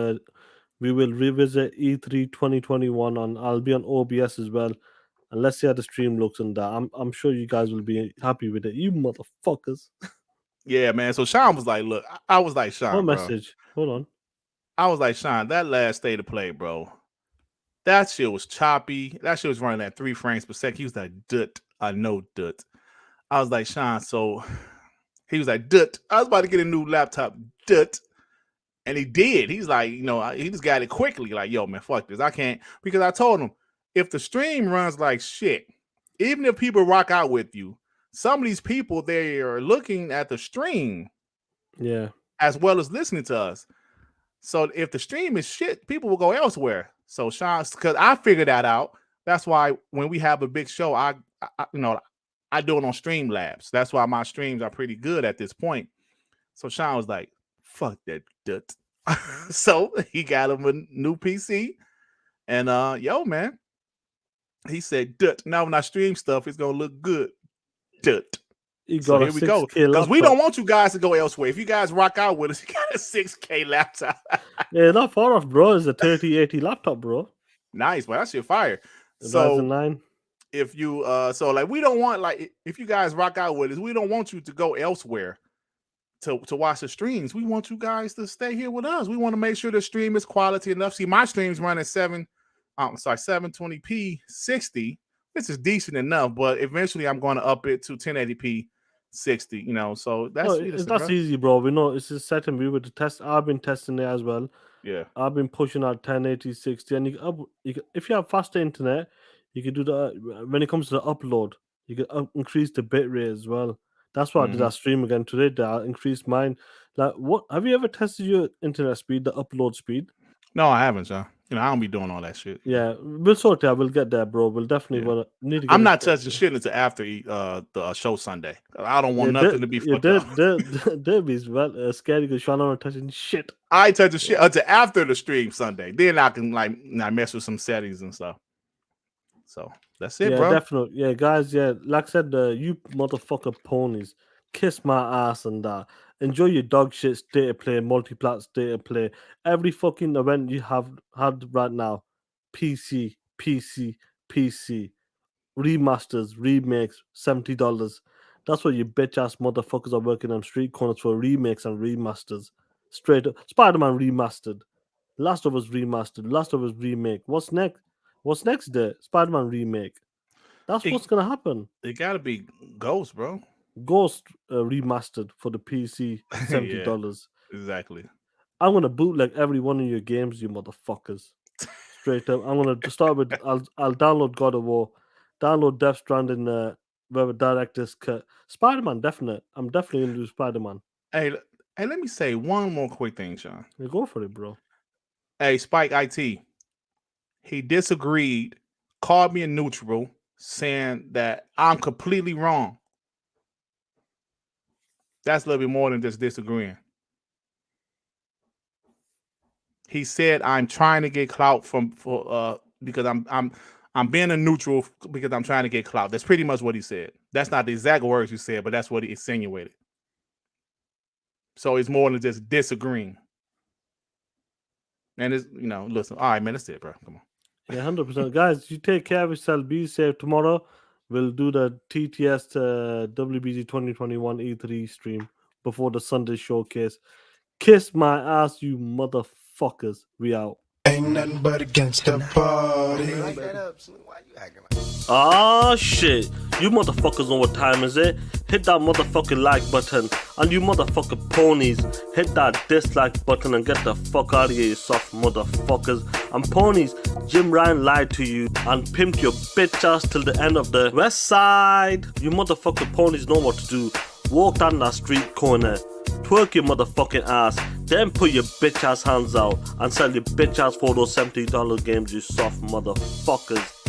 we will revisit E3 2021 I'll be on OBS as well. And let's see how the stream looks and that. I'm sure you guys will be happy with it. You motherfuckers. Yeah, man. So Sean was like, look, I was like, Sean, what message? Hold on. I was like, Sean, that last state of play, bro. That shit was choppy. That shit was running at 3 frames per second. He was like, dut. I know dut. I was like, Sean, so he was like, dut. I was about to get a new laptop, dut. And he did. He's like, he just got it quickly. Like, yo, man, fuck this. I can't. Because I told him, if the stream runs like shit, even if people rock out with you, some of these people, they are looking at the stream. Yeah. As well as listening to us. So if the stream is shit, people will go elsewhere. So Sean, because I figured that out. That's why when we have a big show, I do it on Streamlabs. That's why my streams are pretty good at this point. So Sean was like, fuck that dut. So he got him a new PC. And yo, man, he said dut. Now when I stream stuff, it's gonna look good. Dut. So here we go. Because we don't want you guys to go elsewhere. If you guys rock out with us, you got a 6K laptop. Yeah, not far off, bro. It's a 3080 laptop, bro. Nice, but that shit fire. So 9. If you we don't want, if you guys rock out with us, we don't want you to go elsewhere to watch the streams. We want you guys to stay here with us. We want to make sure the stream is quality enough. See, my streams run at 720p 60. This is decent enough, but eventually I'm going to up it to 1080p 60. So that's easy, bro. We know it's a setting we would test. I've been testing it as well. Yeah, I've been pushing out 1080 60, and if you have faster internet, you can do that. When it comes to the upload, you can increase the bit rate as well. That's why I did that stream again today. I increased mine. Like, what have you ever tested your internet speed, the upload speed? No, I haven't, John. I don't be doing all that shit. Yeah, we'll sort it out. We'll get there, bro. We'll definitely need to get I'm not touching shit until after the show Sunday. I don't want nothing to be fucked up. They'll be scary because Sean not touching shit. I touch the shit until after the stream Sunday. Then I can mess with some settings and stuff. So that's it, bro. Definitely. Yeah, guys. Yeah, like I said, you motherfucker ponies, kiss my ass and that. Enjoy your dog shit state of play, multi-plat state of play. Every fucking event you have had right now, PC, remasters, remakes, $70. That's what you bitch ass motherfuckers are working on street corners for, remakes and remasters. Straight up, Spider-Man remastered, Last of Us remastered, Last of Us remake. What's next? What's next day? Spider-Man remake. That's what's gonna happen. It gotta be Ghost, bro. Ghost remastered for the PC, $70. Exactly. I'm gonna bootleg every one of your games, you motherfuckers. Straight up. I'm gonna start with. I'll download God of War, download Death Stranding, whatever director's cut. Spider-Man, definite. I'm definitely gonna do Spider-Man. Hey, let me say one more quick thing, Sean. Yeah, go for it, bro. Hey, Spike IT. He disagreed, called me a neutral, saying that I'm completely wrong. That's a little bit more than just disagreeing. He said I'm trying to get clout because I'm being a neutral because I'm trying to get clout. That's pretty much what he said. That's not the exact words you said, but that's what he insinuated. So it's more than just disagreeing. And it's, listen. All right, man, that's it, bro. Come on. Yeah, 100%. Guys, you take care of yourself. Be safe. Tomorrow, we'll do the TTS WBG 2021 E3 stream before the Sunday showcase. Kiss my ass, you motherfuckers. We out. Ain't nothing but against the party. Ah, shit. You motherfuckers know what time is it? Hit that motherfucking like button. And you motherfucking ponies, hit that dislike button and get the fuck out of here, you soft motherfuckers. And ponies, Jim Ryan lied to you and pimped your bitch ass till the end of the west side. You motherfucking ponies know what to do. Walk down that street corner, twerk your motherfucking ass, then put your bitch ass hands out and sell your bitch ass for those $70 games, you soft motherfuckers.